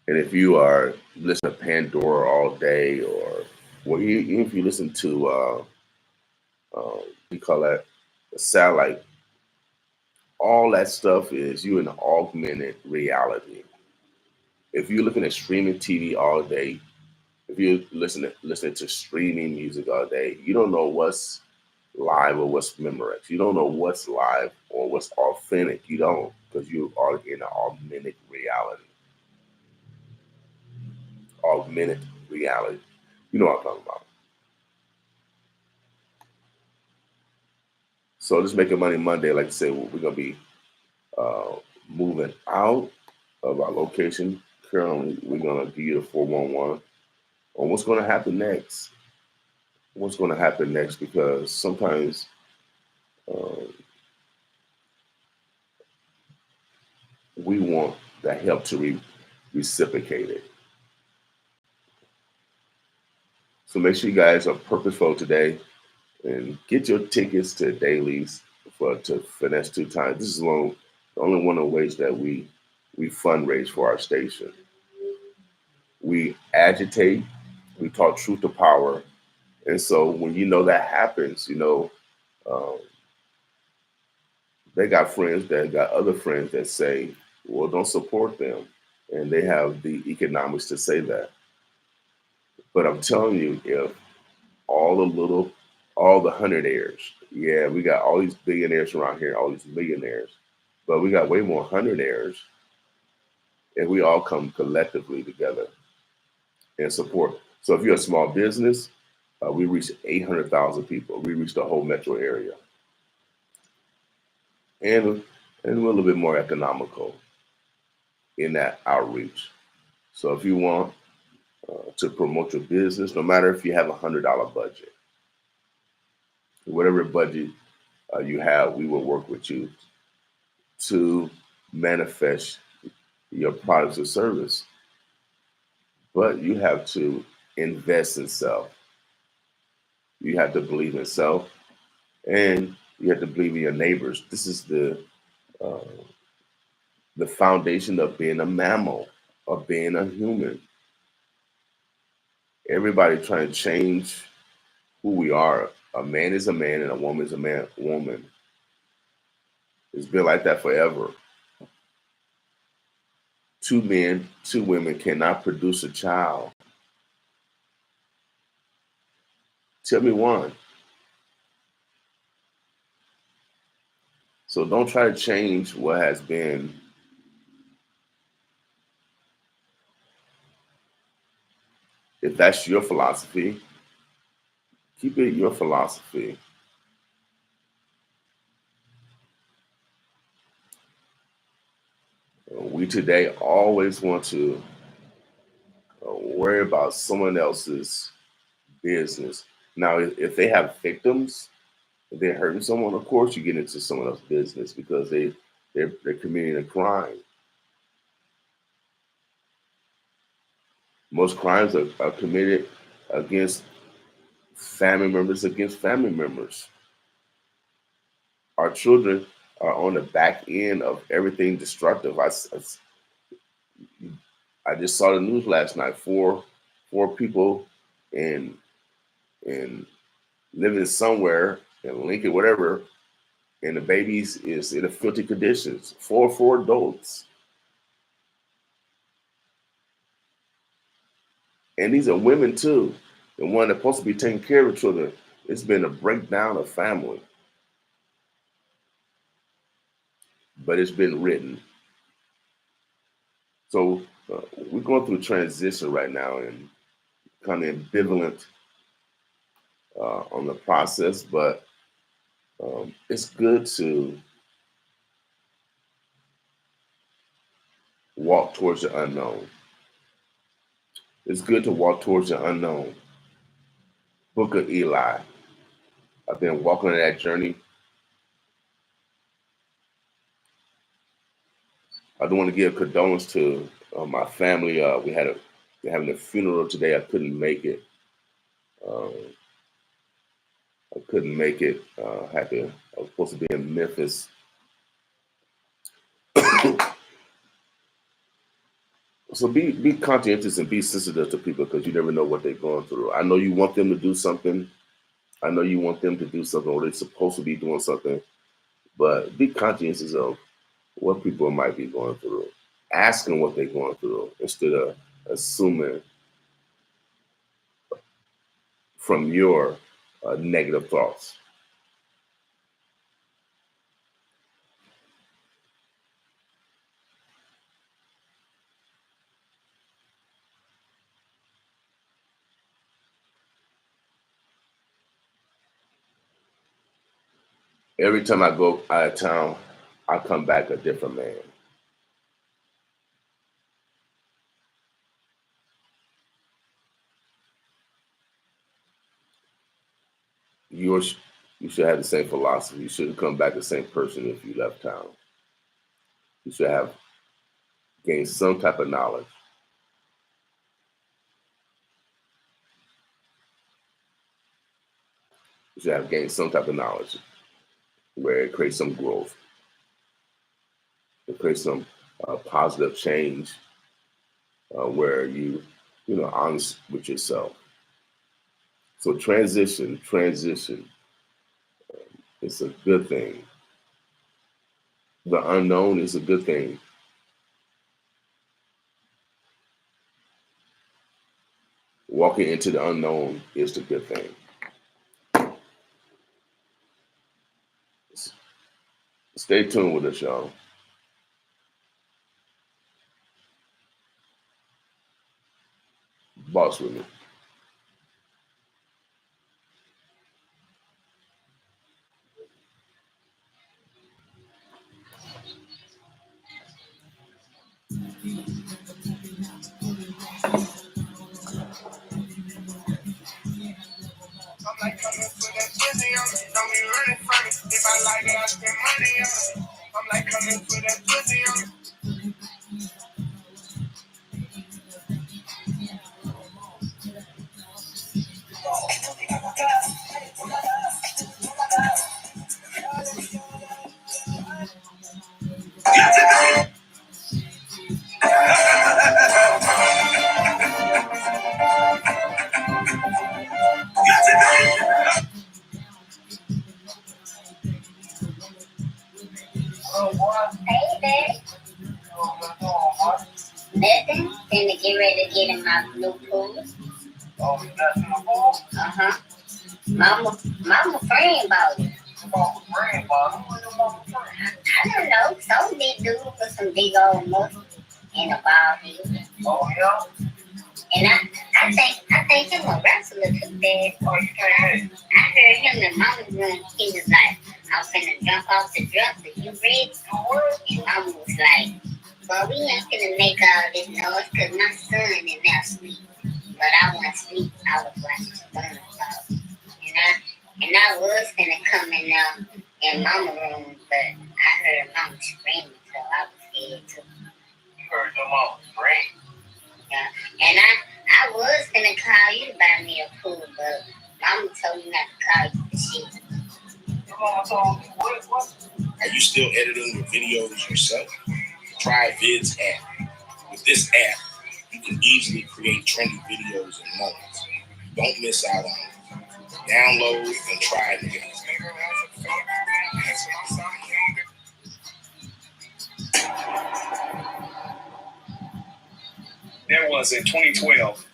And if you are listening to Pandora all day, or well, even if you listen to we call that satellite, all that stuff is you in augmented reality. If you're looking at streaming TV all day, if you're listening to streaming music all day, you don't know what's live or what's memorized. You don't know what's live or what's authentic. You don't, because you are in an augmented reality. Augmented reality. You know what I'm talking about. So just making money Monday, like I said, we're gonna be uh, moving out of our location. Currently, we're gonna give you the 411 on what's gonna happen next. What's gonna happen next? Because sometimes uh, we want that help to reciprocate it. So make sure you guys are purposeful today and get your tickets to dailies to finesse 2 times. This is only one of the ways that we fundraise for our station. We agitate, we talk truth to power, and so when you know that happens, um, they got friends that got other friends that say, "Well, don't support them," and they have the economics to say that. But I'm telling you, if all the little, all the hundredaires. Yeah, we got all these billionaires around here, all these millionaires, but we got way more hundredaires, and we all come collectively together and support. So if you're a small business, we reach 800,000 people. We reach the whole metro area, and we're a little bit more economical in that outreach. So if you want to promote your business, no matter if you have $100 budget, whatever budget you have, we will work with you to manifest your products or service. But you have to invest in self. You have to believe in self, and you have to believe in your neighbors. This is uh, the foundation of being a mammal, of being a human. Everybody trying to change who we are. A man is a man, and a woman is a woman. It's been like that forever. 2 men, 2 women cannot produce a child. Tell me one. So don't try to change what has been. If that's your philosophy, keep it your philosophy. We today always want to worry about someone else's business. Now, if they have victims, if they're hurting someone, of course you get into someone else's business because they're committing a crime. Most crimes are committed against family members against family members. Our children are on the back end of everything destructive. I just saw the news last night. Four people in in living somewhere in Lincoln, whatever, and the babies is in a filthy conditions. Four adults, and these are women too. The one that's supposed to be taking care of children. It's been a breakdown of family, but it's been written. So we're going through a transition right now, and kind of ambivalent on the process, but it's good to walk towards the unknown. It's good to walk towards the unknown. Book of Eli. I've been walking on that journey. I don't want to give condolence to my family. We're having a funeral today. I couldn't make it. Um, I couldn't make it. I was supposed to be in Memphis. So be conscientious and be sensitive to people because you never know what they're going through. I know you want them to do something. I know you want them to do something, or they're supposed to be doing something, but be conscientious of what people might be going through. Ask them what they're going through instead of assuming from your negative thoughts. Every time I go out of town, I come back a different man. Yours, you should have the same philosophy. You shouldn't come back the same person if you left town. You should have gained some type of knowledge. You should have gained some type of knowledge where it creates some growth. It creates some positive change where honest with yourself. So transition, it's a good thing. The unknown is a good thing. Walking into the unknown is the good thing. Stay tuned with us, y'all. Boss with me. I'm like coming for that pussy on me. Don't be running from it. If I like it, I spend money on it. I'm like coming for that pussy on me. Hey, babe. Nothing. Finna get ready to get in my new pool. Oh, you got in the pool? Uh-huh. Mama friend bought it. Mama friend bought it? Who's your mama friend? I don't know. Some big dude with some big old muscles and a bald head. Oh, yeah? And I think him a wrestler too bad. Oh, you can't. I heard him in Mama's room. He was like, I was finna jump off the dresser. You ready? And Mama was like, well, we ain't finna make all this noise because my son is now asleep. But I wasn't asleep. I was watching SpongeBob. And I was finna come in Mama's room, but I heard Mama screaming, so I was scared too. You heard your mama scream? Yeah. And I was gonna call you to buy me a pool, but Mama told me not to call you for shit. Your mama told me what? Are you still editing your videos yourself? Try Vids app. With this app, you can easily create trendy videos in moments. Don't miss out on it. Download and try it again. There was in 2012,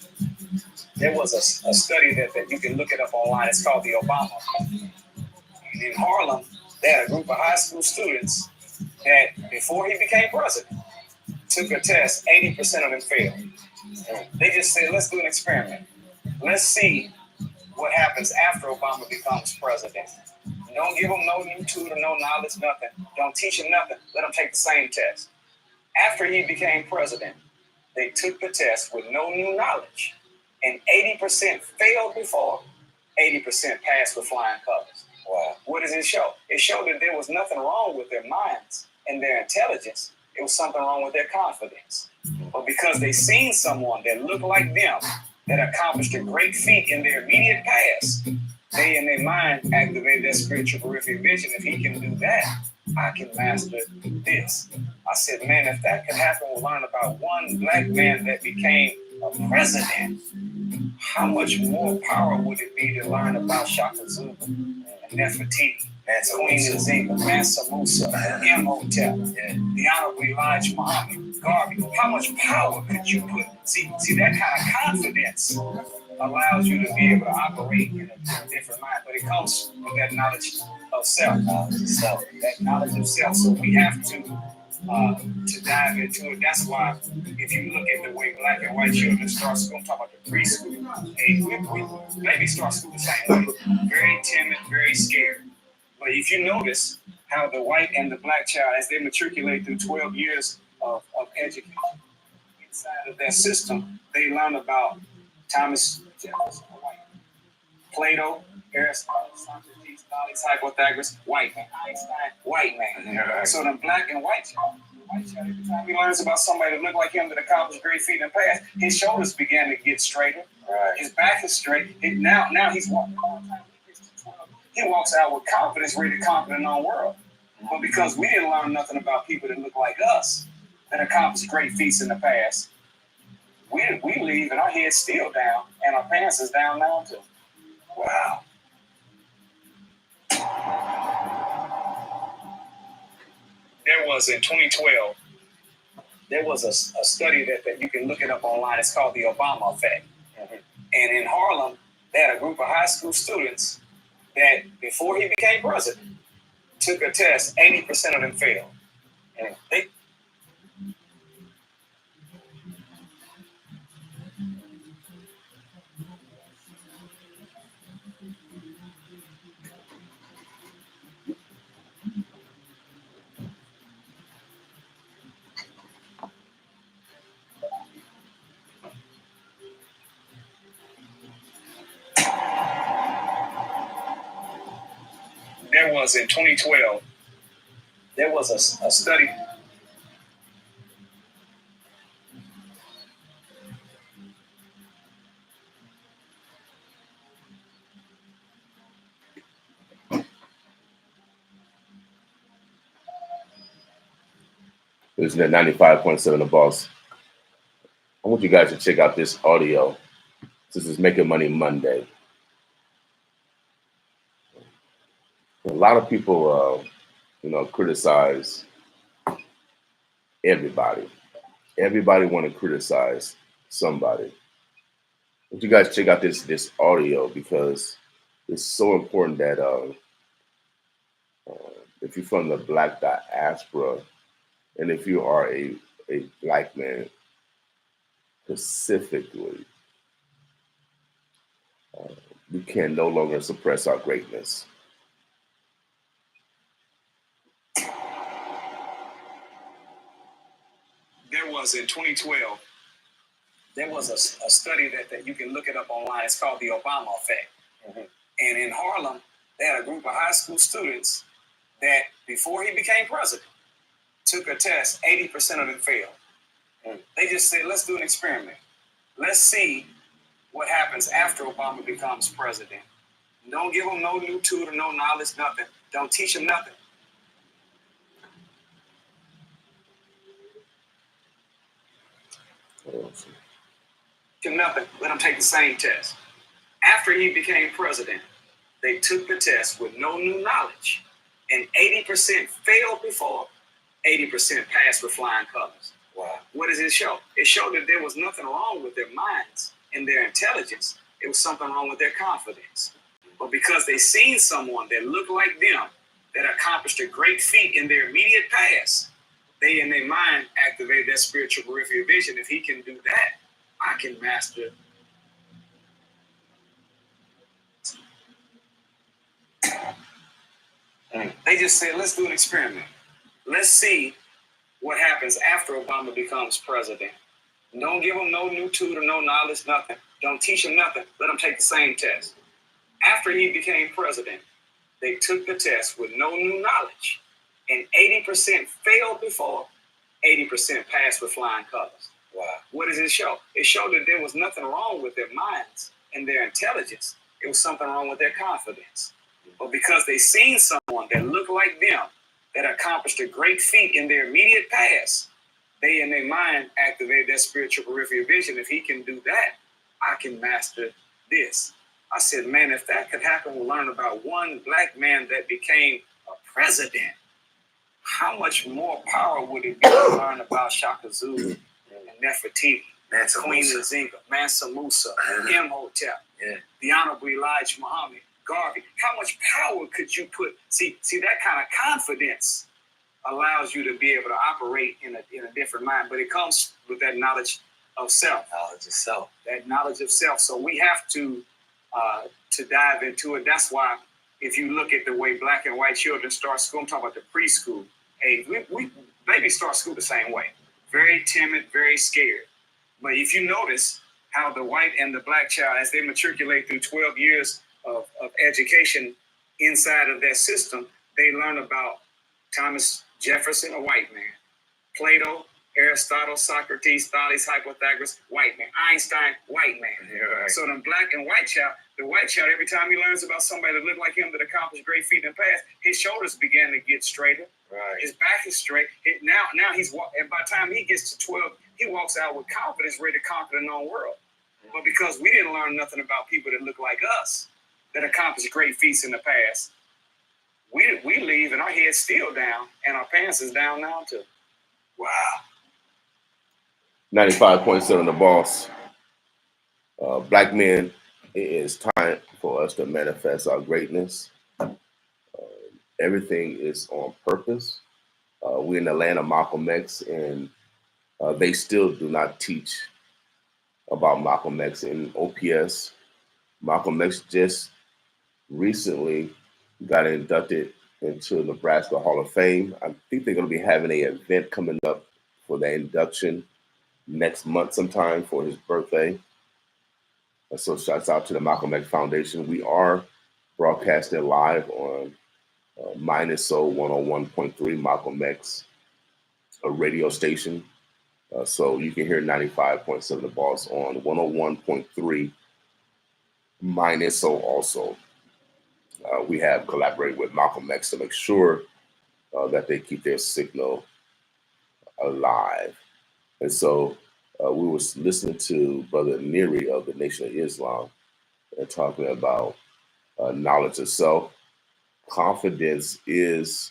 there was a study that you can look it up online. It's called the Obama Effect. And in Harlem, they had a group of high school students that, before he became president, took a test. 80% of them failed. They just said, let's do an experiment. Let's see what happens after Obama becomes president. Don't give them no new tutor, no knowledge, nothing. Don't teach them nothing. Let them take the same test. After he became president, they took the test with no new knowledge. And 80% failed before, 80% passed with flying colors. Wow. What does it show? It showed that there was nothing wrong with their minds and their intelligence. It was something wrong with their confidence. But because they seen someone that looked like them, that accomplished a great feat in their immediate past, they in their mind activated that spiritual peripheral vision. If he can do that, I can master this. I said, man, if that could happen, we'll learn about one black man that became a president. How much more power would it be to learn about Shaka Zulu and Nefertiti, Queen Nzinga, Mansa Musa, Imhotep, the Honorable Elijah Muhammad, Garvey? How much power could you put? See that kind of confidence allows you to be able to operate in a different mind, but it comes with that knowledge of self. That knowledge of self. So we have to dive into it. That's why if you look at the way black and white children start school, I'm talking about the preschool age, babies start school the same way. Very timid, very scared. But if you notice how the white and the black child, as they matriculate through 12 years of education, inside of their system, they learn about Thomas Jefferson, white, Plato, Aristotle, Socrates, Thales, Pythagoras, white man, Einstein, white man. Yeah. So the black and white child, every time he learns about somebody that looked like him that accomplished great feat in the past, his shoulders began to get straighter. Right. His back is straight. Now he's walking all the time. He walks out with confidence, ready to conquer the known world. But because we didn't learn nothing about people that look like us, that accomplished great feats in the past, we leave and our head's still down and our pants is down now too. Wow. There was in 2012, there was a study that you can look it up online. It's called the Obama effect. Mm-hmm. And in Harlem, they had a group of high school students that before he became president, took a test, 80% of them failed. And there was in 2012, there was a study. Listening at 95.7 The Boss. I want you guys to check out this audio. This is Making Money Monday. A lot of people, criticize everybody. Everybody want to criticize somebody. I want you guys check out this audio because it's so important that if you're from the black diaspora and if you are a black man specifically, we can no longer suppress our greatness. There was in 2012, there was a study that you can look it up online. It's called the Obama effect. Mm-hmm. And in Harlem, they had a group of high school students that before he became president, took a test, 80% of them failed. Mm-hmm. They just said, let's do an experiment. Let's see what happens after Obama becomes president. Don't give him no new tutor, no knowledge, nothing. Don't teach him nothing. Nothing. Let him take the same test. After he became president, they took the test with no new knowledge, and 80% failed before, 80% passed with flying colors. Wow. What does it show? It showed that there was nothing wrong with their minds and their intelligence. It was something wrong with their confidence. But because they seen someone that looked like them, that accomplished a great feat in their immediate past, they in their mind activate that spiritual peripheral vision. If he can do that, I can master. They just said, let's do an experiment. Let's see what happens after Obama becomes president. Don't give him no new tutor, no knowledge, nothing. Don't teach him nothing. Let him take the same test. After he became president, they took the test with no new knowledge, and 80% failed before, 80% passed with flying colors. Wow. What does it show? It showed that there was nothing wrong with their minds and their intelligence. It was something wrong with their confidence. But because they seen someone that looked like them, that accomplished a great feat in their immediate past, they in their mind activate that spiritual peripheral vision. If he can do that, I can master this. I said, man, if that could happen, we'll learn about one black man that became a president. How much more power would it be to learn about Shaka Zulu and Nefertiti, Queen Nzinga, Mansa Musa, Imhotep, the Honorable Elijah Muhammad, Garvey? How much power could you put? See that kind of confidence allows you to be able to operate in a different mind, but it comes with that knowledge of self. Knowledge of self. That knowledge of self. So we have to dive into it. That's why if you look at the way black and white children start school, I'm talking about the preschool age, we babies start school the same way. Very timid, very scared. But if you notice how the white and the black child, as they matriculate through 12 years of education inside of that system, they learn about Thomas Jefferson, a white man, Plato, Aristotle, Socrates, Thales, Hypothagorus, white man, Einstein, white man. Yeah, right. So the black and white child, the white child, every time he learns about somebody that looked like him that accomplished great feat in the past, his shoulders began to get straighter. Right. His back is straight. Now he's, and by the time he gets to 12, he walks out with confidence, ready to conquer the known world. Mm-hmm. But because we didn't learn nothing about people that look like us, that accomplished great feats in the past, we leave and our head's still down, and our pants is down now too. Wow. 95.7 The Boss. Black men, it is time for us to manifest our greatness. Everything is on purpose. We're in the land of Malcolm X, and they still do not teach about Malcolm X in OPS. Malcolm X just recently got inducted into Nebraska Hall of Fame. I think they're going to be having an event coming up for the induction next month sometime for his birthday. So shouts out to the Malcolm X Foundation. We are broadcasting live on Minus Soul 101.3 Malcolm X, a radio station. So you can hear 95.7 The Boss on 101.3 Minus Soul also. We have collaborated with Malcolm X to make sure that they keep their signal alive. And so we were listening to Brother Neri of the Nation of Islam and talking about knowledge of self. Confidence is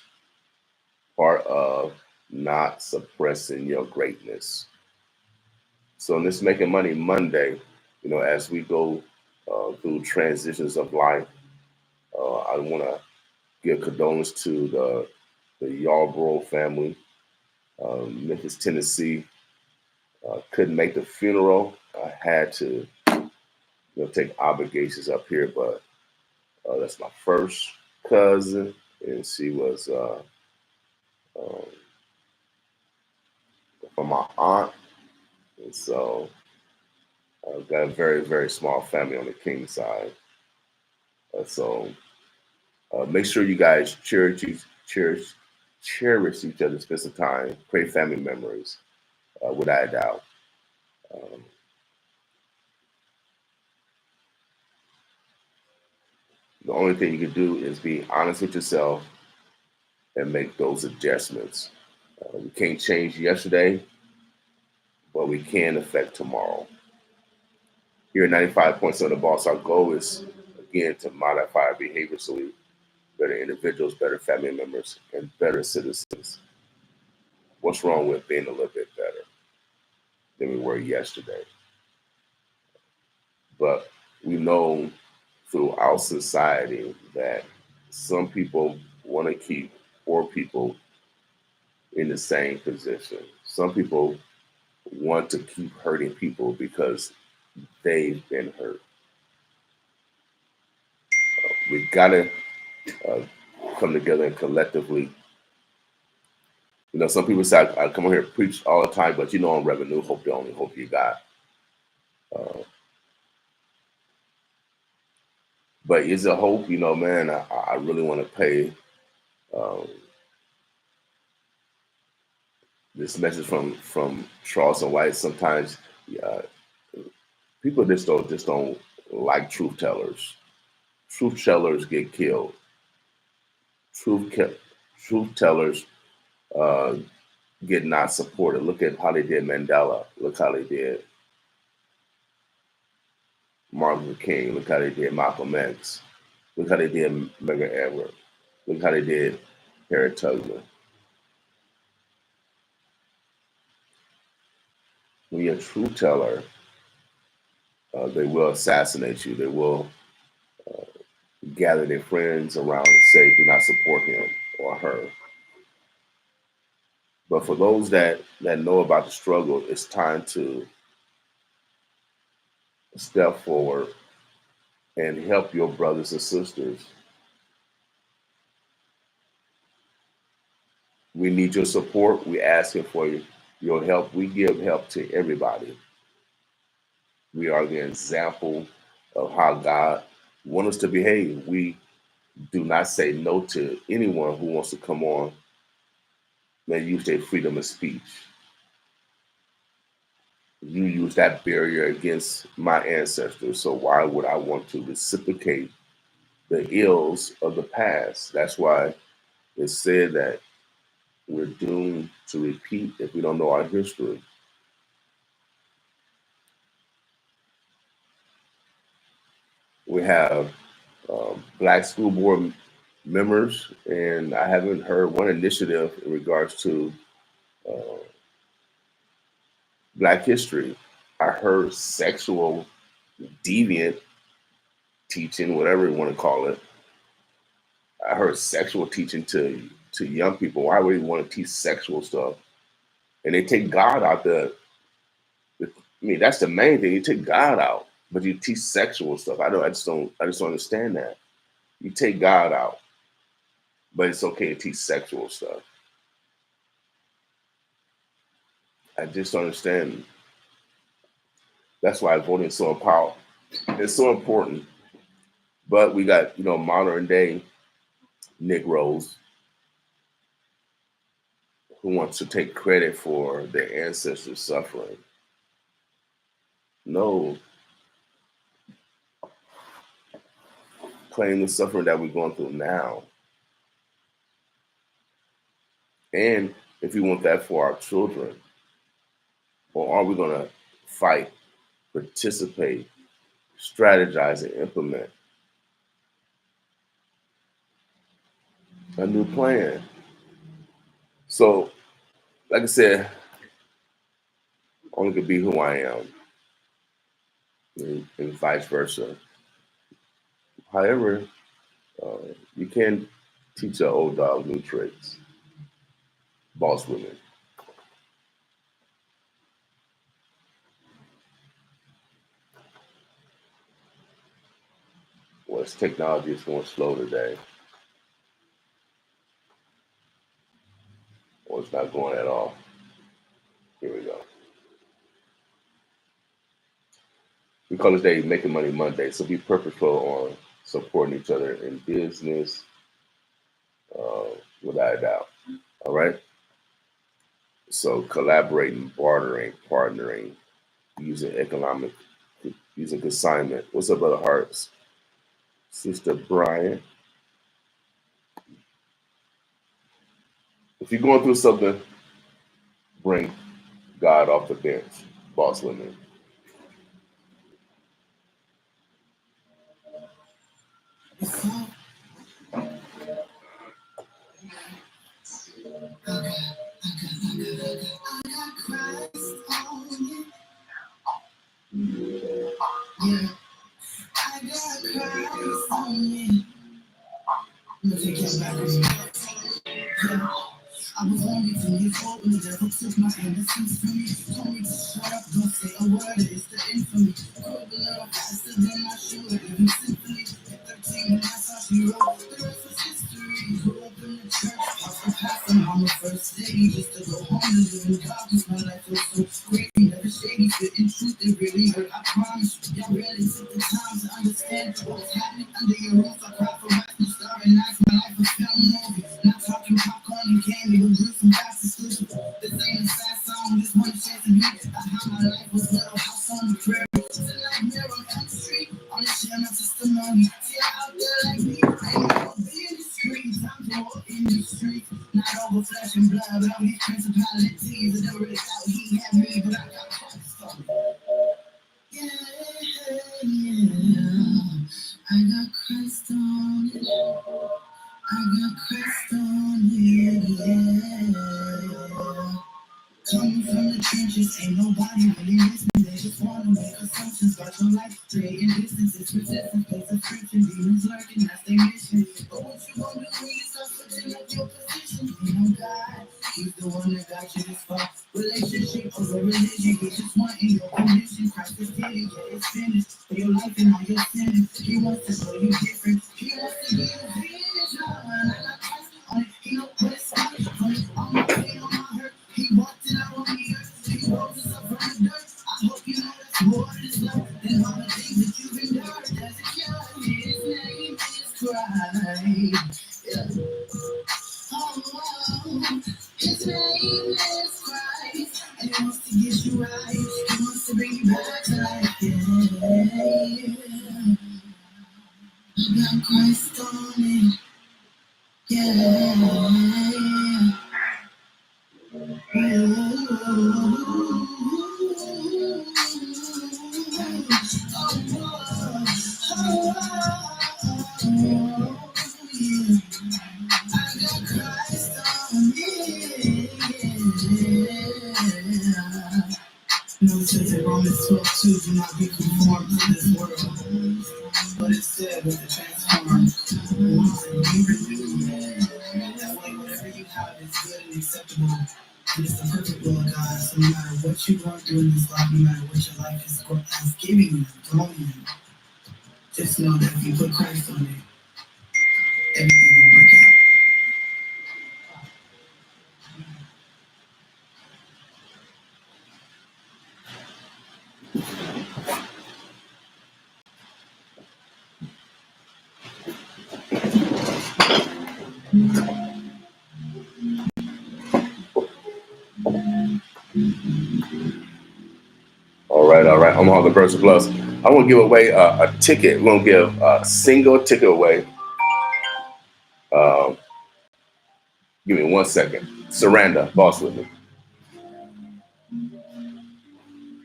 part of not suppressing your greatness. So in this Making Money Monday, as we go through transitions of life, I want to give condolence to the Yarborough family, Memphis, Tennessee. Couldn't make the funeral. I had to take obligations up here, but that's my first cousin, and she was from my aunt, and so I've got a very, very small family on the King side. So make sure you guys cherish each other, spend some time, create family memories, without a doubt. The only thing you can do is be honest with yourself and make those adjustments. We can't change yesterday, but we can affect tomorrow. Here at 95.7 The Boss, our goal is, again, to modify our behavior so we better individuals, better family members, and better citizens. What's wrong with being a little bit better than we were yesterday? But we know through our society that some people want to keep poor people in the same position. Some people want to keep hurting people because they've been hurt. We gotta come together and collectively. Some people say I come on here and preach all the time, but on revenue, hope you only hope you got. But is it hope? Man, I really want to pay. This message from Charleston White. Sometimes people just don't like truth tellers. Truth tellers get killed. Truth tellers get not supported. Look at how they did Mandela. Look how they did Martin Luther King. Look how they did Malcolm X. Look how they did Medgar Evers. Look how they did Harriet Tubman. When you're a truth teller, they will assassinate you. They will gather their friends around and say, do not support him or her. But for those that know about the struggle, it's time to step forward and help your brothers and sisters. We need your support. We're asking for your help. We give help to everybody. We are the example of how God wants us to behave. We do not say no to anyone who wants to come on and use their freedom of speech. You use that barrier against my ancestors, so why would I want to reciprocate the ills of the past? That's why it's said that we're doomed to repeat if we don't know our history. We have Black school board members, and I haven't heard one initiative in regards to uh, Black history. I heard sexual deviant teaching, whatever you want to call it. I heard sexual teaching to young people. Why would you want to teach sexual stuff? And they take God out I mean, that's the main thing. You take God out, but you teach sexual stuff. I just don't understand that. You take God out, but it's okay to teach sexual stuff. I just don't understand. That's why voting is so powerful. It's so important. But we got, modern day Negroes who want to take credit for their ancestors' suffering. No, claim the suffering that we're going through now. And if we want that for our children, or are we going to fight, participate, strategize, and implement a new plan? So, like I said, only could be who I am, and vice versa. However, you can teach an old dog new tricks. Boss women. Well, technology is going slow today, or it's not going at all. Here we go. We call this day Making Money Monday. So be purposeful on supporting each other in business, without a doubt. All right. So collaborating, bartering, partnering, using using consignment. What's up, Brother Hearts? Sister Brian. If you're going through something, bring God off the bench, boss women. I was only 2 years old when the devil took my innocence from me. Told me to shut up, don't say a word, it's the end for me. Grew up a little faster than I should, even simply. At 13 when I saw she wrote, the rest was history. Grew up in the church, house of pastor, mama first lady. Just to go home and live in God, cause my life was so crazy. Never shady, but in truth it really hurt, I promise. Y'all really took the time to understand what was happening under your roof. I cried for rap, starring nights, my life was film movie. Not talking popcorn and candy, but some fast exclusive. This ain't a sad song, this one chance to be how my life was little house on the prairie. Tonight, mirror on the street, on the share my testimony. See, out there like me, I ain't never be in the streets, I'm more in the streets. just wanna make assumptions about your life. Trading distances, resistance, place subscription, demons lurking, that's their mission. But what you gonna do when you start switching up your position? You know God, He's the one that got you this far. Relationship over religion, He just wanting your condition. Christ is dead, yeah, it's finished. For your life and all your sins, He wants to show you different. He wants to be a vision. I got Christ on it. He don't put His money on it. On my pain, on my hurt. He walked it out on the earth. He rose us up from the dirt. I hope you know that's more than His love than all the things that you've endured. As a child, His name is Christ. Yeah. Oh, His name is Christ, and He wants to get you right. He wants to bring you back to life. Yeah. I got Christ on me. Yeah. No, it says in Romans 12:2, do not be conformed to this world, but instead with the transformed mind, be renewed. That way, whatever you have is good and acceptable. And it's the perfect will of God. So no matter what you're going through in this life, no matter what your life is giving you, throwing you, just know that if you put Christ on it, everything will work out. All right. I'm on the Person Plus. I want to give away a ticket. We're going to give a single ticket away. Give me 1 second. Saranda, boss with me.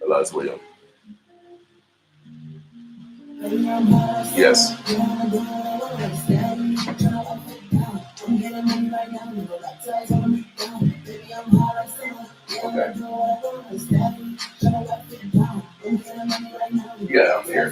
Hello, it's William. Yes. Okay. Yeah, I'm here.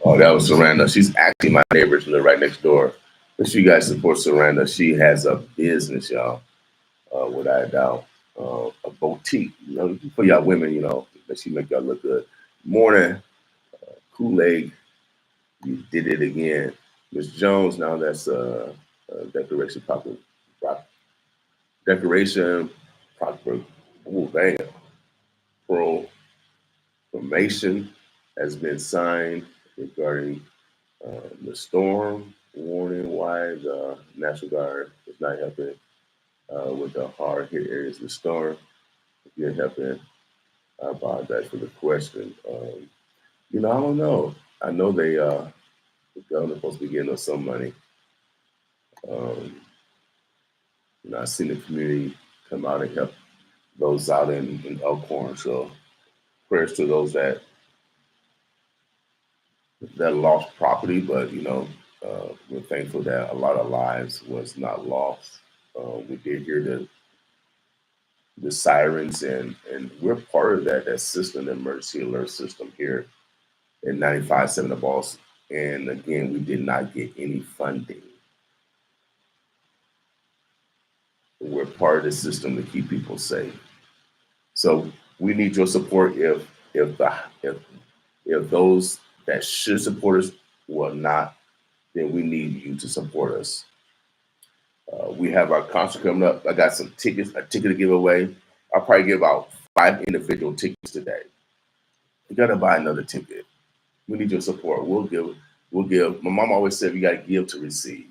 Oh, that was Saranda. She's actually my neighbor. She live right next door. Make sure you guys support Saranda. She has a business, y'all, without a doubt. A boutique, for y'all women, that she make y'all look good. Morning, Kool-Aid, you did it again. Miss Jones, now that's Decoration Proper. Decoration Proper. Oh, bam. Proclamation has been signed regarding the storm warning why the National Guard is not helping with the hard hit areas of the storm. If you're helping, I apologize for the question. I don't know. I know the government's supposed to be getting us some money. I've seen the community come out and help those out in Elkhorn. So prayers to those that lost property, but we're thankful that a lot of lives was not lost. We did hear the sirens, and we're part of that system, the emergency alert system here in 95.7 The Boss. And again, we did not get any funding. We're part of the system to keep people safe. So we need your support. If those that should support us will not, then we need you to support us. We have our concert coming up. I got a ticket to give away. I'll probably give out 5 individual tickets today. You got to buy another ticket. We need your support. We'll give. My mom always said, you got to give to receive.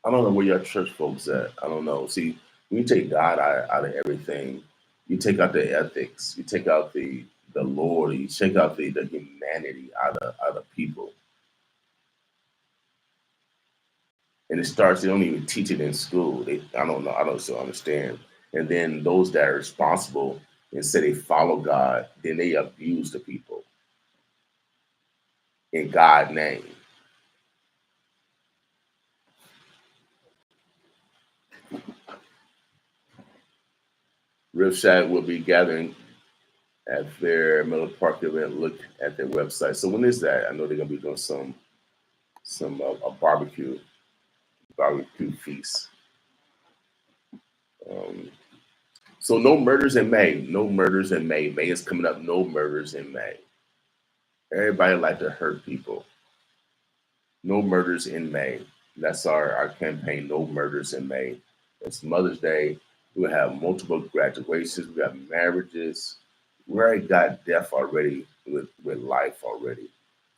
I don't know where your church folks at. I don't know. See, when you take God out of everything, you take out the ethics, you take out the Lord, you take out the humanity out of people. And it starts, they don't even teach it in school. I don't know. I don't still understand. And then those that are responsible and say they follow God, then they abuse the people in God's name. Ripshad will be gathering at their Miller Park event. Look at their website. So when is that? I know they're gonna be doing some a barbecue feast. So no murders in May. No murders in May. May is coming up. No murders in May. Everybody like to hurt people. No murders in May. That's our campaign. No murders in May. It's Mother's Day. We have multiple graduations. We have marriages. We already got death already with life already.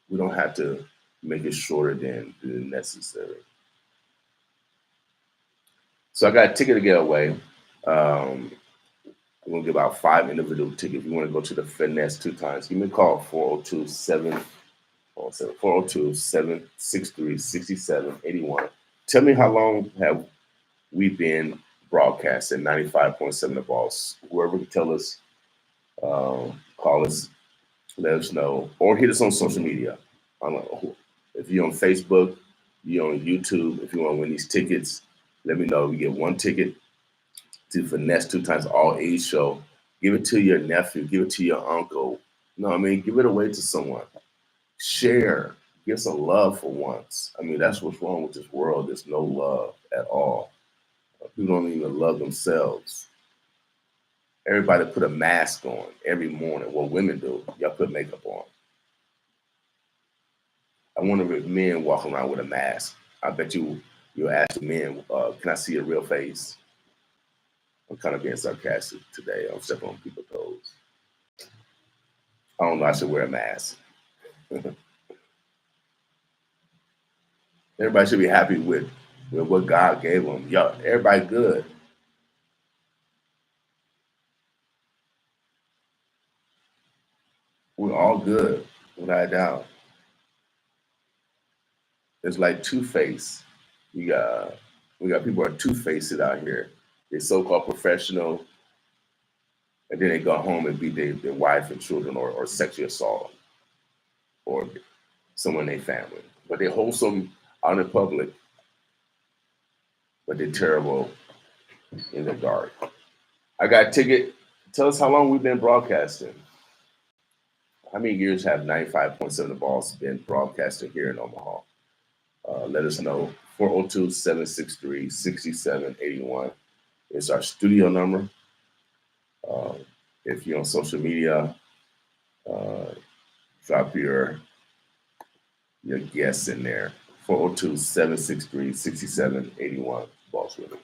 We don't have to make it shorter than necessary. So I got a ticket to get away. I'm going to give out 5 individual tickets. If you want to go to the Finesse 2 times, give me a call, 402-763-6781. Tell me how long have we been broadcasting 95.7 The Boss. Whoever can tell us, call us, let us know, or hit us on social media. I don't know. If you're on Facebook, you're on YouTube, if you want to win these tickets, let me know. You get 1 ticket to Finesse 2 times all age show. Give it to your nephew, give it to your uncle. Give it away to someone. Share, give some love for once. That's what's wrong with this world. There's no love at all. People don't even love themselves. Everybody put a mask on every morning. Well, women do. Y'all put makeup on. I wonder if men walk around with a mask. I bet you'll ask the men, can I see your real face? I'm kind of being sarcastic today. I'm stepping on people's toes. I don't know. I should wear a mask. Everybody should be happy with what God gave them. Y'all, everybody good. We're all good, without a doubt. It's like Two-Face. We got people who are two-faced out here. They're so-called professional, and then they go home and beat their wife and children or sexually assault or someone in their family. But they're wholesome out in public, but they're terrible in the dark. I got a ticket. Tell us how long we've been broadcasting. how many years have 95.7 The Boss been broadcasting here in Omaha? Let us know. 402-763-6781 is our studio number. If you're on social media, drop your guests in there. 402-763-6781. Boss with me.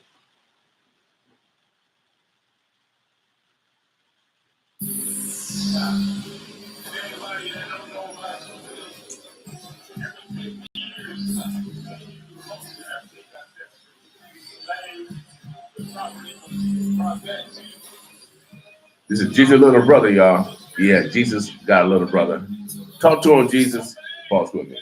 This is Jesus' little brother, y'all. Yeah, Jesus got a little brother. Talk to him, Jesus. Boss with me.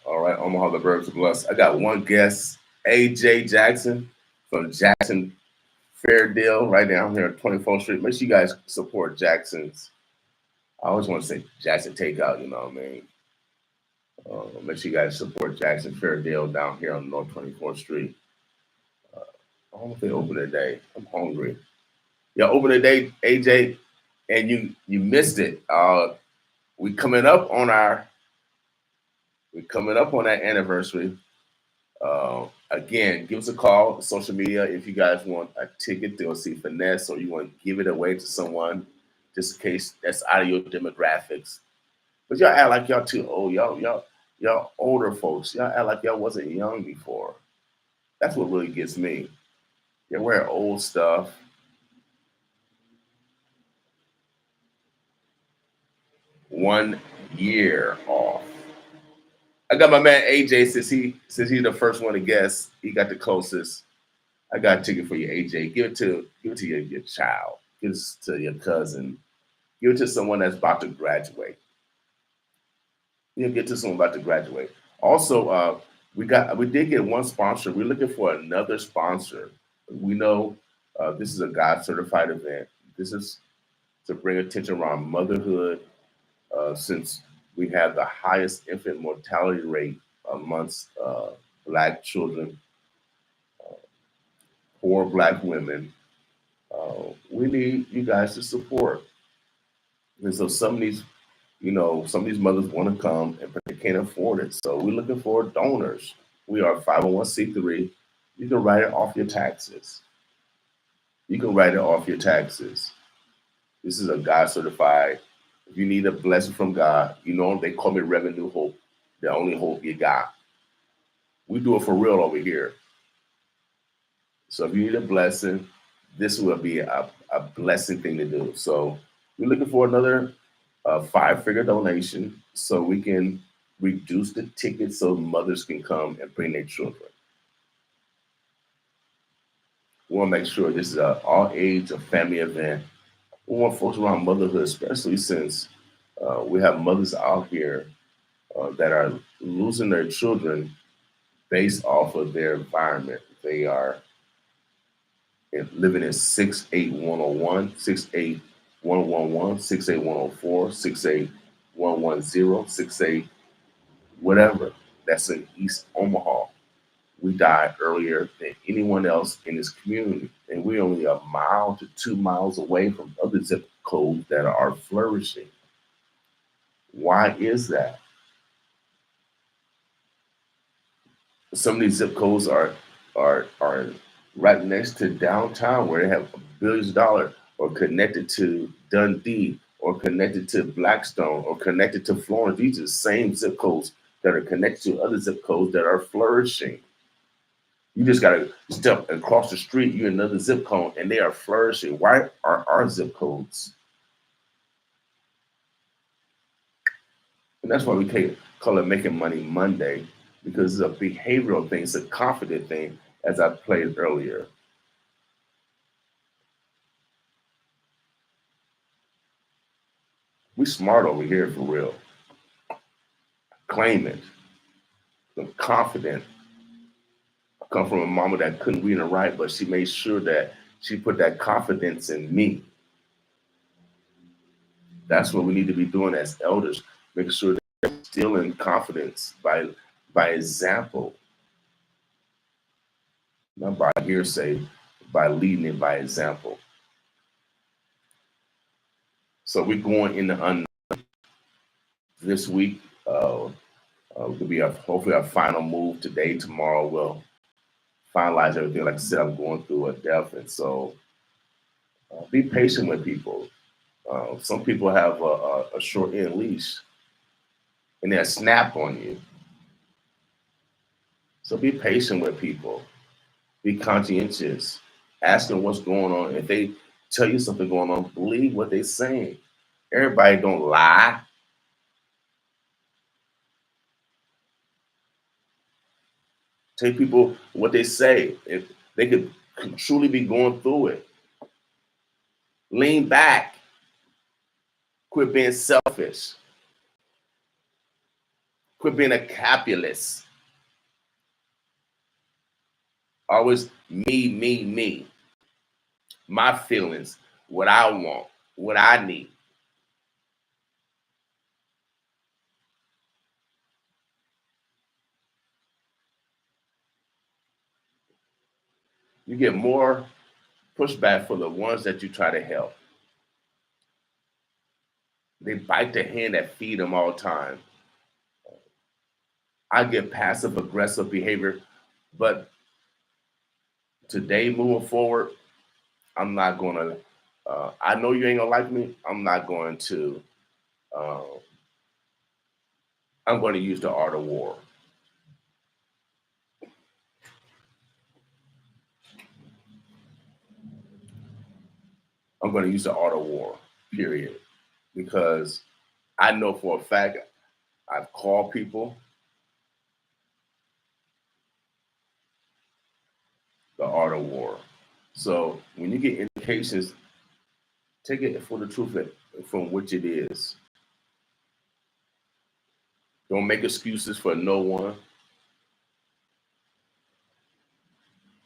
All right. Omaha, the Birds of Blessed. I got one guest, AJ Jackson from Jackson Fair Deal right down here on 24th Street. Make sure you guys support Jackson's. I always want to say Jackson Takeout, you know what I mean? Make sure you guys support Jackson Fair Deal down here on North 24th Street. I don't know if they open today. I'm hungry. Yeah, open today, AJ, and you missed it. We coming up on that anniversary. Again, give us a call, social media, if you guys want a ticket to go see Finesse or you want to give it away to someone, just in case that's out of your demographics. But y'all act like y'all too old. Y'all older folks. Y'all act like y'all wasn't young before. That's what really gets me. They wear old stuff. One year off. I got my man AJ since he's the first one to guess. He got the closest. I got a ticket for you, AJ. Give it to your child. Give it to your cousin. Give it to someone that's about to graduate. Get to someone about to graduate. Also, we did get one sponsor. We're looking for another sponsor. We know this is a God certified event. This is to bring attention around motherhood, since we have the highest infant mortality rate amongst Black children, poor Black women. We need you guys to support. And so some of these mothers want to come, but they can't afford it. So we're looking for donors. We are 501c3. You can write it off your taxes. This is a God certified. If you need a blessing from God, they call me Revenue Hope, the only hope you got. We do it for real over here. So if you need a blessing, this will be a blessing thing to do. So we're looking for another 5-figure donation so we can reduce the tickets so mothers can come and bring their children. We want to make sure this is an all age, a family event. We want folks around motherhood, especially since we have mothers out here that are losing their children based off of their environment. They are living in 68101, 68111, 68104, 68110, 68 whatever. That's in East Omaha. We died earlier than anyone else in this community. And we're only a mile to 2 miles away from other zip codes that are flourishing. Why is that? Some of these zip codes are right next to downtown where they have billions of dollars, or connected to Dundee, or connected to Blackstone, or connected to Florence. These are the same zip codes that are connected to other zip codes that are flourishing. You just gotta step across the street, you're another zip code, and they are flourishing. Why are our zip codes? And that's why we call it Making Money Monday, because it's a behavioral thing, it's a confident thing, as I played earlier. We smart over here for real. Claim it. I'm confident. I come from a mama that couldn't read and write, but she made sure that she put that confidence in me. That's what we need to be doing as elders, making sure that we're instilling confidence by example, not by hearsay, by leading it by example. So we're going in the unknown this week. Could be hopefully our final move today. Tomorrow we'll finalize everything. Like I said, I'm going through a death, and so be patient with people. Some people have a short end leash, and they'll snap on you. So be patient with people. Be conscientious. Ask them what's going on. If they tell you something going on, believe what they're saying. Everybody don't lie. Tell people what they say. If they could truly be going through it. Lean back. Quit being selfish. Quit being a capitalist. Always me. My feelings, what I want, what I need. You get more pushback for the ones that you try to help. They bite the hand that feed them all the time. I get passive aggressive behavior, but today moving forward, I'm not going to. I know you ain't gonna like me. I'm not going to. Uh, I'm going to use the art of war. I'm going to use the art of war. Period. Because I know for a fact I've called people. The art of war. So when you get indications, take it for the truth from which it is. Don't make excuses for no one.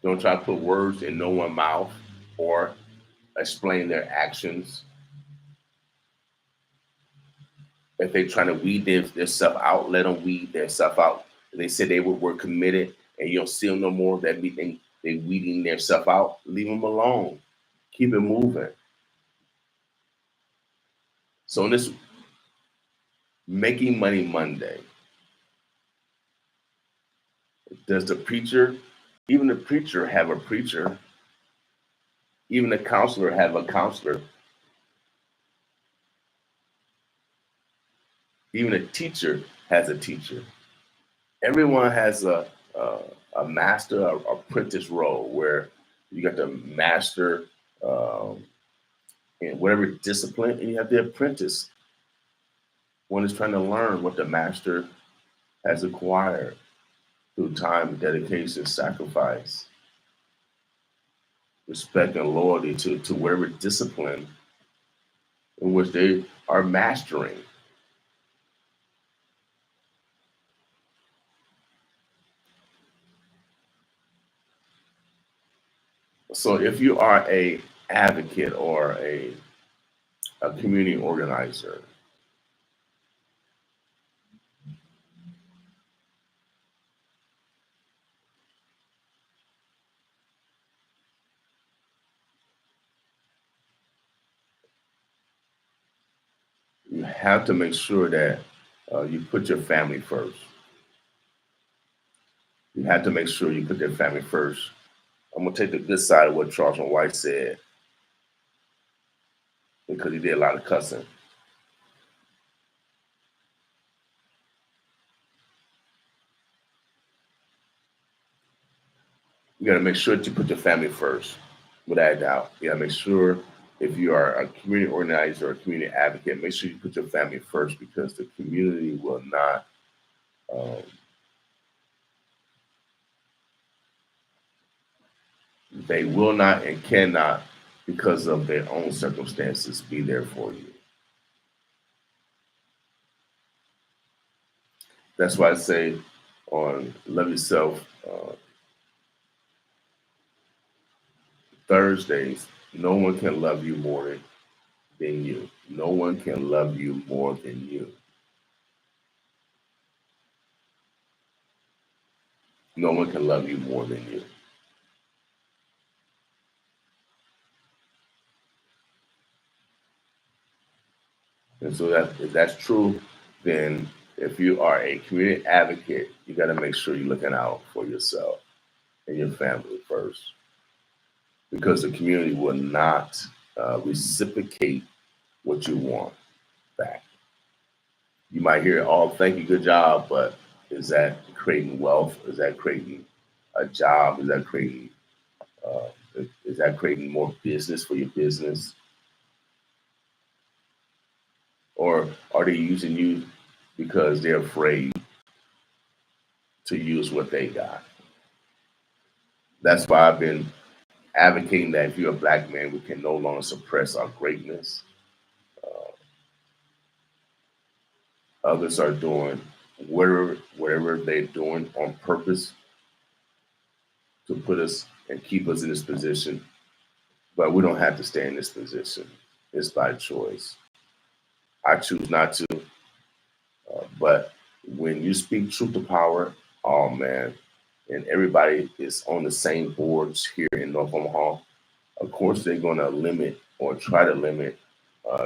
Don't try to put words in no one's mouth or explain their actions. If they're trying to weed their stuff out, let them weed their stuff out. If they said they were committed and you don't see them no more, that means they weeding their stuff out. Leave them alone. Keep it moving. So in this Making Money Monday, does the preacher, even the preacher, have a preacher? Even the counselor have a counselor. Even a teacher has a teacher. Everyone has a a master or apprentice role where you got the master um, in whatever discipline, and you have the apprentice. One is trying to learn what the master has acquired through time, dedication, sacrifice, respect, and loyalty to whatever discipline in which they are mastering. So if you are a advocate or a community organizer, you have to make sure that you put your family first. You have to make sure you put their family first. I'm gonna take the good side of what Charles White said because he did a lot of cussing. You got to make sure that you put your family first, without a doubt. You got to make sure if you are a community organizer or a community advocate, make sure you put your family first because the community will not. Um, they will not and cannot, because of their own circumstances, be there for you. That's why I say on Love Yourself Thursdays, no one can love you more than you. No one can love you more than you. No one can love you more than you. And so that if that's true, then if you are a community advocate, you got to make sure you're looking out for yourself and your family first, because the community will not reciprocate what you want back. You might hear, "Oh, thank you, good job," but is that creating wealth? Is that creating a job? Uh, is that creating more business for your business? Or are they using you because they're afraid to use what they got? That's why I've been advocating that if you're a black man, we can no longer suppress our greatness. Uh, Others are doing whatever they're doing on purpose to put us and keep us in this position. But we don't have to stay in this position. It's by choice. I choose not to. But when you speak truth to power, oh man, and everybody is on the same boards here in North Omaha, of course they're going to limit or try to limit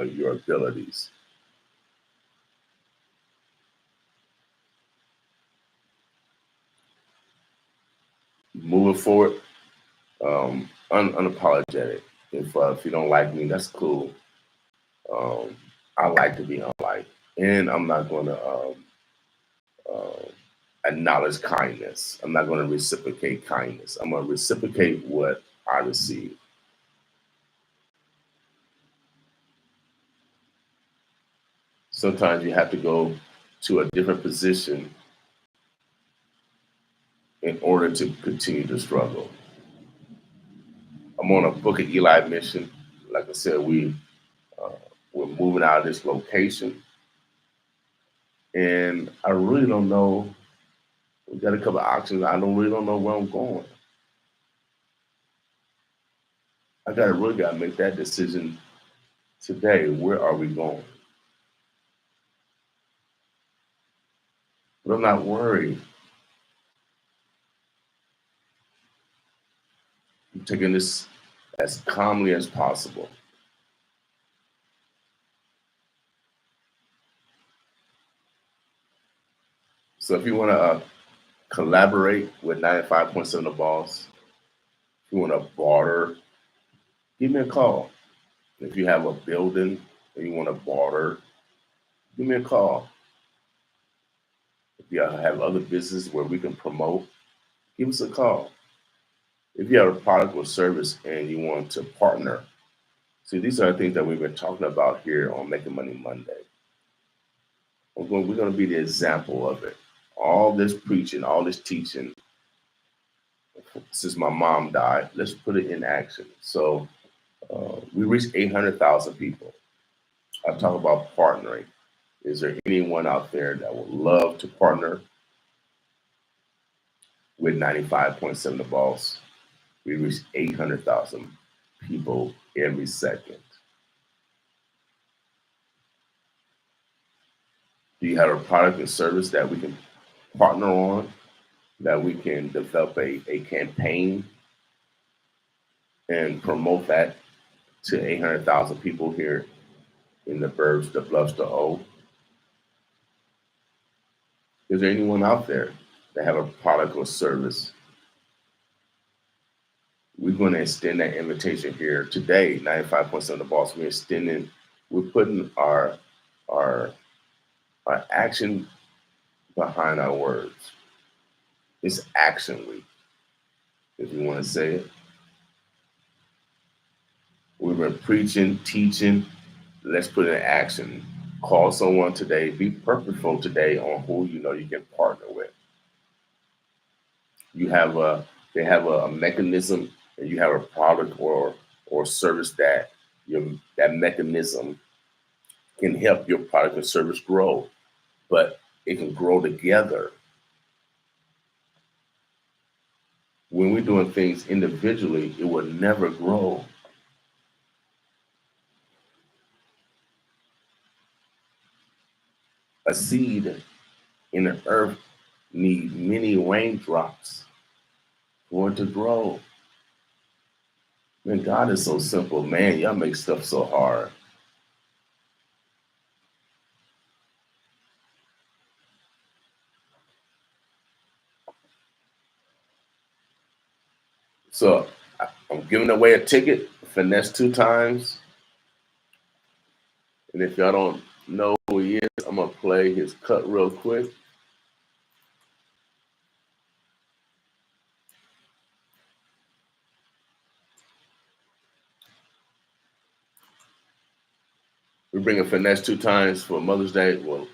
your abilities. Moving forward, unapologetic. If you don't like me, that's cool. I like to be unliked, and I'm not going to uh, acknowledge kindness. I'm not going to reciprocate kindness. I'm going to reciprocate what I receive. Sometimes you have to go to a different position in order to continue to struggle. I'm on a Book of Eli mission. Like I said, uh, we're moving out of this location, and I really don't know. We got a couple of options. I don't really don't know where I'm going. I got to make that decision today. Where are we going? But I'm not worried. I'm taking this as calmly as possible. So if you want to collaborate with 95.7 The Boss, if you want to barter, give me a call. If you have a building and you want to barter, give me a call. If you have other business where we can promote, give us a call. If you have a product or service and you want to partner, see, these are the things that we've been talking about here on Making Money Monday. We're going to be the example of it. All this preaching, all this teaching, since my mom died, let's put it in action. So we reached 800,000 people. I talk about partnering. Is there anyone out there that would love to partner with 95.7 The Boss? We reach 800,000 people every second. Do you have a product and service that we can partner on, that we can develop a campaign and promote that to 800,000 people here in the burbs, the bluffs, the O? Is there anyone out there that have a product or service? We're going to extend that invitation here today, 95.7 The Boss. We're putting our action behind our words. It's Action Week, if you want to say it. We've been preaching, teaching. Let's put it in action. Call someone today. Be purposeful today on who you know you can partner with. They have a mechanism, and you have a product or service that mechanism can help your product and service grow, but it can grow together. When we're doing things individually, it will never grow. A seed in the earth needs many raindrops for it to grow. Man, God is so simple. Man, y'all make stuff so hard. So I'm giving away a ticket, finesse 2 times. And if y'all don't know who he is, I'm going to play his cut real quick. We bring a finesse 2 times for Mother's Day. Well,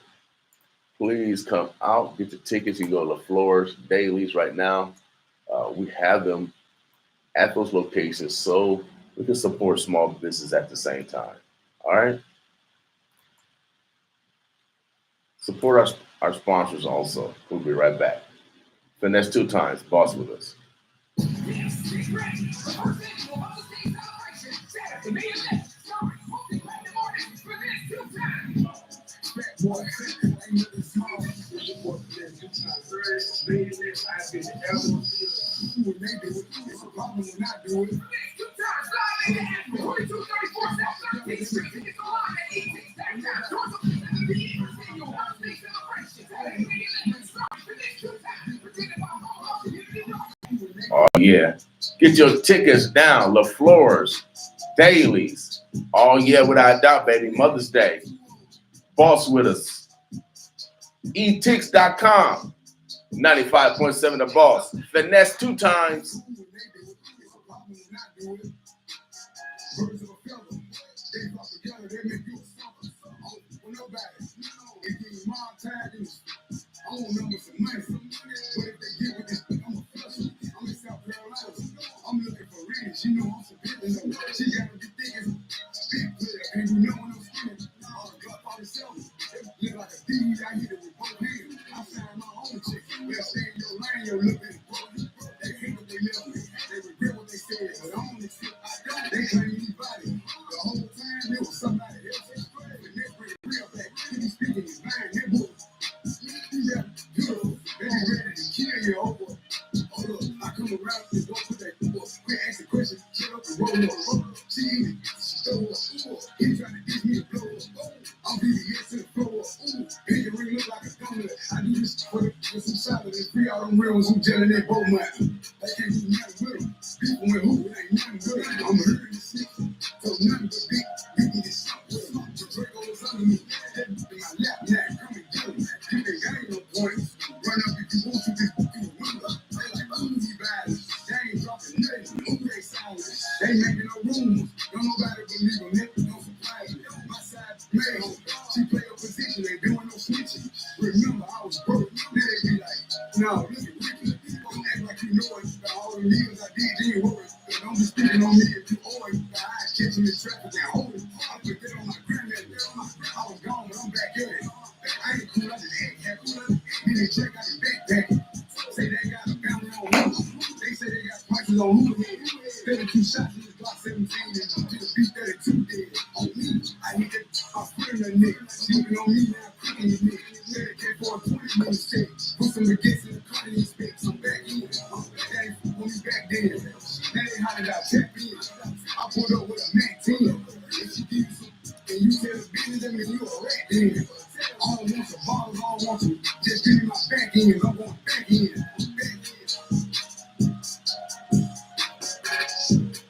please come out, get your tickets. You can go to LaFleur's Dailies right now. We have them at those locations so we can support small business at the same time. All right? Support our sponsors also. We'll be right back. Finesse 2 times. Boss with us. Oh yeah. Get your tickets down. LaFleur's Dailies. Oh yeah, without a doubt, baby. Mother's Day. Boss with us. etix.com. 95.7 The Boss. Finesse 2 times.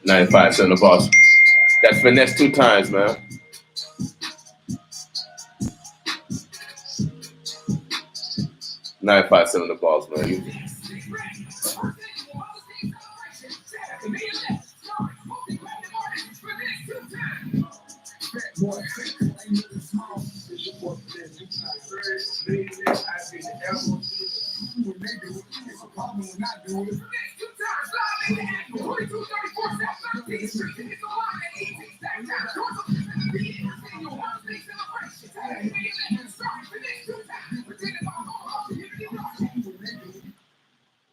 95 the boss. That's finesse 2 times, man. 95 the boss, man.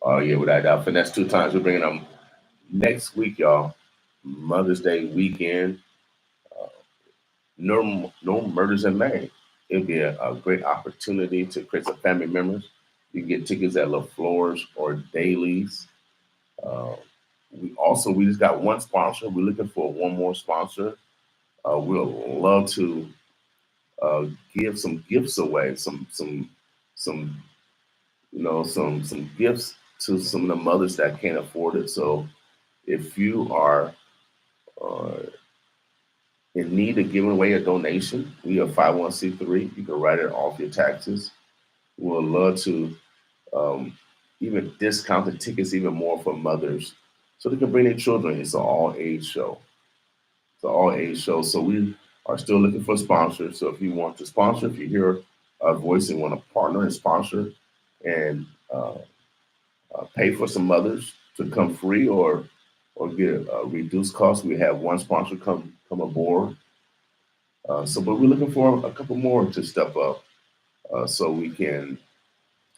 Oh yeah, without doubt, finesse 2 times. We're bringing them next week, y'all. Mother's Day weekend. No murders in May. It'll be a great opportunity to create some family members. You can get tickets at LaFleur's or Dailies. We just got one sponsor. We're looking for one more sponsor. We'll love to give some gifts away, some gifts to some of the mothers that can't afford it. So if you are in need of giving away a donation, we are 501c3. You can write it off your taxes. We'll love to even discount the tickets even more for mothers so they can bring their children. It's an all-age show. So we are still looking for sponsors. So if you want to sponsor, if you hear our voice and want to partner and sponsor and pay for some mothers to come free or get a reduced cost, we have one sponsor come aboard. But we're looking for a couple more to step up so we can,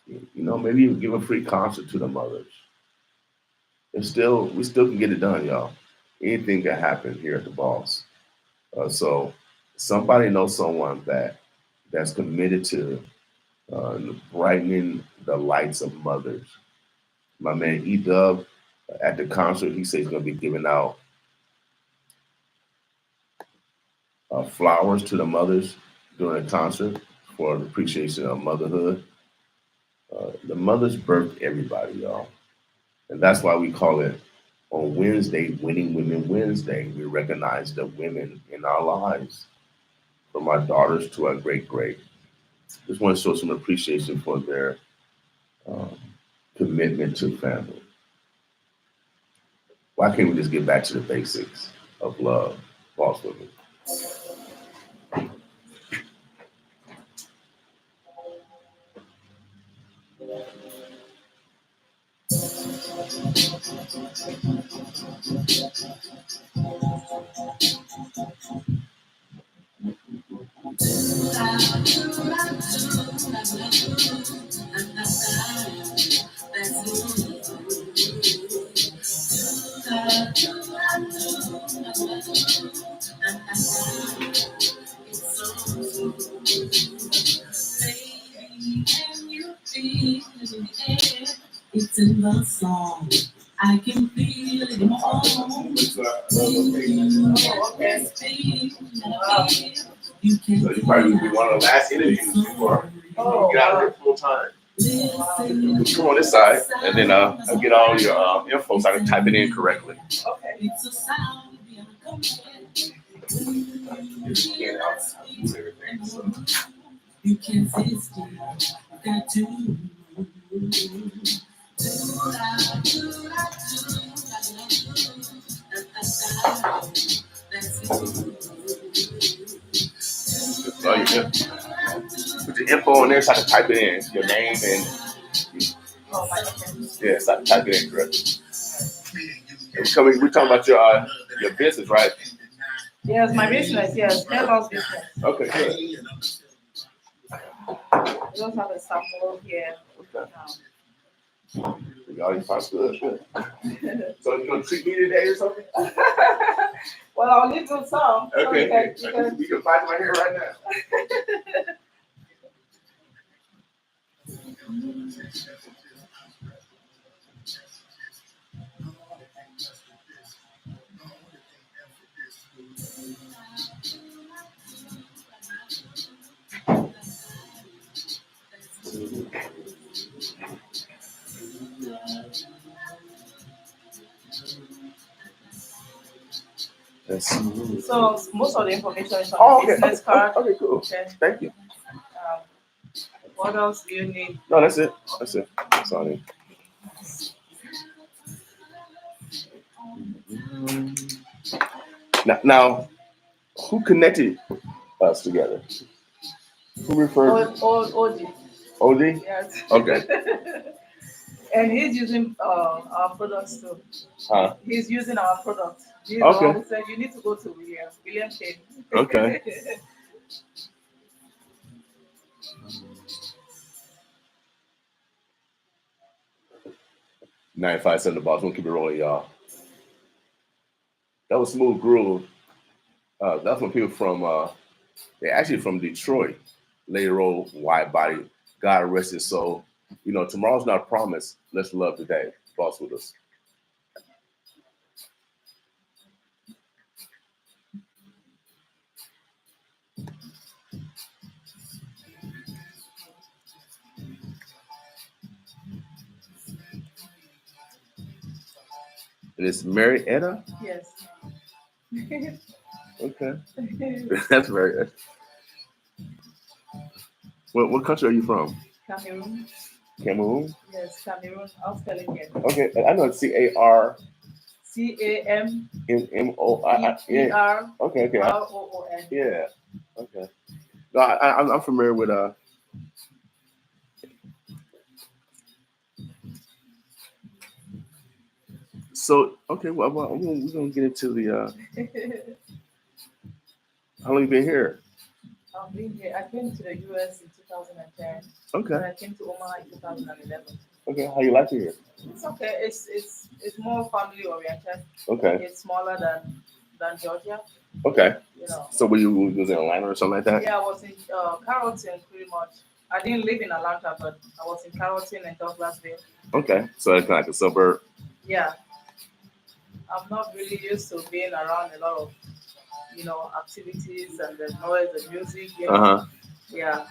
maybe even give a free concert to the mothers. We still can get it done, y'all. Anything can happen here at the Boss. So somebody knows someone that's committed to brightening the lights of mothers. My man E-Dub at the concert, he says he's going to be giving out flowers to the mothers during the concert for the appreciation of motherhood. The mothers birthed everybody, y'all. And that's why we call it on Wednesday, Winning Women Wednesday. We recognize the women in our lives, from our daughters to our great-great. Just want to show some appreciation for their commitment to family. Why can't we just get back to the basics of love, boss women? It's in the song. I can feel it in my bones. You can So you probably be one of the last interviews before you get out of here full time. Come on this side, and then I'll get all your info so I can type it in correctly. Okay. It's a sound you can taste it. Got to. So you put your info in there so I can type it in, your name and on my agenda. Yes, I type it in correctly. We're talking about your business, right? Yes, my business. Yes, hair loss business. Okay, good. We just have a sample here. Okay. Y'all eat pasta good. So you gonna treat me today or something? Well, I'll leave you some. Okay. So You can find my hair right now. So most of the information is on the business card. Okay, cool. Okay. Thank you. What else do you need? No, that's it. That's all I need. Now, who connected us together? Who referred? OG. OG? Yes. Okay. And he's using our products too. Huh? He's using our products. He's Okay. the one who said you need to go to William. William came. Okay. 95 the boss. We'll keep it rolling, y'all. That was Smooth Groove. That's when people from they're actually from Detroit. Lady Roll, wide body. God rest his soul. You know, tomorrow's not promised. Let's love today. Boss with us. And it's Mary Eta? Yes. Okay. That's very good. What country are you from? Cameroon. Cameroon? Yes, Cameroon. I'll spell it again. Okay, I know it's CAR. CAMEROON. Yeah. Okay. Yeah. Okay. No, I'm familiar with So okay, well we're gonna get into the. How long you been here? I've been here. I came to the US in 2010. Okay. And I came to Omaha in 2011. Okay, how you like it here? It's okay. It's more family oriented. Okay. It's smaller than Georgia. Okay. You know. So were you was in Atlanta or something like that? Yeah, I was in Carrollton pretty much. I didn't live in Atlanta, but I was in Carrollton and Douglasville. Okay, so that's kind of like a suburb. Yeah. I'm not really used to being around a lot of, activities and the noise and music. Yeah.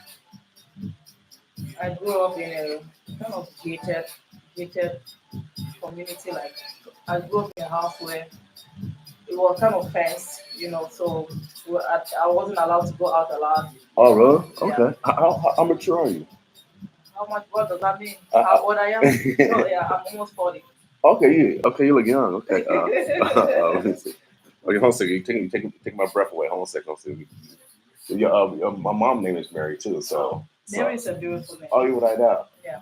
I grew up in a kind of gated community. Like I grew up in a house where it was kind of fenced, so I wasn't allowed to go out a lot. Oh, really? Yeah. Okay. How mature are you? How much? What does that mean? How old I am? Oh, yeah, I'm almost 40. Okay, you look young. Okay. Let me see. Okay, hold on a second. You take my breath away. Hold on a second. My mom's name is Mary too. So Mary is a beautiful name. Oh, you like that? Yeah.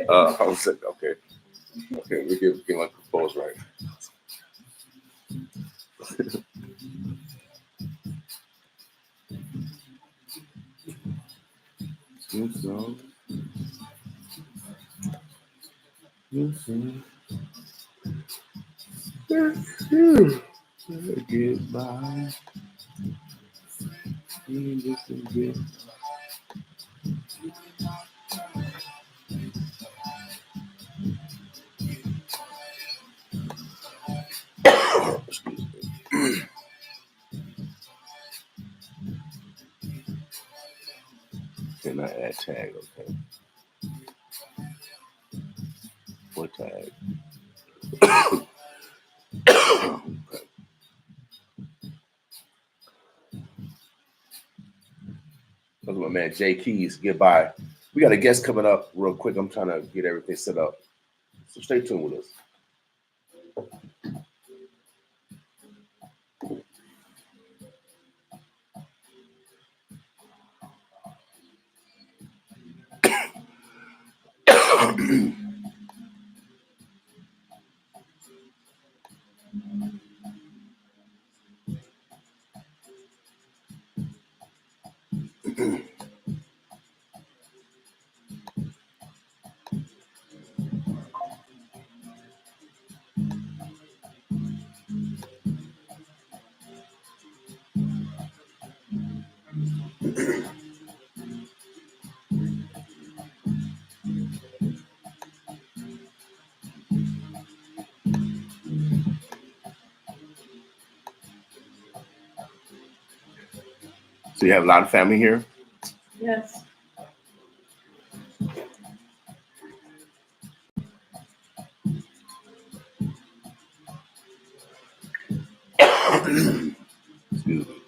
Hold on a second. Okay. We get my compose right. So. Get by. Excuse me. Can I add tag? Okay. What tag? Okay. That's my man Jay Keys. Goodbye. We got a guest coming up real quick. I'm trying to get everything set up. So stay tuned with us. So you have a lot of family here? Yes. Excuse me.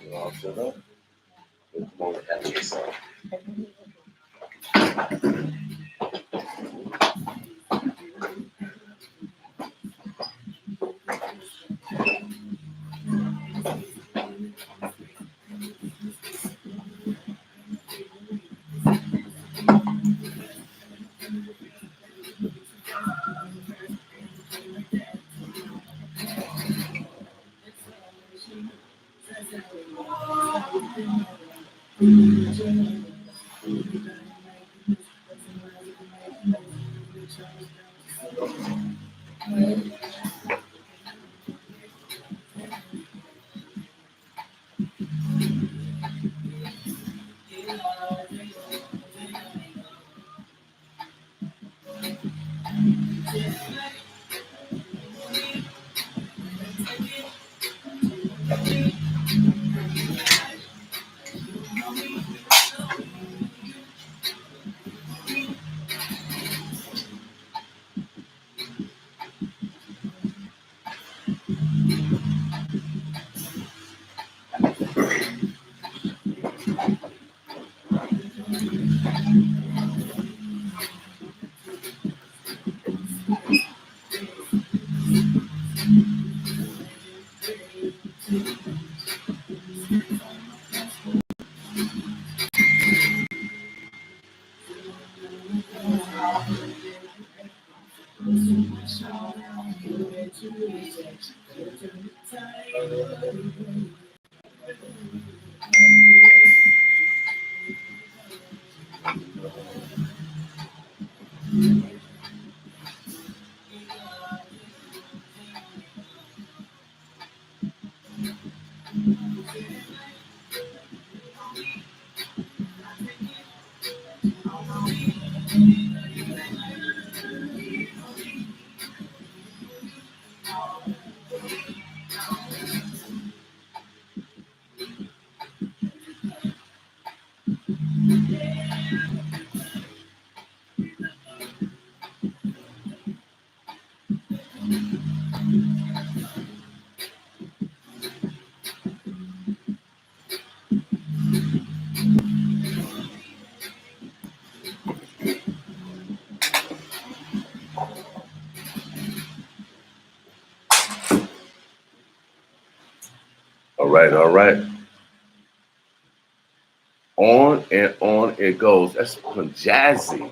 You all set up? Come on, have yourself. right, all right. On and on it goes. That's from Jazzy.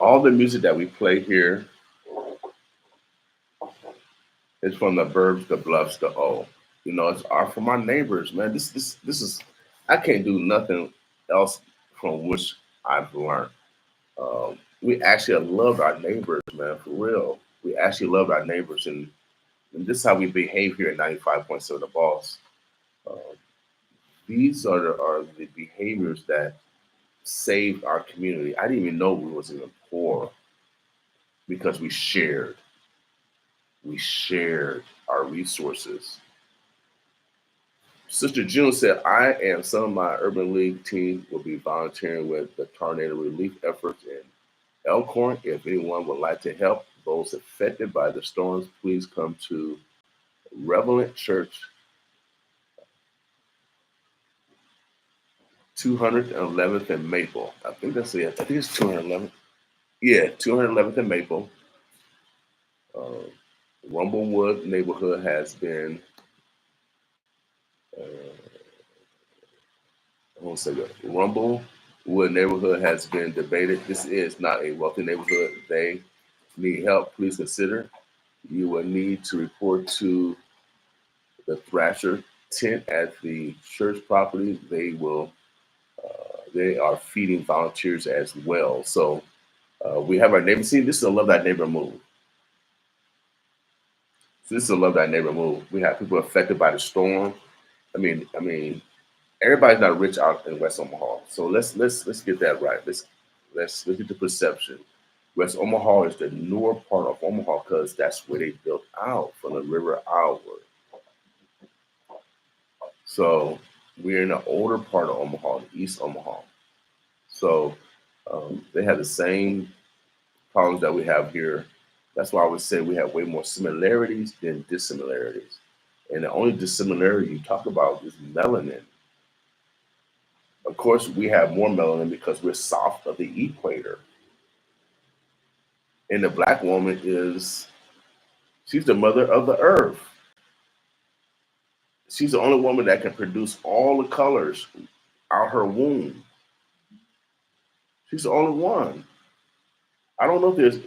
All the music that we play here is from the Burbs, the Bluffs, the O. You know, it's our from our neighbors, man. This is I can't do nothing else from which I've learned. We actually loved our neighbors, man, for real. We actually loved our neighbors, and this is how we behave here at 95.7 The Boss. Uh, these are the behaviors that saved our community. I didn't even know we was even poor because we shared. We shared our resources. Sister June said, I and some of my Urban League team will be volunteering with the tornado relief efforts in Elkhorn. If anyone would like to help those affected by the storms, please come to Revelant Church, 211th and Maple. I think that's it. I think it's 211th. Yeah, 211th and Maple. Uh, Rumblewood neighborhood has been, hold on a second. Rumblewood neighborhood has been debated. This is not a wealthy neighborhood. They need help. Please consider. You will need to report to the Thrasher tent at the church property. They are feeding volunteers as well. So we have our neighbor. See, this is a Love That Neighbor move. So this is a Love That Neighbor move. We have people affected by the storm. I mean, everybody's not rich out in West Omaha. So let's get that right. Let's get the perception. West Omaha is the newer part of Omaha because that's where they built out from the river outward. So we're in the older part of Omaha, the East Omaha. So they have the same problems that we have here. That's why I would say we have way more similarities than dissimilarities. And the only dissimilarity you talk about is melanin. Of course, we have more melanin because we're south of the equator. And the black woman she's the mother of the earth. She's the only woman that can produce all the colors out her womb. She's the only one. I don't know if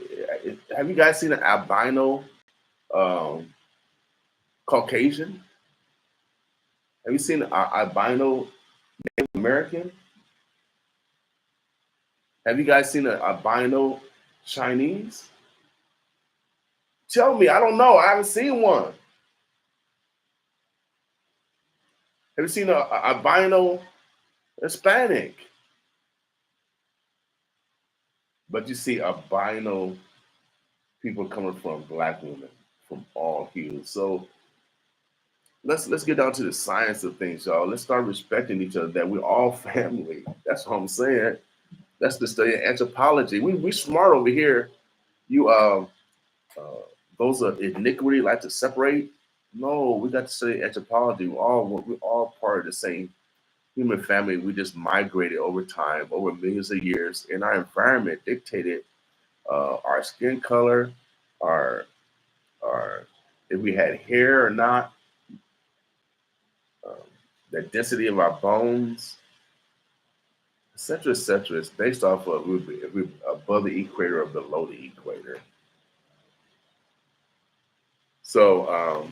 have you guys seen an albino Caucasian? Have you seen an albino Native American? Have you guys seen an albino Chinese? Tell me, I don't know. I haven't seen one. Have you seen an albino Hispanic? But you see albino people coming from black women from all hues. So let's get down to the science of things, y'all. Let's start respecting each other. That we're all family. That's what I'm saying. That's the study of anthropology. We smart over here. You those are iniquity like to separate. No, we got to study anthropology. We're all part of the same human family. We just migrated over time, over millions of years, and our environment dictated our skin color, our if we had hair or not, um, the density of our bones, etc., etc. It's based off of if we above the equator or below the equator. So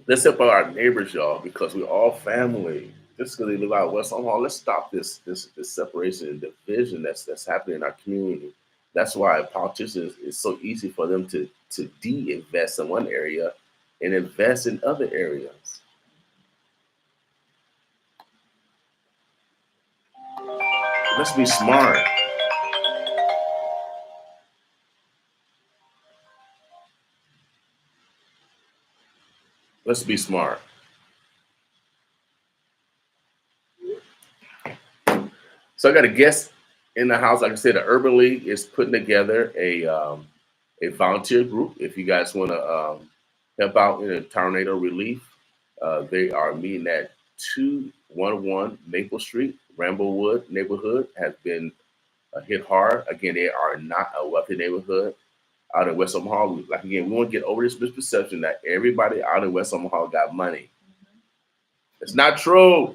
let's help out our neighbors, y'all, because we're all family. Just because they live out west Omaha, let's stop this separation and division that's happening in our community. That's why politicians, it's so easy for them to de-invest in one area and invest in other areas. Let's be smart. Let's be smart. So I got a guest in the house. Like I said, the Urban League is putting together a volunteer group. If you guys want to help out in a tornado relief, they are meeting at 211 Maple Street. Ramblewood neighborhood has been hit hard. Again, they are not a wealthy neighborhood out in West Omaha. Like again, we want to get over this misperception that everybody out in West Omaha got money. It's not true. No.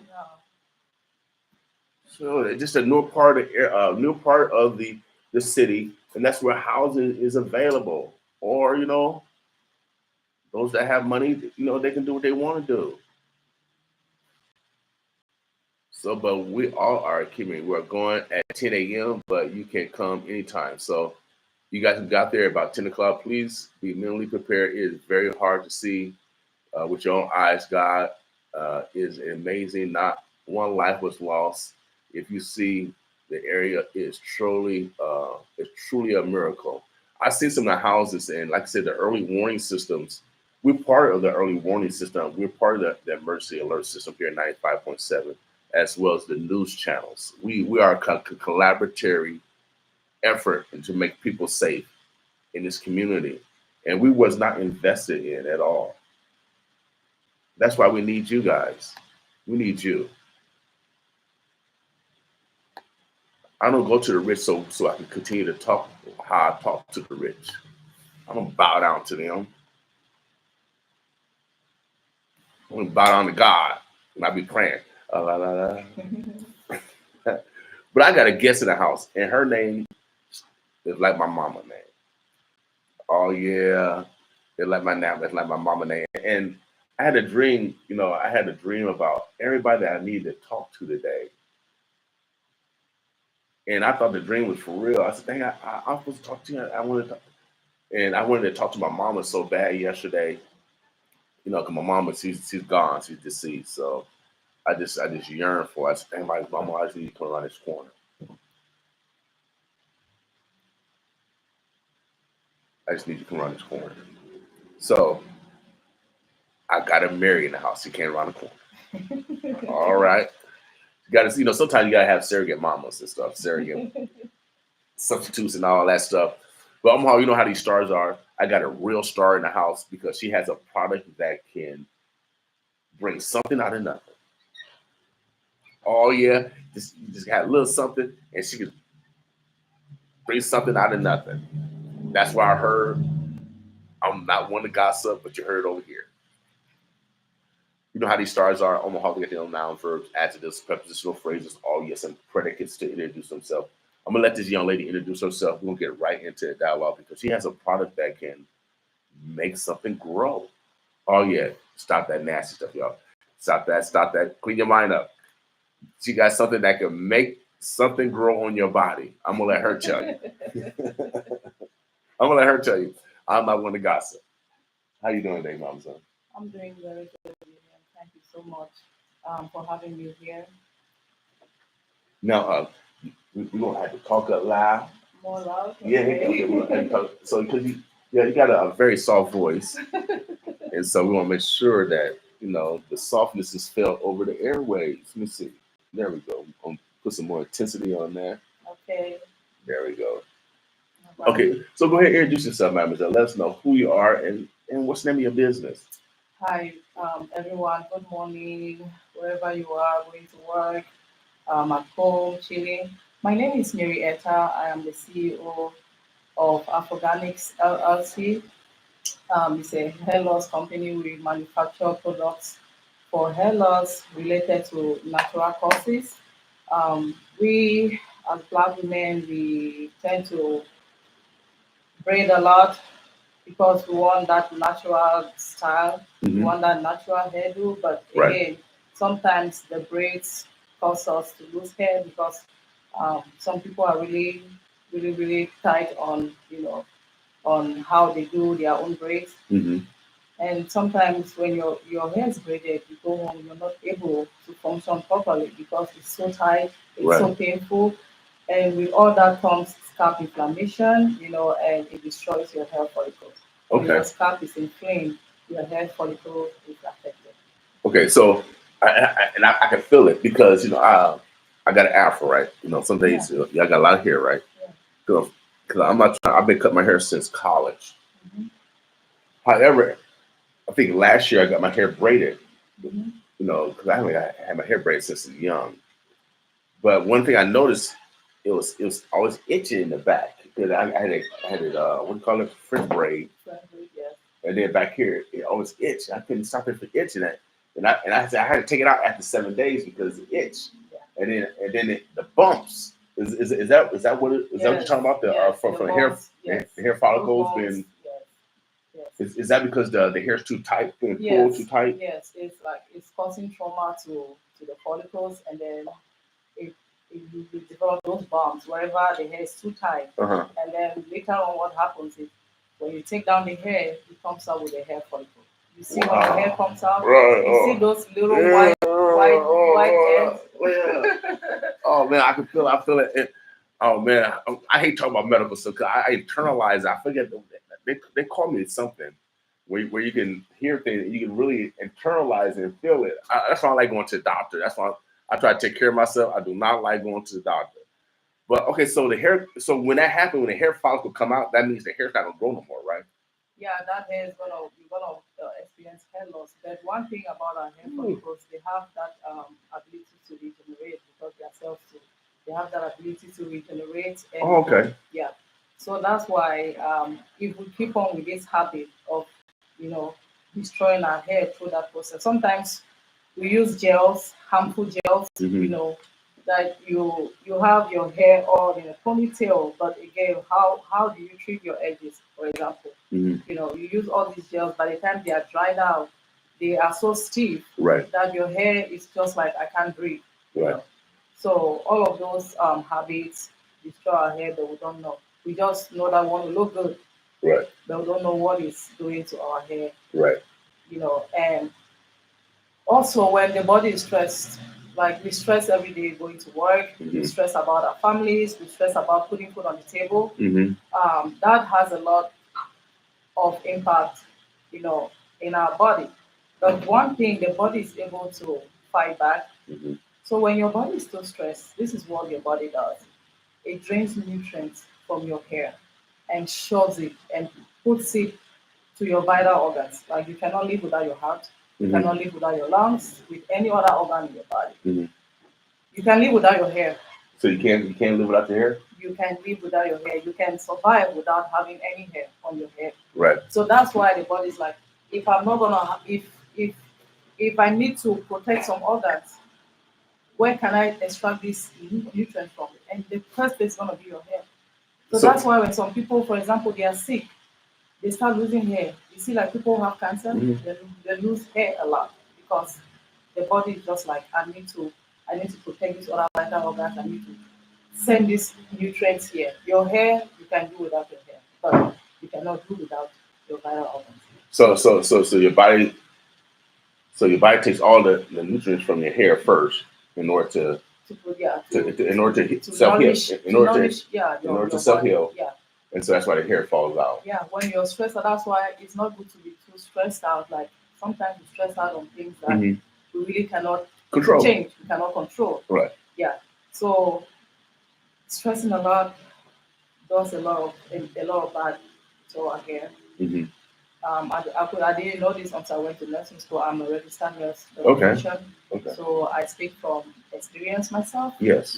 So it's just a new part of the city, and that's where housing is available. Or those that have money, they can do what they want to do. So, but we all are keeping. We're going at 10 a.m., but you can come anytime. So, you guys who got there about 10 o'clock, please be mentally prepared. It is very hard to see with your own eyes. God is amazing. Not one life was lost. If you see the area is truly a miracle. I see some of the houses, and like I said, the early warning systems. We're part of the early warning system. We're part of the emergency alert system here at 95.7, as well as the news channels. We are a collaborative effort to make people safe in this community, and we was not invested in at all. That's why we need you guys. We need you. I don't go to the rich so I can continue to talk how I talk to the rich. I'm gonna bow down to them. I'm gonna bow down to God and I be praying. La, la, la. But I got a guest in the house, and her name is like my mama name. Oh yeah, it's like my name. It's like my mama name. And I had a dream. I had a dream about everybody that I needed to talk to today. And I thought the dream was for real. I said, "Dang, I'm supposed to talk to you. I wanted to talk to my mama so bad yesterday. Cause my mama, she's gone. She's deceased. So I just yearn for her. I said, "Dang, my mama, I just need to come around this corner. I just need to come around this corner." So I got her married in the house. She came around the corner. All right. You got to, sometimes you got to have surrogate mamas and stuff, surrogate substitutes and all that stuff. But you know how these stars are. I got a real star in the house because she has a product that can bring something out of nothing. Oh yeah, you just got a little something, and she can bring something out of nothing. That's why I heard. I'm not one to gossip, but you heard over here. You know how these stars are. Omaha, they get noun, verbs, adjectives, prepositional phrases, all yes, and predicates to introduce themselves. I'm gonna let this young lady introduce herself. We're gonna get right into the dialogue because she has a product that can make something grow. Oh yeah, stop that nasty stuff, y'all. Stop that. Clean your mind up. She got something that can make something grow on your body. I'm gonna let her tell you. I'm gonna let her tell you. I'm not one to gossip. How you doing today, Mama Son? I'm doing very good, William. Thank you so much for having me here. Now, we're gonna have to talk up loud. More loud? Yeah, Okay. so because you got a very soft voice, and so we want to make sure that the softness is felt over the airwaves. Let me see. There we go. Put some more intensity on there. Okay. There we go. No problem. Okay, so go ahead and introduce yourself, Mademoiselle. Let us know who you are and what's the name of your business. Hi, everyone. Good morning, wherever you are, going to work, at home, chilling. My name is Mary Eta. I am the CEO of Afrogarnics LLC. It's a hair loss company. We manufacture products for hair loss related to natural causes. We, as Black women, we tend to braid a lot because we want that natural style, we want that natural hairdo. But Right. again, sometimes the braids cause us to lose hair because some people are really, really, really tight on on how they do their own braids. Mm-hmm. And sometimes when your hair is braided, you go home, you're not able to function properly because it's so tight, it's so Right. painful. And with all that comes scalp inflammation, and it destroys your hair follicles. When your Okay. scalp is inflamed, your hair follicle is affected. Okay. So I can feel it because I got an afro, right? Some Yeah. days I got a lot of hair, right? Yeah. Because I'm not trying. I've been cutting my hair since college. Hmm. However, I think last year I got my hair braided. Hmm. Because I had my hair braided since young. But one thing I noticed, it was always itching in the back because I had it what do you call it, French braid, Exactly, yes. and then back here it always itched. I couldn't stop it from itching. And I said I had to take it out after 7 days because it itched. Yeah. And then the bumps. Is that what that what you're talking about? From the hair, the hair follicles been. Yes. Is that because the hair's too tight, being pulled too tight? Yes, it's like it's causing trauma to the follicles, and then you develop those bumps wherever the hair is too tight. And then later on, what happens is when you take down the hair, it comes out with a hair follicle. You see when the hair comes out, you see those little white ends. Oh man, I feel it. Oh man, I hate talking about medical stuff because I internalize. I forget they call me something where you can hear things, you can really internalize and feel it. That's why I like going to the doctor. That's why I try to take care of myself. I do not like going to the doctor. But okay, so so when that happens, when the hair follicle come out, that means the hair's not gonna grow no more, right? Yeah, that hair is you're gonna experience hair loss. But one thing about our hair follicles, they have that ability to regenerate because they are cells too. They have that ability to regenerate. And, okay. Yeah. So that's why if we keep on with this habit of destroying our hair through that process, sometimes we use gels, harmful gels, that you have your hair all in a ponytail, but again, how do you treat your edges, for example? You use all these gels, by the time they are dried out, they are so stiff that your hair is just like I can't breathe. So all of those habits destroy our hair, but we don't know. We just know that we want to look good. But we don't know what it's doing to our hair. And also when the body is stressed, like we stress every day going to work, we stress about our families, we stress about putting food on the table. That has a lot of impact, in our body. But one thing, the body is able to fight back. So when your body is too stressed, this is what your body does. It drains nutrients from your hair and shoves it and puts it to your vital organs. Like you cannot live without your heart, you cannot live without your lungs, with any other organ in your body. You can live without your hair. So you can't live without your hair? You can live without your hair. You can survive without having any hair on your head. Right. So that's why the body's like, if I'm not gonna if I need to protect some organs, where can I extract this nutrient from? And the first place is gonna be your hair. So that's why when some people, for example, they are sick, they start losing hair. You see, like people who have cancer, they lose hair a lot because the body is just like, I need to protect these other vital organs. I need to send these nutrients here. Your hair, you can do without your hair, but you cannot do without your vital organs. So your body, takes all the nutrients from your hair first in order to self heal. Yeah. And so that's why the hair falls out. Yeah, when you're stressed out, that's why it's not good to be too stressed out. Like sometimes you stress out on things that we really cannot change, we cannot control. Right. Yeah. So stressing a lot does a lot of bad to our hair. I didn't know this until I went to nursing school. I'm a registered nurse. Okay. So I speak from experience myself. Yes.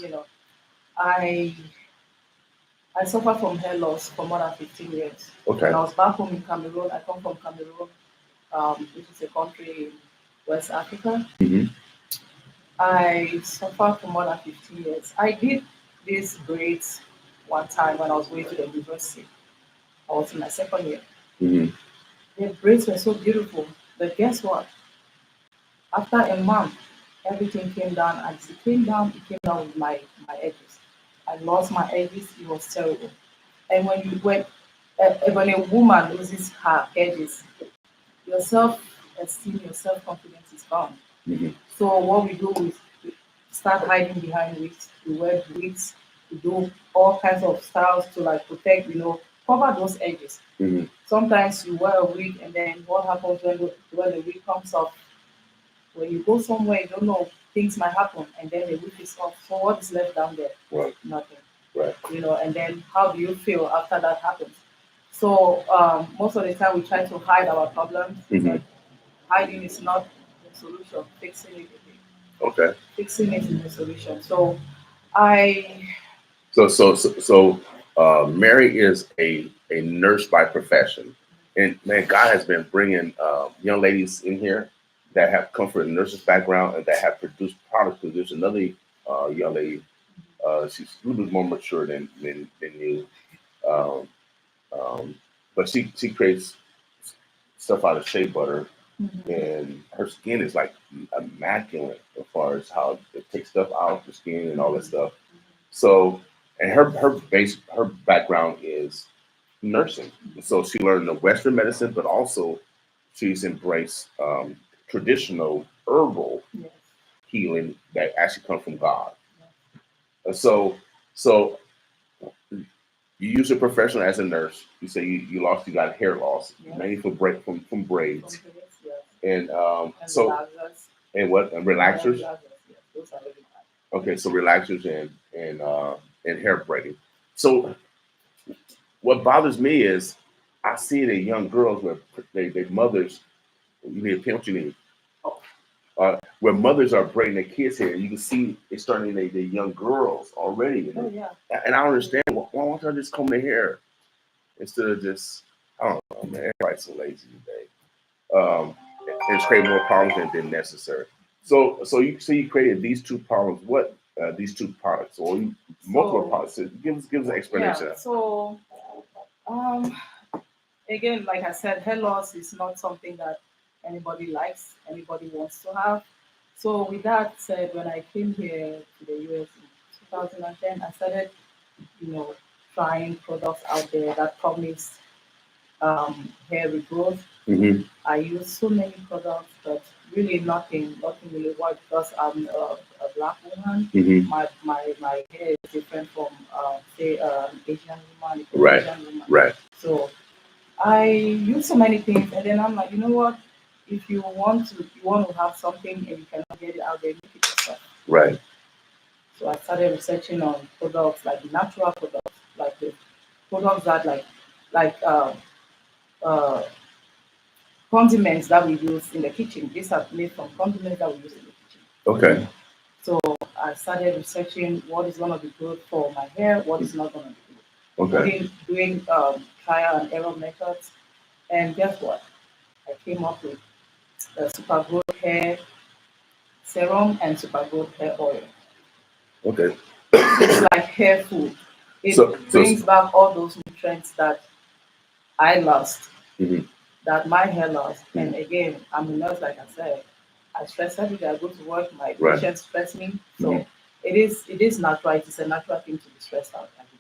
I suffered from hair loss for more than 15 years. Okay. When I was back home in Cameroon, I come from Cameroon, which is a country in West Africa. I suffered for more than 15 years. I did this braids one time when I was going to the university. I was in my second year. The braids were so beautiful, but guess what? After a month, everything came down. As it came down with my edges. I lost my edges. It was terrible. And when a woman loses her edges, your self-esteem, your self-confidence is gone. So what we do is we start hiding behind wigs. We wear wigs. We do all kinds of styles to like protect, cover those edges. Sometimes you wear a wig, and then what happens when the wig comes off? When you go somewhere, you don't know, things might happen, and then the wig is off. So what is left down there? Right. Nothing. Right. And then how do you feel after that happens? So most of the time we try to hide our problems. But hiding is not the solution. Fixing it is. Okay. Fixing it is the solution. So Mary is a nurse by profession, and man, God has been bringing young ladies in here that have come from a nurse's background and that have produced products. Because there's another young lady, she's a little bit more mature than you, um, but she creates stuff out of shea butter, and her skin is like immaculate as far as how it takes stuff out of the skin and all that stuff. So, and her background is nursing, so she learned the Western medicine, but also she's embraced traditional herbal healing that actually comes from God. And so you use a professional as a nurse. You say you got hair loss, mainly from braids, and so and what and relaxers. Okay, so relaxers and hair braiding. So what bothers me is I see the young girls where their mothers. You need a pin, what you need. Where mothers are braiding their kids' hair, you can see it's starting the young girls already. And I don't understand. Why don't y'all just comb their hair instead of just, I don't know, man. Everybody's so lazy today. And it's creating more problems than necessary. So you created these two problems. What these two products or multiple products? So give us an explanation. Yeah. So again, like I said, hair loss is not something that anybody likes, anybody wants to have. So with that said, when I came here to the US in 2010, I started, trying products out there that promised hair regrowth. I use so many products, but really nothing really worked because I'm a black woman. My hair is different from say Asian woman, Asian woman. Right. So I use so many things, and then I'm like, you know what? If you want to have something and you cannot get it out there, make it yourself. Right. So I started researching on products like natural products, like the products that like condiments that we use in the kitchen. These are made from condiments that we use in the kitchen. Okay. So I started researching what is going to be good for my hair, what is not going to be good. Okay. Doing trial and error methods, and guess what? I came up with the Super Growth Hair Serum and Super Growth Hair Oil. Okay. It's like hair food. It brings back all those nutrients that I lost, that my hair lost. And again, I'm a nurse, like I said. I stress every day. I go to work. My patients stress me. So it is natural. It is a natural thing to be stressed out every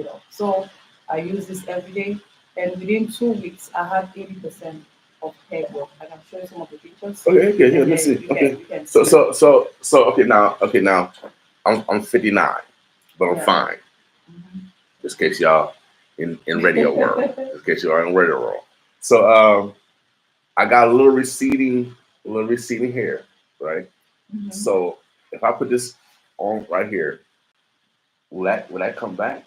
day. So I use this every day, and within 2 weeks, I had 80% of hair growth. I can show you some of the pictures. Okay, here, let's see. Okay. So okay now I'm 59, but I'm fine. Just in case y'all in radio world. In case you are in radio world. So I got a little receding hair, right? So if I put this on right here, will that come back?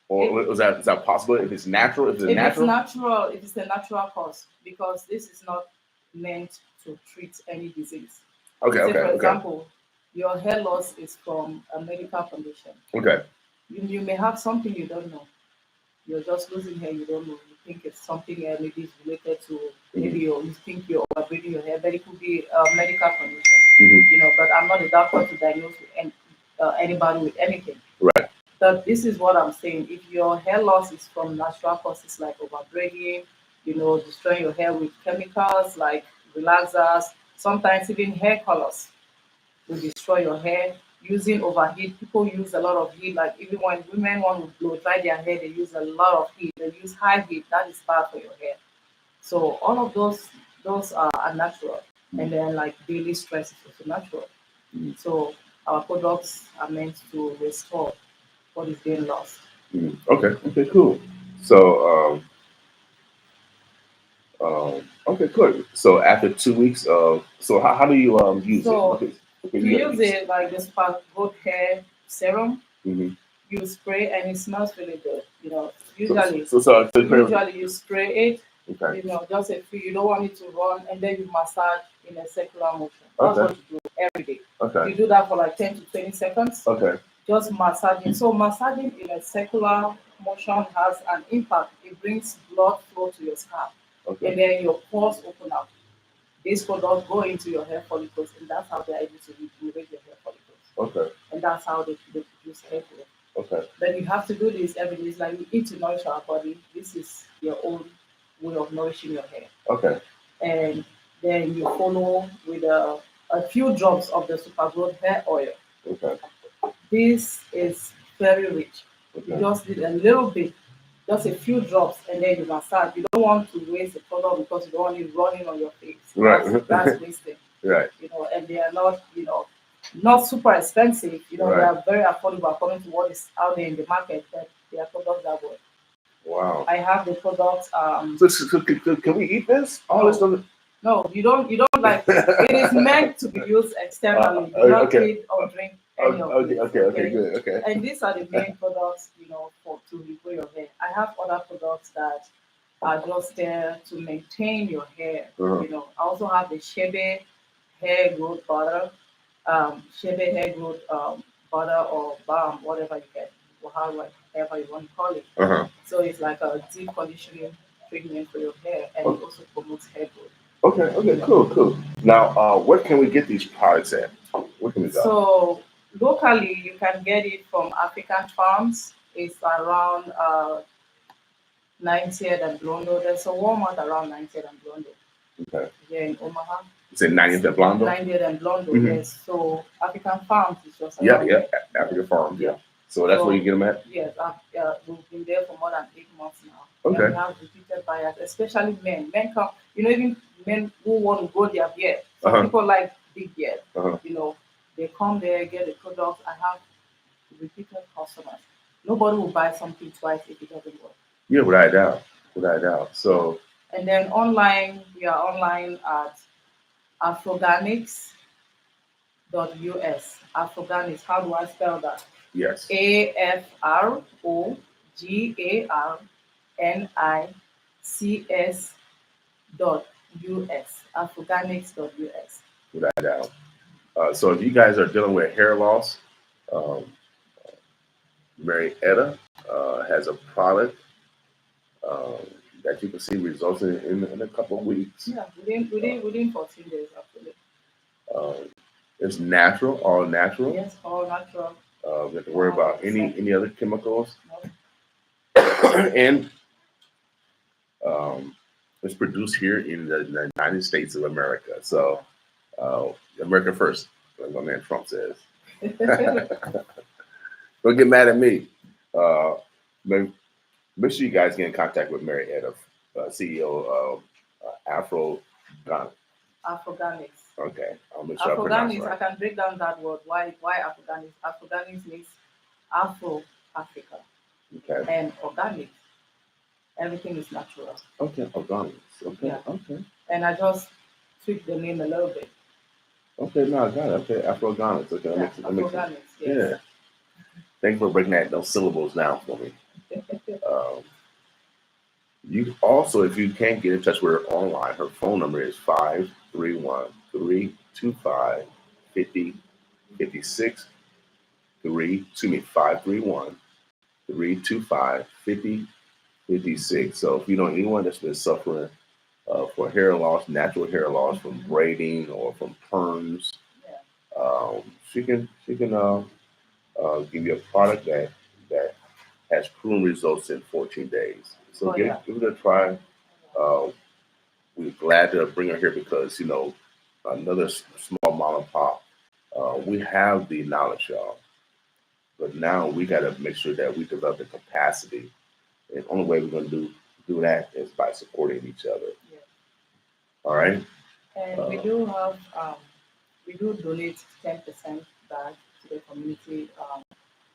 Or is that possible? If it's natural, it's natural, it is a natural cause because this is not meant to treat any disease. Okay. For example, your hair loss is from a medical condition. Okay. You may have something you don't know. You're just losing hair, you don't know. You think it's something maybe it's related to maybe you think you're overbraiding your hair, but it could be a medical condition. But I'm not a doctor to diagnose anybody with anything. Right. But this is what I'm saying. If your hair loss is from natural causes like overbraiding, destroying your hair with chemicals like relaxers, sometimes even hair colors will destroy your hair. Using overheat, people use a lot of heat. Like even when women want to blow dry their hair, they use a lot of heat. They use high heat. That is bad for your hair. So all of those are natural, and then like daily stress is also natural. So our products are meant to restore what is being lost. Okay, cool. So okay, good. So after 2 weeks of how do you use it? You use it like this Growth Hair Serum. You spray and it smells really good. Usually you spray it. Okay. Just a few. You don't want it to run, and then you massage in a circular motion. That's what you do every day. Okay. You do that for like 10 to 20 seconds. Okay. Just massaging. So massaging in a circular motion has an impact. It brings blood flow to your scalp. Okay. And then your pores open up. These products go into your hair follicles, and that's how they're able to regenerate your hair follicles. Okay. And that's how they produce hair growth. Okay. Then you have to do this every day. It's like we eat to nourish our body. This is your own way of nourishing your hair. Okay. And then you follow with a few drops of the super growth hair oil. Okay. This is very rich. You Okay. just need a little bit, just a few drops, and then you can start. You don't want to waste the product because you don't want it running on your face. Right. That's wasted. Right. You know, and they are not, not super expensive. You know, Right. they are very affordable according to what is out there in the market. But they are products that work. Wow. I have the products. So can we eat this? All this stuff? No, you don't like. It is meant to be used externally. Do not okay. eat or drink any of this. Okay, good. Okay. And these are the main products, for to regrow your hair. I have other products that are just there to maintain your hair. Uh-huh. I also have the Shebe hair growth butter, Shebe hair growth butter or balm, whatever you get, or however you want to call it. Uh-huh. So it's like a deep conditioning treatment for your hair, and it also promotes hair growth. Okay, cool. Now, where can we get these products at? Where can we go? So locally, you can get it from African farms. It's around 90th and Blondo. There's a Walmart around 90th and Blondo. Okay. Here in Omaha. Is it 90th and Blondo? 90th and Blondo, Mhm. yes. So African farms is just around Yeah, African farms, yeah. So that's where you get them at? Yes, we've been there for more than 8 months now. Okay. And we have repeated buyers, especially men. Men come, even men who want to grow their beard. Some people like big beard. They come there, get the products. I have repeated customers. Nobody will buy something twice if it doesn't work. Yeah, without a doubt. So. And then we are online at Afrogarnics.us. Afrogarnics, how do I spell that? Yes. AFROGARNICS.us. Afrogarnics.us. Without a doubt. So if you guys are dealing with hair loss, Mary Eta has a product that you can see results in a couple of weeks. Yeah, within 14 days actually. It's natural, all natural. Yes, all natural. We have to worry about any other chemicals. No. And it's produced here in the United States of America. So America first, like my man Trump says. Don't get mad at me. Make sure you guys get in contact with Mary Eta, CEO of Afrogarnics. Okay. I'll make sure I pronounce it right. I can break down that word. Why Afrogarnics? Afrogarnics means Afro Africa. Okay. And organic. Everything is natural. Okay, organics. Okay. Yeah. Okay. And I just tweaked the name a little bit. Okay, no, I got it. Okay, Afrogarnics. Okay, yeah, Afrogarnics. Yes. Yeah. Thank you for breaking those syllables down for me. You also, if you can't get in touch with her online, her phone number is 531-325-5056. 531-325-5056. So if you know anyone that's been suffering for hair loss, natural hair loss from braiding or from perms, she can give you a product that has proven results in 14 days. So give it a try. We're glad to bring her here because, another small mom and pop, we have the knowledge, y'all. But now we got to make sure that we develop the capacity. And the only way we're going to do that is by supporting each other. Yeah. All right? And we do donate 10% back to the community.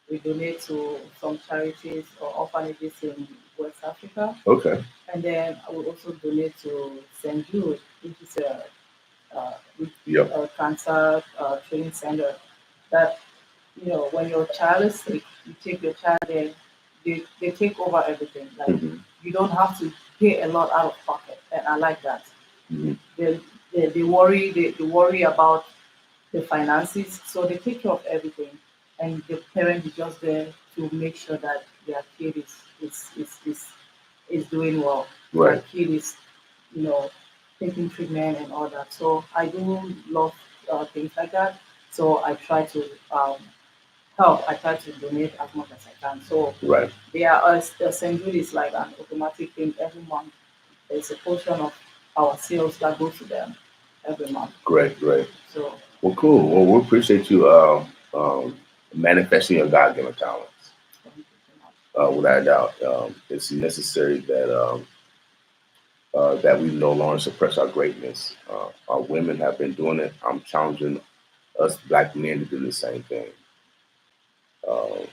We donate to some charities or orphanages in West Africa. Okay. And then I will also donate to St. Jude, which is a cancer training center. That, when your child is sick, you take your child there, they take over everything. Like you don't have to pay a lot out of pocket, and I like that. They worry about the finances, so they take care of everything, and the parent is just there to make sure that their kid is doing well. Right. Their kid is, taking treatment and all that. So I do love things like that. So I try to help. I try to donate as much as I can. So Right. there are St. Jude is like an automatic thing every month. There's a portion of our sales that go to them every month. Great. Great. So Well, cool. Well, we appreciate you manifesting your God-given talents. thank you so much. Without a doubt, it's necessary that we no longer suppress our greatness. Our women have been doing it. I'm challenging us black men to do the same thing. Uh,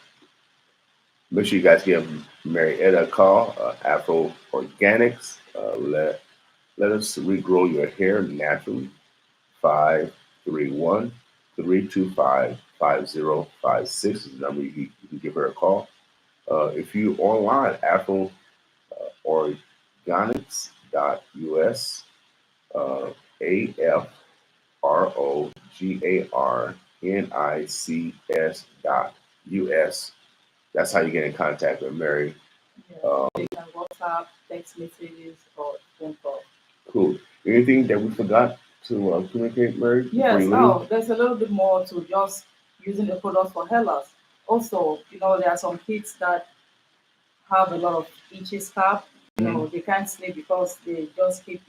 Make sure you guys give Mary Etta a call, Afro Organics. Let us regrow your hair naturally. 531-325-5056 is the number you can give her a call. If you online, afroorganics.us, AFROGARNICS.us. That's how you get in contact with Mary. Yeah. They can WhatsApp, text messages, or phone call. Cool. Anything that we forgot to communicate, Mary? Before Yes, you leave? oh, there's a little bit more to just using the product for hair loss. Also, there are some kids that have a lot of itchy scalp. Mhm. They can't sleep because they just keep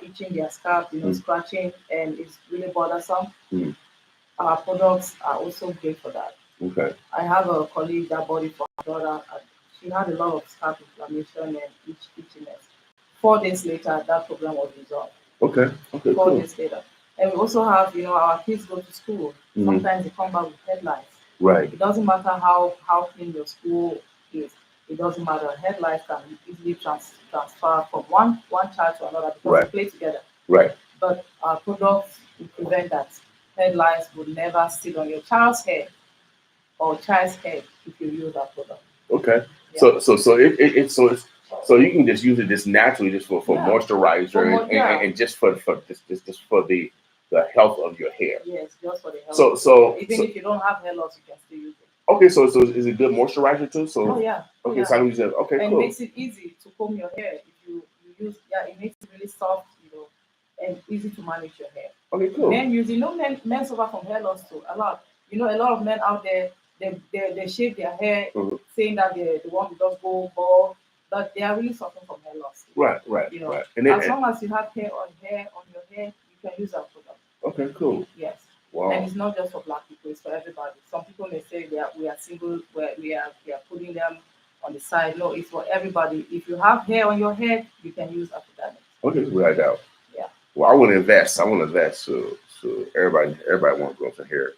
itching their scalp, Mhm. scratching, and it's really bothersome. Mhm. Our products are also great for that. Okay. I have a colleague that bought it for her daughter. And she had a lot of scalp inflammation and itchiness. 4 days later, that problem was resolved. Okay. Okay. 4 days later. And we also have, our kids go to school. Mhm. Sometimes they come back with headlights. Right. It doesn't matter how clean your school is. It doesn't matter. Headlights can easily transfer from one child to another because Right. they play together. Right. But our products will prevent that. Headlights will never sit on your child's head or child's head if you use that product. Okay. Yeah. So you can just use it just naturally, just for Yeah. moisturizer and just for the health of your hair. Yes, just for the health. So If you don't have hair loss, you can still use it. okay. So is it good moisturizer too? So Oh yeah. okay. Yeah. So I use it. Okay. And Cool. it makes it easy to comb your hair. If you use, it makes it really soft, and easy to manage your hair. Okay. Cool. Men use, men suffer from hair loss too. A lot. A lot of men out there, they shave their hair, Mhm. saying that they want to just go bald, but they are really suffering from hair loss. Right. Right. And as long as you have hair on your hair, you can use our product. Okay. Cool. Yes. Wow. And it's not just for black people; it's for everybody. Some people may say we are single, where we are putting them on the side. No, it's for everybody. If you have hair on your head, you can use Afrogarnics. Okay. Without doubt. Yeah. Well, I want to invest. So everybody wants to grow some hair.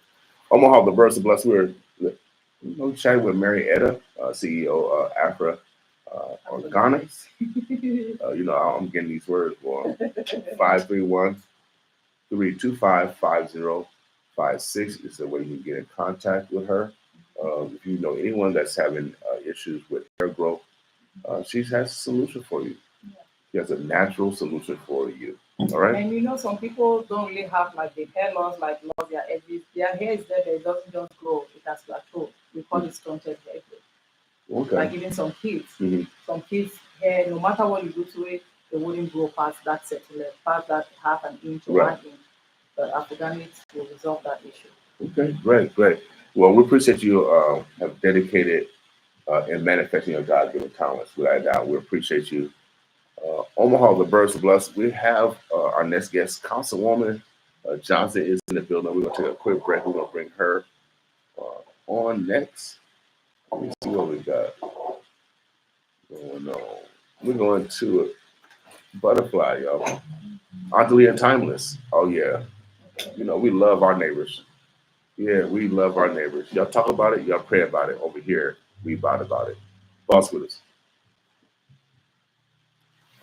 Omaha, the birds of blessed. We're chatting with Mary Etta, CEO of Afro Organics. I'm getting these words for 531-325-5056 is the way you can get in contact with her. If you know anyone that's having issues with hair growth, she has a solution for you. She has a natural solution for you. All right. And some people don't really have like the hair loss, like lost their edges. Their hair is there, but it doesn't just grow. It has plateaued. We call it stunted hair growth. Okay. Like even some kids, Mm-hmm. some kids' hair, no matter what you do to it, they wouldn't grow past that circular, past that half an inch or Right. 1 inch. But Afrogarnics will resolve that issue. Okay, great. Well, we appreciate you have dedicated in manifesting your God-given talents. Without a doubt, we appreciate you. Omaha, the birds of blessed. We have our next guest, Councilwoman Johnson, is in the building. We're going to take a quick break. We're going to bring her on next. Let me see what we got going on. We're going to Butterfly, y'all. Auntie and Timeless. Oh, yeah. We love our neighbors. Yeah, we love our neighbors. Y'all talk about it, y'all pray about it. Over here, we about it. Boss with us.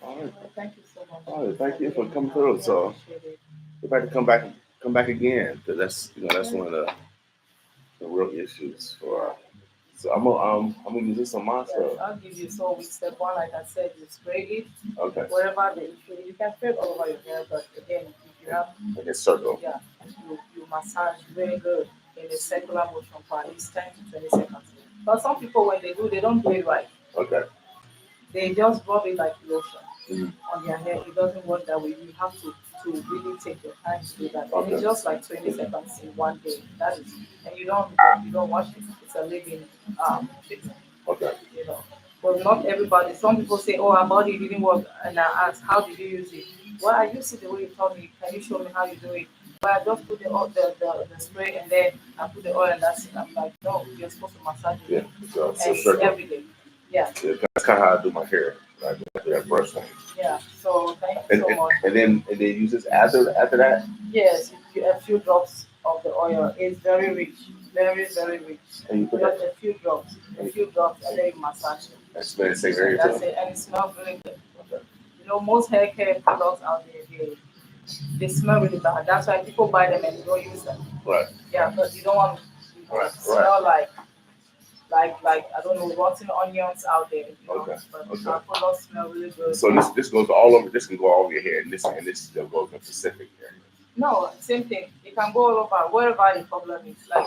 All right. Well, thank you so much. All right, thank you for coming through. So we'd like to come back again, because that's one of the real issues for. So I'm gonna use this on my Yes, stuff. I'll give you. So with step one, like I said, you spray it Okay. wherever the issue is. You can spray it all over your hair, but again, if you have, Like a circle. yeah, you massage very good in a circular motion for at least 10 to 20 seconds. But some people, when they don't do it right. Okay. They just rub it like lotion. on their hair. It doesn't work that way. You have to really take your time to do that. And Okay. it's just like 20 seconds in one day. That is, and you don't wash it. It's a living treatment. Okay. You know. But not everybody. Some people say, "Oh, our body didn't work," and I ask, "How did you use it?" Well, I use it the way you told me. Can you show me how you do it? Well, I just put the spray and then I put the oil and that's it. I'm like, no, you're supposed to massage Yeah. it. So And it's a it's circle. every day. Yeah, Yeah, that's kind of how I do my hair. Like that brush thing. yeah. So thank you so much. And then use this after that. Yes, a few drops of the oil is very rich, very rich. And you put Just that. a few drops, and then you massage it. That's the same area That's too. it, and it smells really good. You know, most hair care products out there, they smell really bad. That's why people buy them and don't use them. Right. Yeah, but you don't want to Right. smell like I don't know rotten onions out there. You know, Okay. but Okay. our products smell really good. So this goes all over. This can go all over your hair, and this still goes in specific area. No, same thing. It can go all over wherever the problem is. Like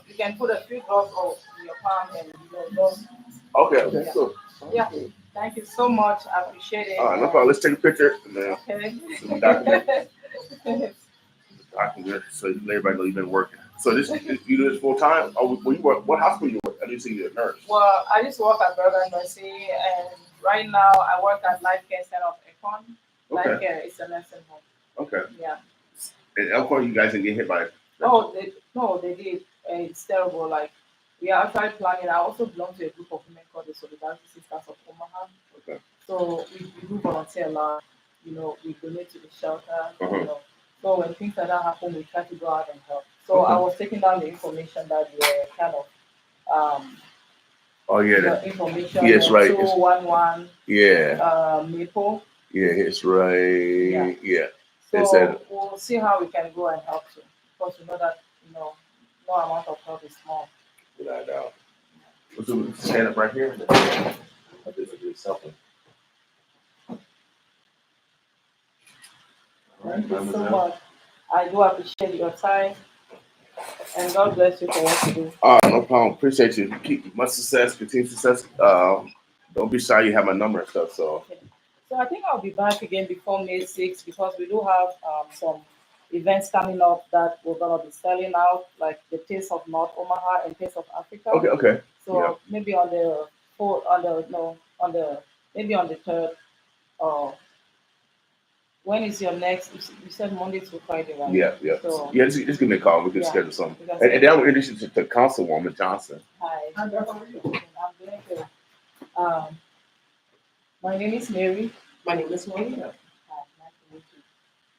you can put a few drops of your palm and just Okay. Okay. yeah. Cool. Yeah. Thank you so much. I appreciate it. All right. No problem. Let's take a picture and then Okay. document. Document so everybody know you've been working. So you do this full time? Oh, you work? What hospital you work? I didn't see you a nurse. Well, I used to work at Bergen Nursing, and right now I work at Life Care Center of Econ. Life Care is a nursing home. Okay. Yeah. And Elkhorn, you guys didn't get hit by. Oh, they did. It's terrible. Like we are actually planning. I also belong to a group of women called the Solidarity Sisters of Omaha. Okay. So we do volunteer a lot. You know, we donate to the shelter. Uh-huh. You know, so when things like that happen, we try to go out and help. So I was taking down the information that you were kind of oh yeah. the information. Yes, right. 211. Yeah. Maple. Yeah, it's right. Yeah. So They said we'll see how we can go and help you because we know that no amount of help is small. without doubt. So stand up right here. This is something. Thank you so much. I do appreciate your time. And God bless you for what you do. No problem. Appreciate you. Keep much success, continued success. Don't be shy. You have my number and stuff. So. Okay. So I think I'll be back again before May 6th because we do have some events coming up that we're gonna be selling out, like the Taste of North Omaha and Taste of Africa. Okay. So maybe on the maybe on the 3rd. When is your next? You said Monday to Friday, right? Yeah. So, just give me a call. We can schedule something. And then we'll introduce you to Councilwoman Johnson. Hi. I'm doing good. My name is Mary. My name is Maria. Hi, nice to meet you.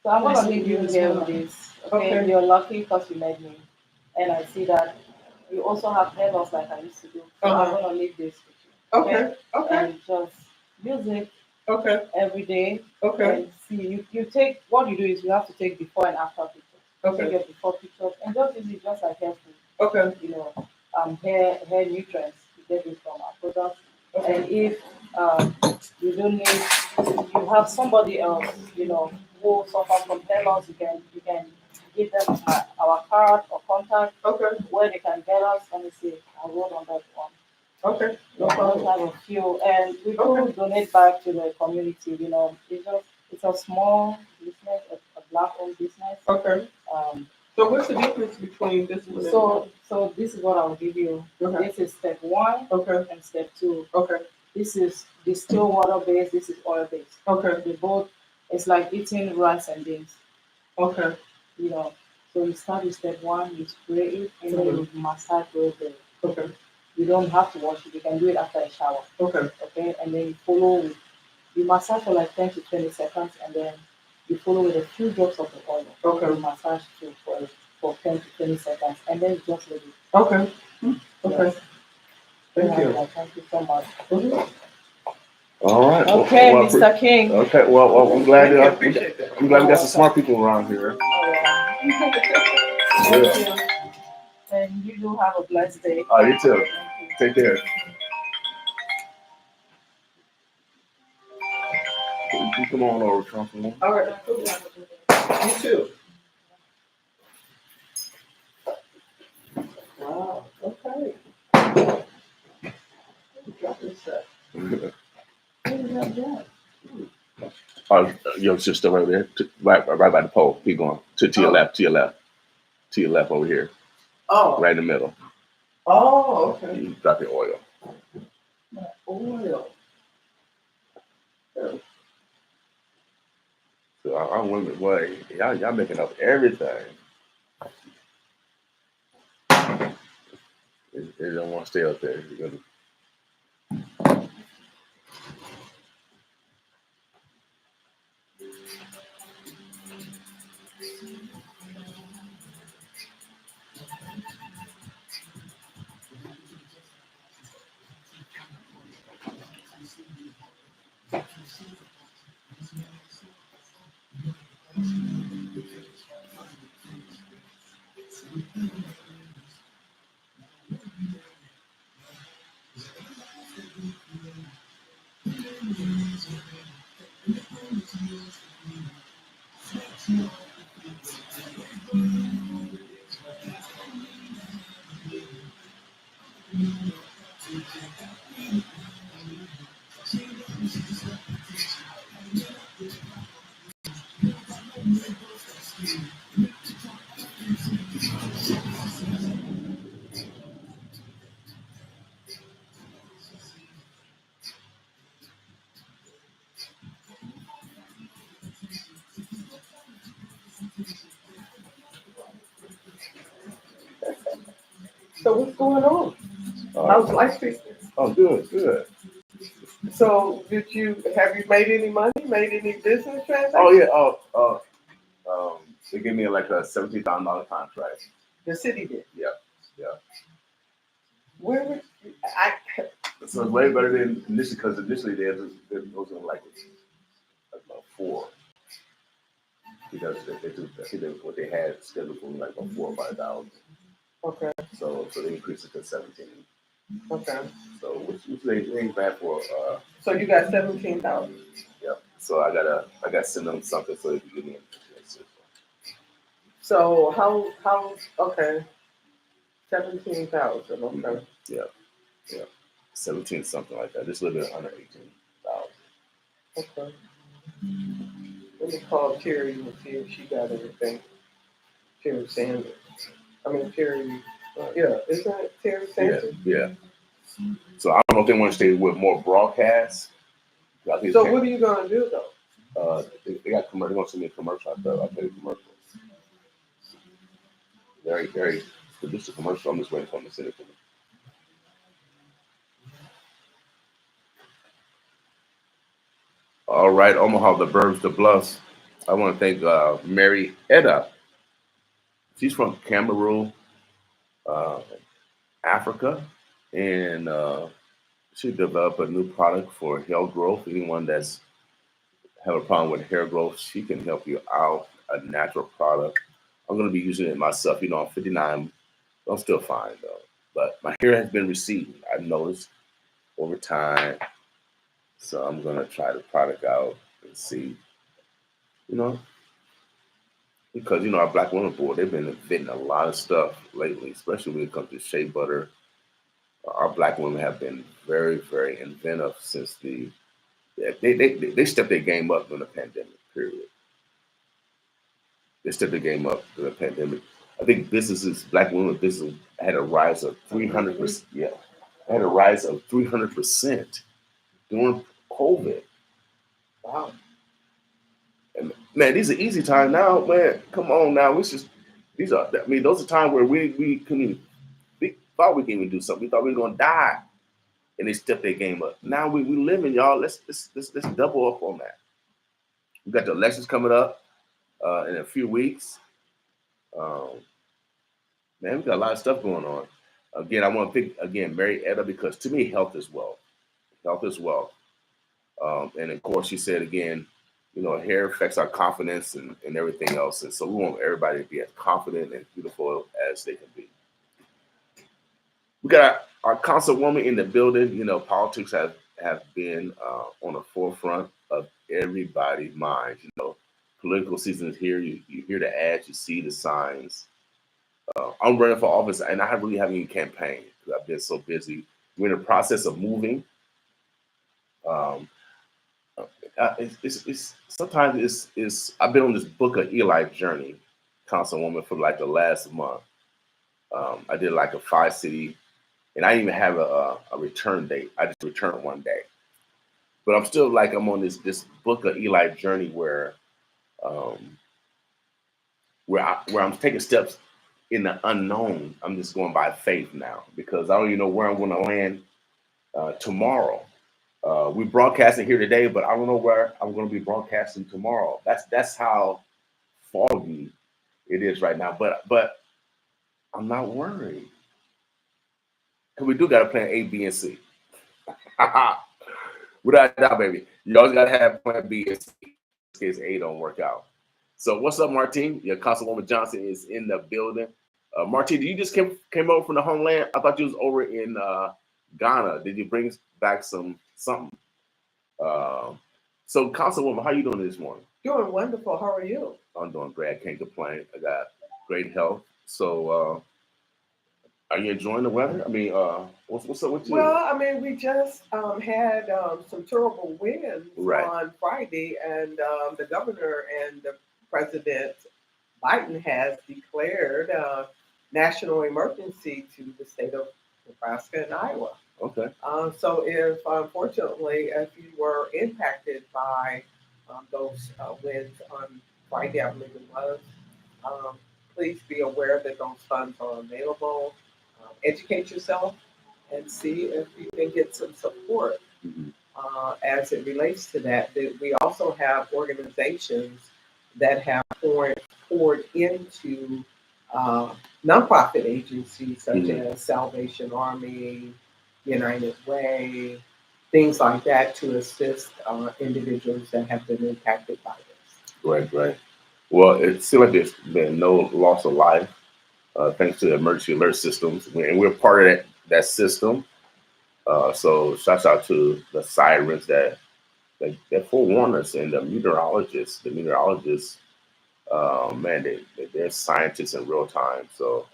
So I'm gonna leave you here with this. Okay. You're lucky because you met me, and I see that you also have hair loss like I used to do. So I'm gonna leave this with you. Okay. And just use it. Okay. Every day. Okay. And see, you take what you do is you have to take before and after pictures. Okay. Take your before pictures and just use it just like hair food. Okay. You know, hair nutrients you get it from our products. Okay. And if you don't need, you have somebody else, who suffer from hair loss, you can give them our card or contact. Okay. Where they can get us. Let me see. I'll wrote on that one. Okay. No problem. Have a few, and we do donate back to the community. You know, it's a small business, a black-owned business. Okay. So what's the difference between this one? So this is what I'll give you. Okay. This is step 1. Okay. And step 2. Okay. This is distilled water based. This is oil based. Okay. They both. It's like eating rice and beans. Okay. You know. So you start with step 1. You spray it, and then you massage it. Okay. You don't have to wash it. You can do it after a shower. Okay. Okay. And then you follow with, you massage for like 10 to 20 seconds, and then you follow with a few drops of the oil. Okay. You massage too for 10 to 20 seconds, and then you just let it. Okay. Okay. Yes. Thank you. Thank you so much. All right. Okay, Mr. King. Okay. Well, I'm glad. We got some smart people around here. Oh, yeah. Thank you. And you do have a blessed day. Oh, you too. Take care. You come on over, Councilwoman. All right. You too. Wow. Okay. Got this set. What is that? Your sister right there, right by the pole. Keep going to your left, to your left, to your left over here, Oh. right in the middle. Oh, okay. You drop your oil. Oil. Yeah. So our women, boy, y'all making up everything. They don't want to stay up there. So what's going on? How's life treating you? Oh, good. So have you made any money? Made any business transactions? Oh yeah. They gave me like a $17,000 contract. The city did. Yeah. Where would So it's way better than initially, because initially there was like about 4. Because I think what they had scheduled for me like about 4 or 5,000. Okay. So they increased it to 17. Okay. So which they ain't bad for. So you got 17,000. Yeah. So I gotta send them something so they can give me an interest. So how okay. 17,000. Okay. Mm-hmm. Yeah. 17 something like that. Just a little bit under 18,000. Okay. Let me call Terry and see if she got anything. Terry Sanders. Terry. Yeah, isn't it Terry Sanders? Yeah. So I don't know if they want to stay with more broadcasts. So what are you gonna do though? They got commercial. They're gonna send me a commercial. I'll tell you commercial. Very produced a commercial. I'm just waiting for them to send it to me. All right, Omaha, the Burbs, the Bluffs. I want to thank Mary Eta. She's from Cameroon, Africa, and she developed a new product for hair growth. Anyone that's have a problem with hair growth, she can help you out. A natural product. I'm going to be using it myself. I'm 59. I'm still fine though, but my hair has been receding. I've noticed over time, so I'm going to try the product out and see. Because our Black Women Board, they've been inventing a lot of stuff lately, especially when it comes to shea butter. Our Black women have been very, very inventive since they stepped their game up during the pandemic. Period. They stepped their game up during the pandemic. I think Black women business had a rise of 300%. Yeah, had a rise of 300% during COVID. Wow. And man, these are easy times now, man. Come on now, those are times where we couldn't even. We thought we could even do something. We thought we were gonna die, and they stepped their game up. Now we living, y'all. Let's double up on that. We got the elections coming up in a few weeks. Man, we got a lot of stuff going on. Again, I want to pick Mary Etta, because to me, health is wealth. Health is wealth. And of course, she said again, hair affects our confidence and everything else. And so we want everybody to be as confident and beautiful as they can be. We got our councilwoman in the building. Politics have been on the forefront of everybody's mind. Political season is here. You hear the ads, you see the signs. I'm running for office, and I really haven't even campaigned because I've been so busy. We're in the process of moving. it's sometimes it's I've been on this book of Eli journey, Councilwoman, for like the last month. I did like a 5 city, and I didn't even have a return date. I just returned one day, but I'm still like I'm on this book of Eli journey um, where I'm taking steps in the unknown. I'm just going by faith now because I don't even know where I'm going to land tomorrow. We're broadcasting here today, but I don't know where I'm going to be broadcasting tomorrow. That's how foggy it is right now. But I'm not worried because we do got a plan A, B, and C. Without a doubt, baby, you always got to have plan B and C in case A don't work out. So what's up, Martine? Your Councilwoman Johnson is in the building. Martine, you just came over from the homeland? I thought you was over in Ghana. Did you bring back something? So, Councilwoman, how you doing this morning? Doing wonderful. How are you? I'm doing great. I can't complain. I got great health. So, are you enjoying the weather? I mean, what's up with you? Well, I mean, we just had some terrible winds Right. on Friday, and the governor and the president Biden has declared national emergency to the state of Nebraska and Iowa. Okay. So if, unfortunately, if you were impacted by those winds on Friday, I believe it was, please be aware that those funds are available. Educate yourself and see if you can get some support as it relates to that. We also have organizations that have poured into nonprofit agencies such as Salvation Army, United Way, things like that to assist individuals that have been impacted by this. Right. Well, it seems like there's been no loss of life thanks to the emergency alert systems, and we're part of that system. So shouts out to the sirens that forewarn us and the meteorologists. Man, they're scientists in real time. So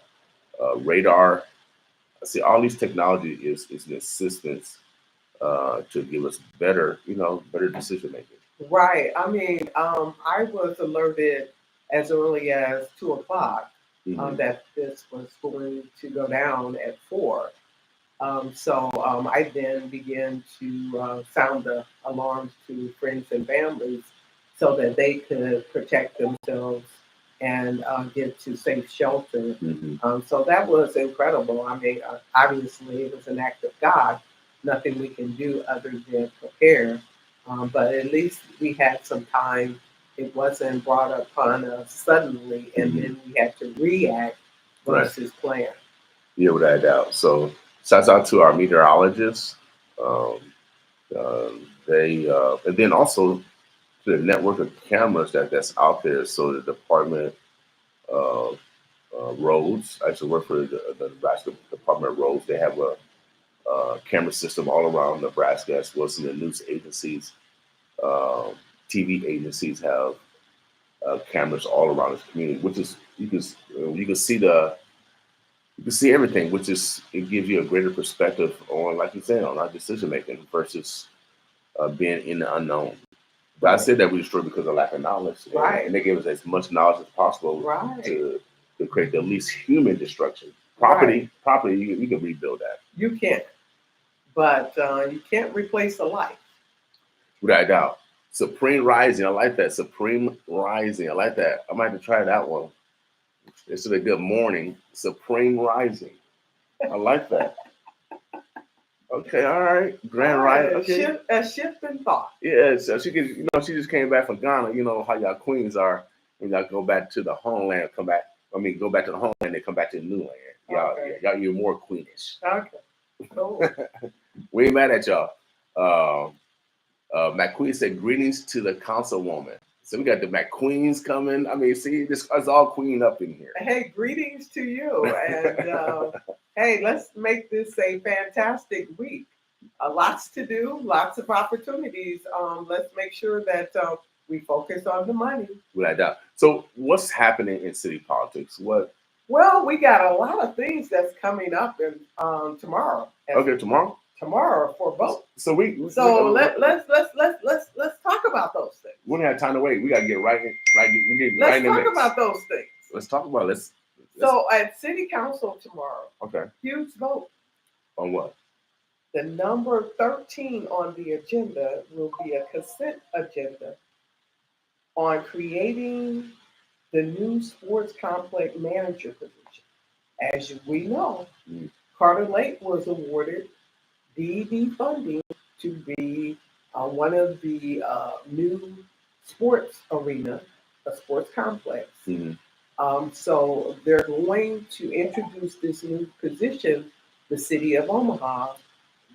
radar, see, all these technology is an assistance to give us better decision making. Right. I mean, I was alerted as early as 2:00 that this was going to go down at 4. So I then began to sound the alarms to friends and families so that they could protect themselves and get to safe shelter. So that was incredible. I mean, obviously it was an act of God. Nothing we can do other than prepare. But at least we had some time. It wasn't brought upon us suddenly, and then we had to react versus plan. Yeah, without a doubt. So, shouts out to our meteorologists. They and then also to the network of cameras that's out there. So the Department of Roads. I used to work for the Nebraska Department of Roads. They have a camera system all around Nebraska, as well as the news agencies. TV agencies have cameras all around this community, which is you can see everything, which is it gives you a greater perspective on, like you said, on our decision making versus being in the unknown. But I said that we destroyed because of lack of knowledge, and they gave us as much knowledge as possible to create the least human destruction. Property, you can rebuild that. You can, but you can't replace a life. Without a doubt. Supreme Rising, I like that. Supreme Rising, I like that. I might have to try that one. Instead of good morning, Supreme Rising. I like that. Okay, all right. Grand Rising. Okay. A shift in thought. Yeah, so she she just came back from Ghana. You know how y'all queens are when y'all go back to the homeland, go back to the homeland, they come back to the new land. Y'all you're more queenish. Okay. Cool. We ain't mad at y'all. McQueen said, greetings to the Councilwoman. So we got the McQueens coming. I mean, see, it's all queen up in here. Hey, greetings to you. And hey, let's make this a fantastic week. Lots to do, lots of opportunities. Let's make sure that we focus on the money. Without doubt. So what's happening in city politics? Well, we got a lot of things that's coming up tomorrow. Okay, tomorrow? tomorrow for vote. So let's talk about those things. We don't have time to wait. We gotta get right. Let's talk about those things. Let's talk about it. So at City Council tomorrow, okay, huge vote. On what? The number 13 on the agenda will be a consent agenda on creating the new sports complex manager position. As we know, Carter Lake was awarded DED funding to be one of the new sports arena, a sports complex. So they're going to introduce this new position, the City of Omaha,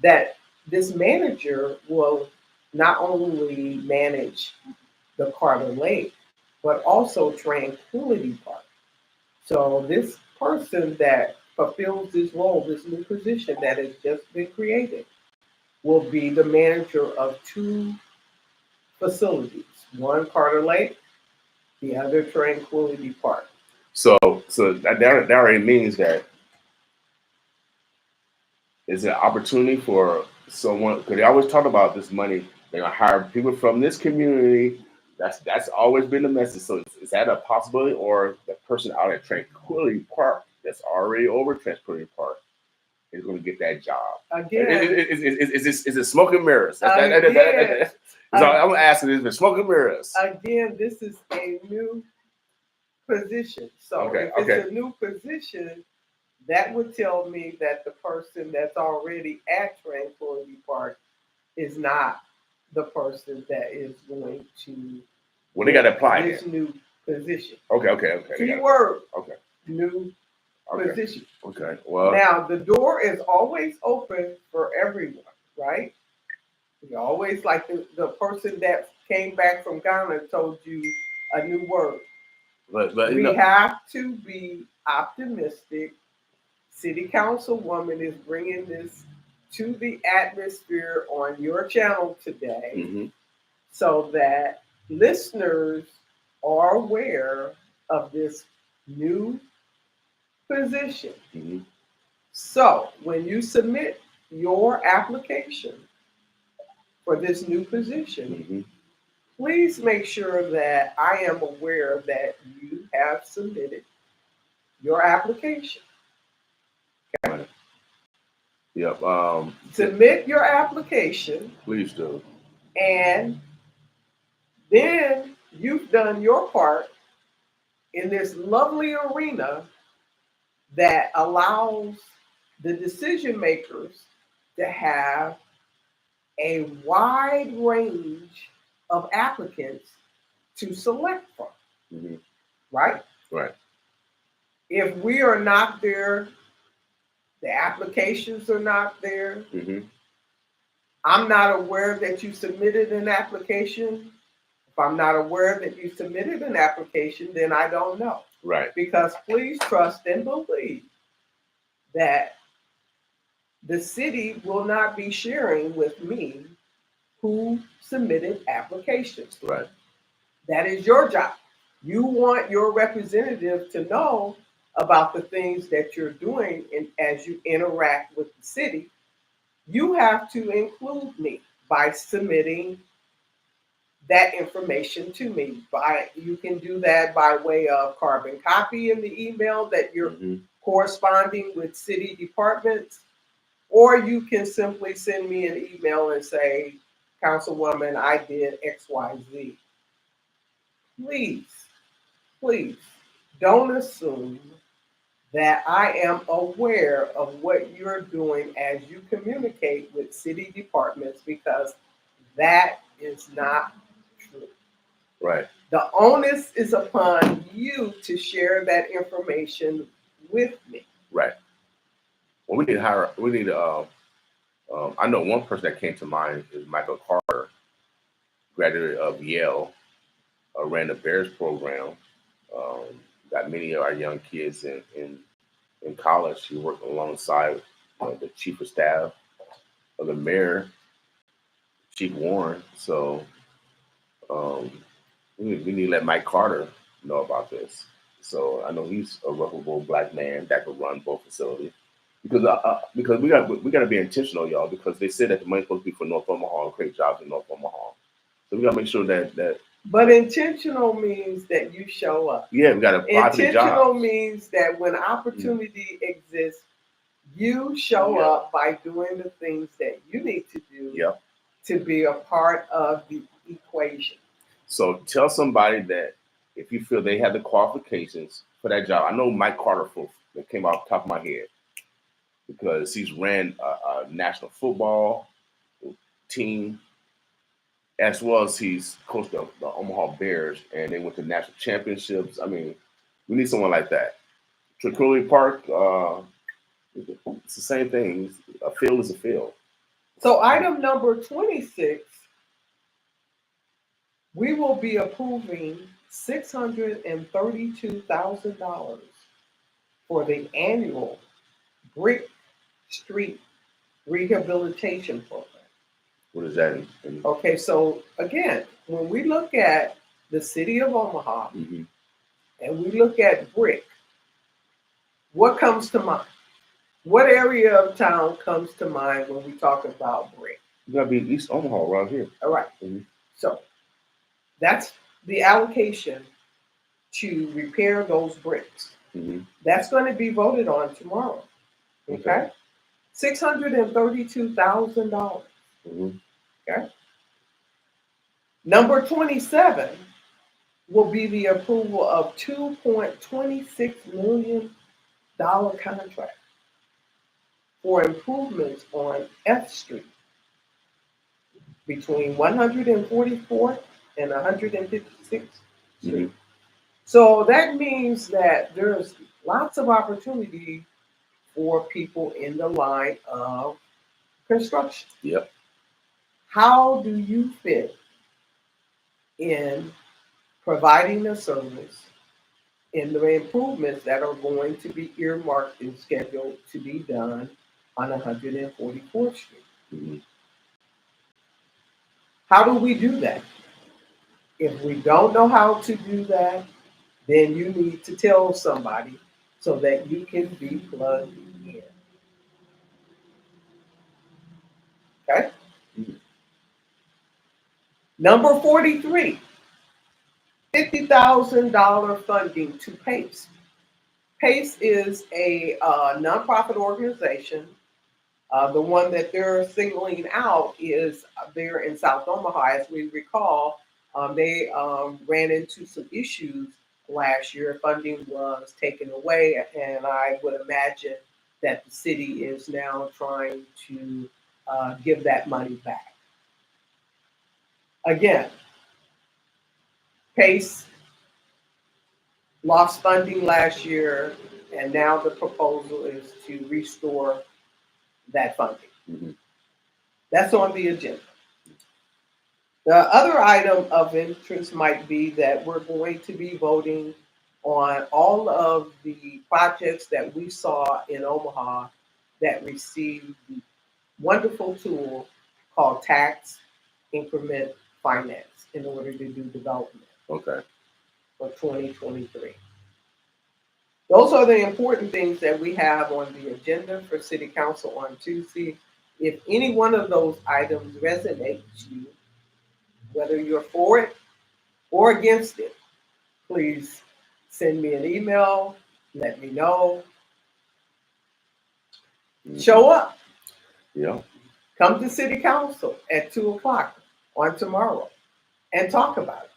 that this manager will not only manage the Carter Lake, but also Tranquility Park. So this person that fulfills this role, this new position that has just been created, will be the manager of 2 facilities. One Carter Lake, the other Tranquility Park. So that already means that is an opportunity for someone, because they always talk about this money. They're gonna hire people from this community. That's always been the message. So is that a possibility, or the person out at Tranquility Park that's already over Tranquility Park is going to get that job? Again, is it smoke and mirrors? I'm asking, is it smoke and mirrors? Again, this is a new position. So if it's a new position, that would tell me that the person that's already at Tranquility Park is not the person that is going to. Well, they got to apply this new position. Okay. Keyword. New position. Okay. Well, now the door is always open for everyone, right? We always, like the person that came back from Ghana told you a new word. But we have to be optimistic. City Councilwoman is bringing this to the atmosphere on your channel today, so that listeners are aware of this new position. So when you submit your application for this new position, please make sure that I am aware that you have submitted your application. Okay. Yep. Submit your application. Please do. And then you've done your part in this lovely arena that allows the decision makers to have a wide range of applicants to select from. Right? Right. If we are not there, the applications are not there. I'm not aware that you submitted an application. If I'm not aware that you submitted an application, then I don't know. Right. Because please trust and believe that the city will not be sharing with me who submitted applications. Right. That is your job. You want your representative to know about the things that you're doing, and as you interact with the city, you have to include me by submitting that information to me. You can do that by way of carbon copy in the email that you're corresponding with city departments, or you can simply send me an email and say, Councilwoman, I did XYZ. Please don't assume that I am aware of what you're doing as you communicate with city departments, because that is not true. Right. The onus is upon you to share that information with me. Right. Well, we need to hire. We need to. I know one person that came to mind is Michael Carter, graduate of Yale, ran the Bears program. Got many of our young kids in college. He worked alongside the chief of staff of the mayor, Chief Warren. So we need to let Mike Carter know about this. So I know he's a reputable black man that could run both facilities. because we got to be intentional, y'all. Because they said that the money's supposed to be for North Omaha and create jobs in North Omaha. So we got to make sure that. But intentional means that you show up. Yeah, we got to apply for the Intentional jobs. means that when opportunity exists, you show up by doing the things that you need to do to be a part of the equation. So tell somebody that if you feel they have the qualifications for that job. I know Mike Carter that came off the top of my head because he's ran a national football team as well as he's coached the Omaha Bears and they went to national championships. I mean, we need someone like that. Tranquility Park, it's the same thing. A field is a field. So item number 26, we will be approving $632,000 for the annual Brick Street Rehabilitation Program. What is that? Okay, so again, when we look at the city of Omaha and we look at brick, what comes to mind? What area of town comes to mind when we talk about brick? You gotta be in East Omaha right here. All right. So that's the allocation to repair those bricks. That's going to be voted on tomorrow. Okay? $632,000. Okay? Number 27 will be the approval of $2.26 million contract for improvements on F Street between 144th and 156th Street. So that means that there's lots of opportunity for people in the line of construction. Yep. How do you fit in providing the service in the improvements that are going to be earmarked and scheduled to be done on 144th Street? How do we do that? If we don't know how to do that, then you need to tell somebody so that you can be plugged in. Okay? Number 43, $50,000 funding to PACE. PACE is a nonprofit organization. The one that they're singling out is there in South Omaha. As we recall, they ran into some issues last year. Funding was taken away, and I would imagine that the city is now trying to give that money back. Again, PACE lost funding last year, and now the proposal is to restore that funding. That's on the agenda. The other item of interest might be that we're going to be voting on all of the projects that we saw in Omaha that received the wonderful tool called tax increment finance in order to do development. Okay. For 2023. Those are the important things that we have on the agenda for City Council on Tuesday. If any one of those items resonates you, whether you're for it or against it, please send me an email, let me know. Show up. Yeah. Come to City Council at 2 o'clock on tomorrow and talk about it.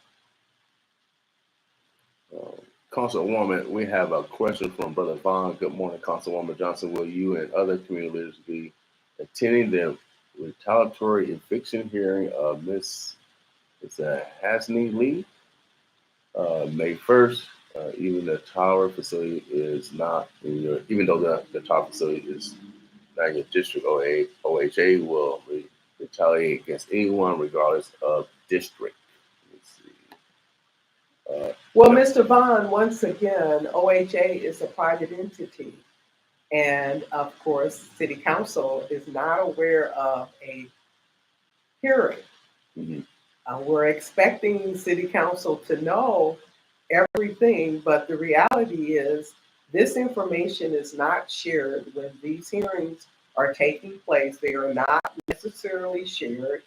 Councilwoman, we have a question from Brother Vaughn. Good morning, Councilwoman Johnson. Will you and other community leaders be attending the retaliatory eviction hearing of Miss Hasney Lee May 1st? Even the tower facility is not in your, even though the tower facility is not in your district, OHA will retaliate against anyone regardless of district. Well, Mr. Vaughn, once again, OHA is a private entity. And of course, City Council is not aware of a hearing. We're expecting City Council to know everything, but the reality is This information is not shared when these hearings are taking place. They are not necessarily shared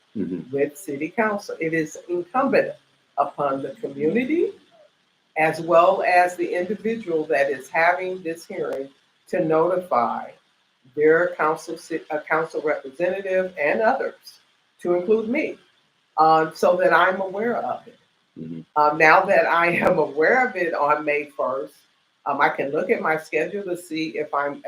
with City Council. It is incumbent upon the community as well as the individual that is having this hearing to notify their council representative and others, to include me, so that I'm aware of it. Now that I am aware of it on May 1st, I can look at my schedule to see if I'm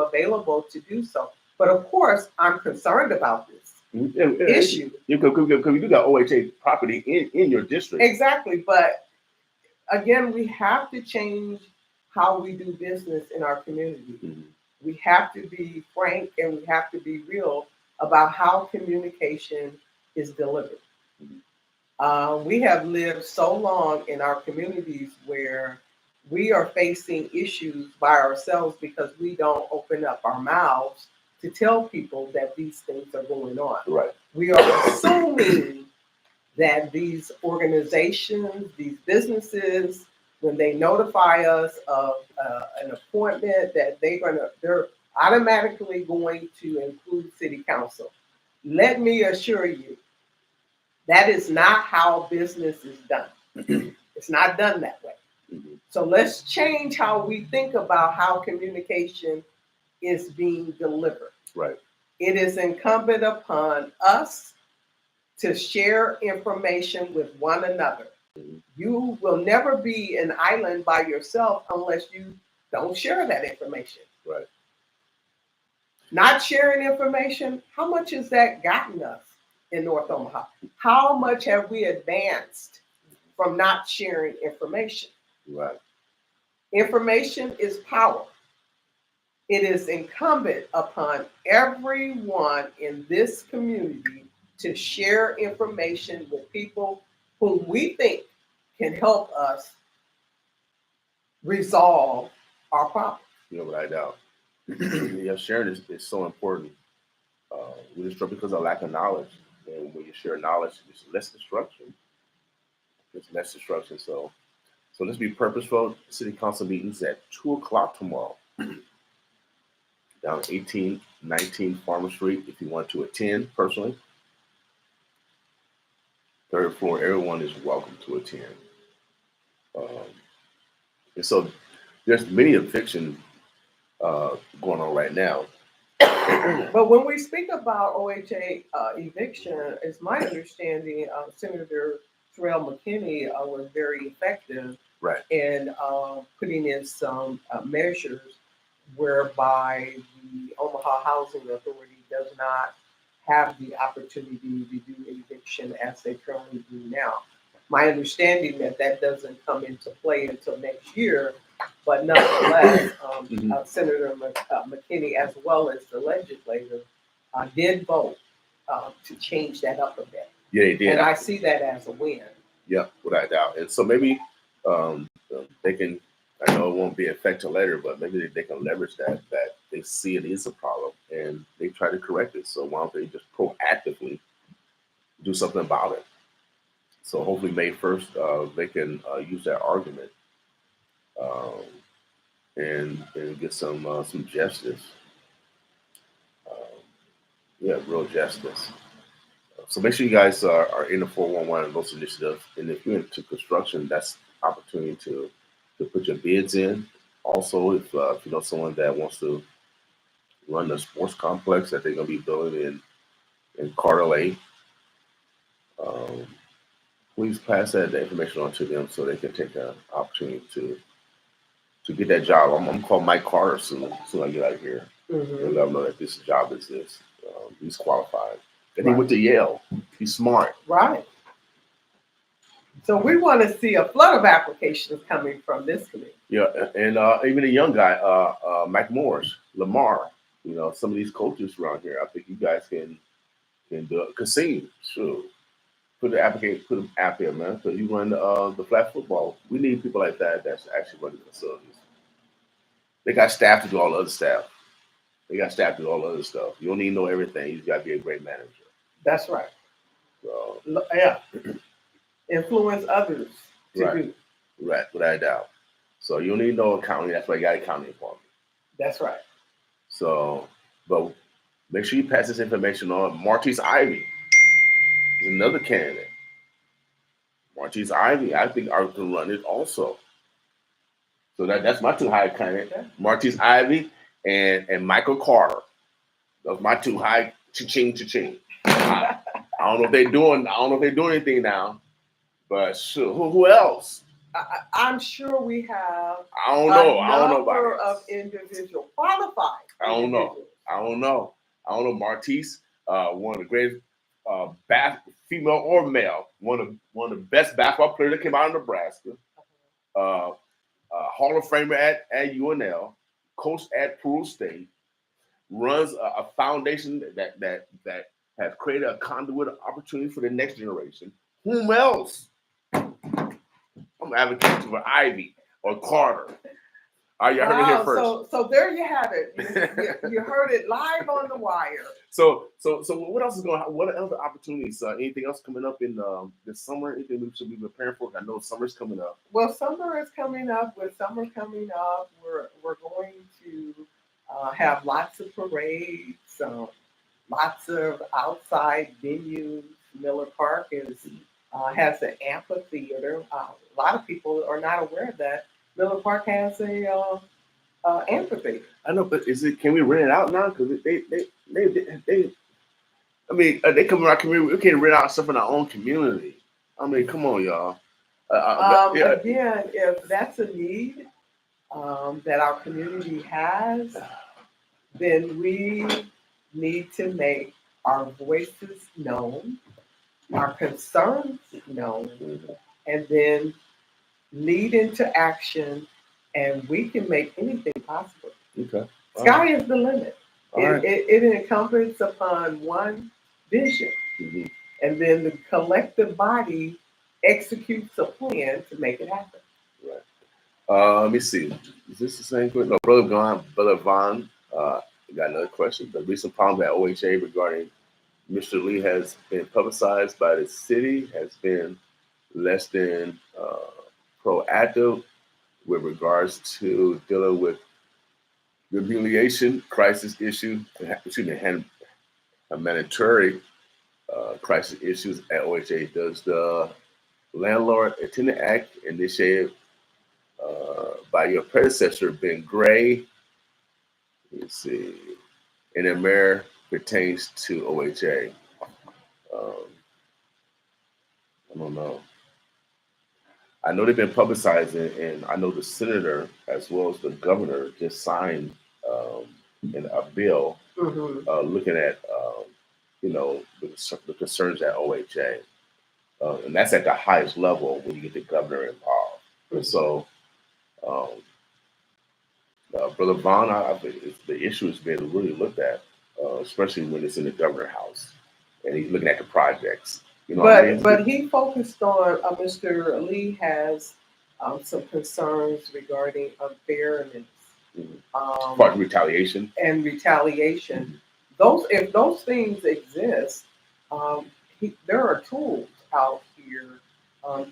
available to do so. But of course, I'm concerned about this issue. Because you do got OHA property in your district. Exactly, but again, we have to change how we do business in our community. We have to be frank and we have to be real about how communication is delivered. We have lived so long in our communities where we are facing issues by ourselves because we don't open up our mouths to tell people that these things are going on. Right. We are assuming that these organizations, these businesses, when they notify us of an appointment, that they're automatically going to include City Council. Let me assure you, that is not how business is done. It's not done that way. So let's change how we think about how communication is being delivered. Right. It is incumbent upon us to share information with one another. You will never be an island by yourself unless you don't share that information. Right. Not sharing information, how much has that gotten us in North Omaha? How much have we advanced from not sharing information? Right. Information is power. It is incumbent upon everyone in this community to share information with people whom we think can help us resolve our problems. You know, without doubt. Yeah, sharing is so important. We just because of lack of knowledge. And when you share knowledge, there's less destruction. There's less destruction. So let's be purposeful. City council meetings at 2:00 tomorrow. Down 1819 Farmer Street. If you want to attend personally. Third floor, everyone is welcome to attend. And so there's many evictions going on right now. But when we speak about OHA eviction, it's my understanding Senator Terrell McKinney was very effective in putting in some measures whereby the Omaha Housing Authority does not have the opportunity to do eviction as they currently do now. My understanding that doesn't come into play until next year, but nonetheless, Senator McKinney, as well as the legislature, did vote to change that up a bit. Yeah, they did. And I see that as a win. Yeah, without doubt. And so maybe they can, I know it won't be effective later, but maybe they can leverage that they see it is a problem and they try to correct it. So why don't they just proactively do something about it? So hopefully May 1st, they can use that argument and get some justice. Real justice. So make sure you guys are in the 411 and those initiatives. And if you're into construction, that's opportunity to put your bids in. Also, if you know someone that wants to run the sports complex that they're going to be building in Carter Lake, please pass that information on to them so they can take the opportunity to get that job. I'm going to call Mike Carter soon as I get out of here. And let him know that this job is this. He's qualified. And he went to Yale. He's smart. Right. So we want to see a flood of applications coming from this committee. Yeah, and even a young guy, Mike Lamar. You know, some of these coaches around here, I think you guys can do it. Kasim, sure. Put them out there, man. Because you run the flag football. We need people like that that's actually running the facilities. They got staff to do all the other stuff. They got staff to do all the other stuff. You don't need to know everything. You just got to be a great manager. That's right. So, yeah. Influence others to do. Right, without a doubt. So you don't need no accounting. That's why you got accounting department. That's right. So, but make sure you pass this information on. Martise Ivy is another candidate. Martise Ivy, I think, are to run it also. So that's my two high candidate. Okay. Martise Ivy and Michael Carter. Those my two high cha-ching. I don't know if they're doing. I don't know if they're doing anything now, but sure. Who else? I'm sure we have. I don't know. A I don't know number about of individual qualified. I don't know. Martise, one of the greatest female or male, one of the best basketball players that came out of Nebraska. Hall of Famer at UNL, coach at Peru State, runs a foundation that has created a conduit of opportunity for the next generation. Whom else? I'm advocating for Ivy or Carter. All right, you heard it here first. So there you have it. You heard it live on the wire. So what else is going on? What other opportunities? Anything else coming up in this summer? Anything we should be preparing for? I know summer's coming up. Well, summer is coming up. With summer coming up, we're going to have lots of parades, lots of outside venues. Miller Park has an amphitheater. A lot of people are not aware of that. Miller Park has a amphitheater. I know, but can we rent it out now? Because they I mean, they come in our community. We can't rent out stuff in our own community. I mean, come on, y'all. Again, if that's a need that our community has, then we need to make our voices known, our concerns known, and then lead into action, and we can make anything possible. Okay. Sky is the limit. Right. It encompasses upon one vision, and then the collective body executes a plan to make it happen. Right. Let me see. Is this the same question? No, Brother Vaughn got another question. The recent problem at OHA regarding Mr. Lee has been publicized by the city has been less than proactive with regards to dealing with the humiliation crisis issue, humanitarian crisis issues at OHA. Does the Landlord Attendant Act initiated by your predecessor, Ben Gray, let's see, and the mayor pertains to OHA? I don't know. I know they've been publicizing, and I know the senator as well as the governor just signed in a bill looking at the concerns at OHA, and that's at the highest level when you get the governor involved. And so, Brother Vaughn, the issue is being really looked at, especially when it's in the governor house and he's looking at the projects. You know but he focused on Mr. Lee has some concerns regarding unfairness, retaliation. And retaliation. If those things exist, there are tools out here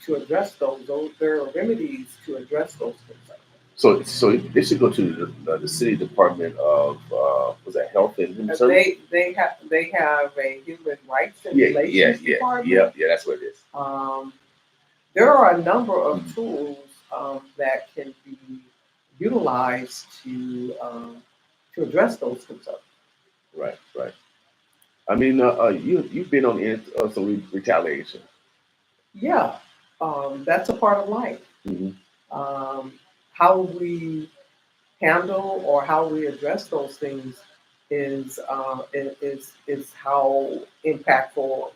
to address those. There are remedies to address those concerns. So they should go to the city department of was that Health and Human Services? They have a Human Rights and Relations department. Yeah, that's what it is. There are a number of tools that can be utilized to address those concerns. Right. I mean, you've been on some retaliation. Yeah, that's a part of life. How we handle or how we address those things is how impactful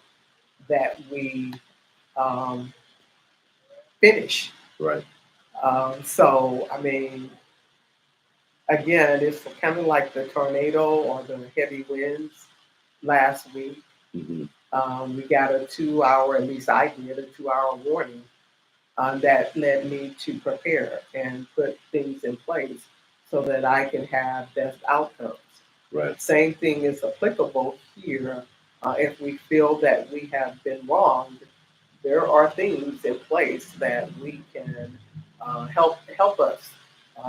that we finish. Right. So, I mean, again, it's kind of like the tornado or the heavy winds last week. We got a 2 hour, at least I did, a 2 hour warning that led me to prepare and put things in place so that I can have best outcomes. Right. Same thing is applicable here. If we feel that we have been wronged, there are things in place that we can help us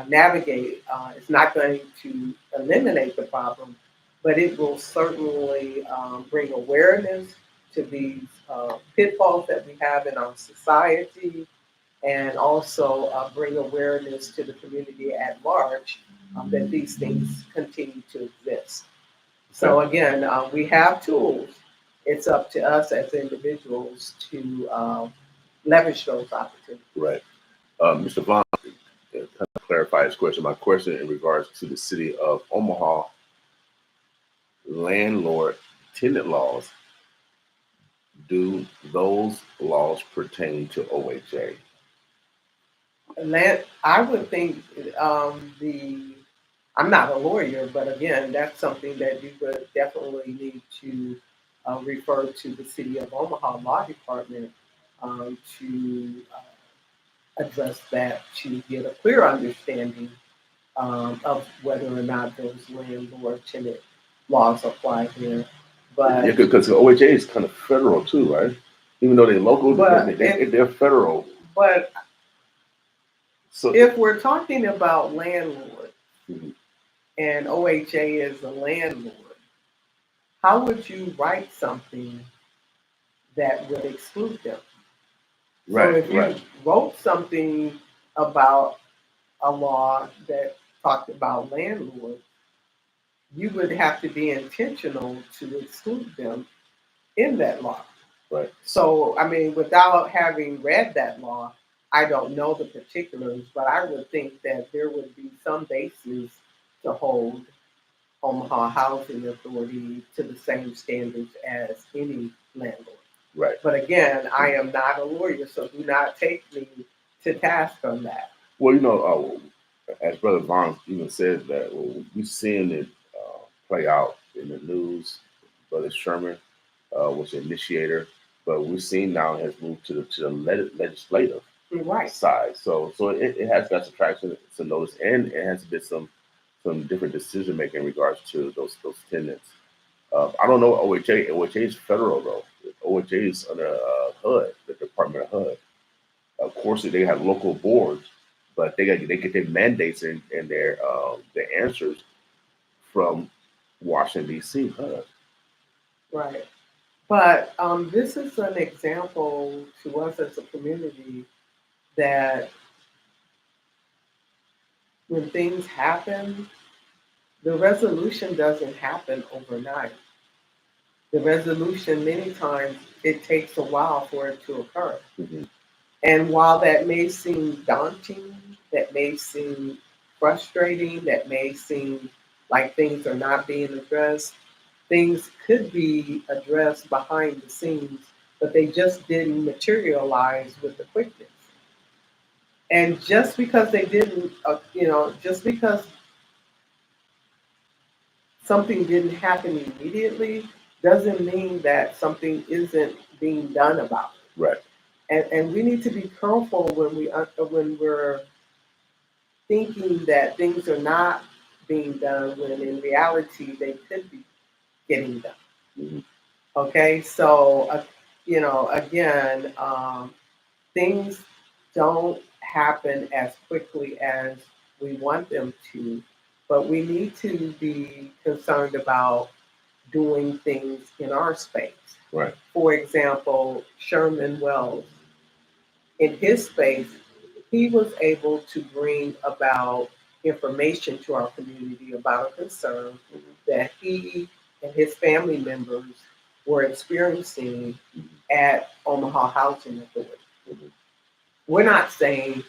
navigate. It's not going to eliminate the problem, but it will certainly bring awareness to these pitfalls that we have in our society, and also bring awareness to the community at large that these things continue to exist. So again, we have tools. It's up to us as individuals to leverage those opportunities. Right. Mr. Vaughn, kind of clarify his question. My question in regards to the city of Omaha landlord tenant laws, do those laws pertain to OHA? I would think I'm not a lawyer, but again, that's something that you would definitely need to refer to the City of Omaha Law Department to address that, to get a clear understanding of whether or not those landlord tenant laws apply here. But yeah, because OHA is kind of federal too, right? Even though they're local, they're federal. But so if we're talking about landlord, mm-hmm. and OHA is a landlord, how would you write something that would exclude them? Right, so if you wrote something about a law that talked about landlords, you would have to be intentional to exclude them in that law. Right. So, I mean, without having read that law, I don't know the particulars, but I would think that there would be some basis to hold Omaha Housing Authority to the same standards as any landlord. Right. But again, I am not a lawyer, so do not take me to task on that. Well, you know, as Brother Vaughn even said that, we've seen it play out in the news. Brother Sherman was the initiator, but we've seen now it has moved to the legislative side. So it has got some traction, some notice, and it has been some different decision making in regards to those tenants. I don't know OHA. OHA is federal though. OHA is under HUD, the Department of HUD. Of course, they have local boards, but they get their mandates and their answers from Washington D.C. HUD. Right. But this is an example to us as a community that when things happen, the resolution doesn't happen overnight. The resolution, many times, it takes a while for it to occur. Mm-hmm. And while that may seem daunting, that may seem frustrating, that may seem like things are not being addressed, things could be addressed behind the scenes, but they just didn't materialize with the quickness. And just because they didn't, just because something didn't happen immediately doesn't mean that something isn't being done about it. Right. And we need to be careful when we're thinking that things are not being done when in reality they could be getting done. Mm-hmm. Okay, so again, things don't happen as quickly as we want them to, but we need to be concerned about doing things in our space. Right. For example, Sherman Wells, in his space, he was able to bring about information to our community about a concern that he and his family members were experiencing at Omaha Housing Authority. Mm-hmm. We're not saying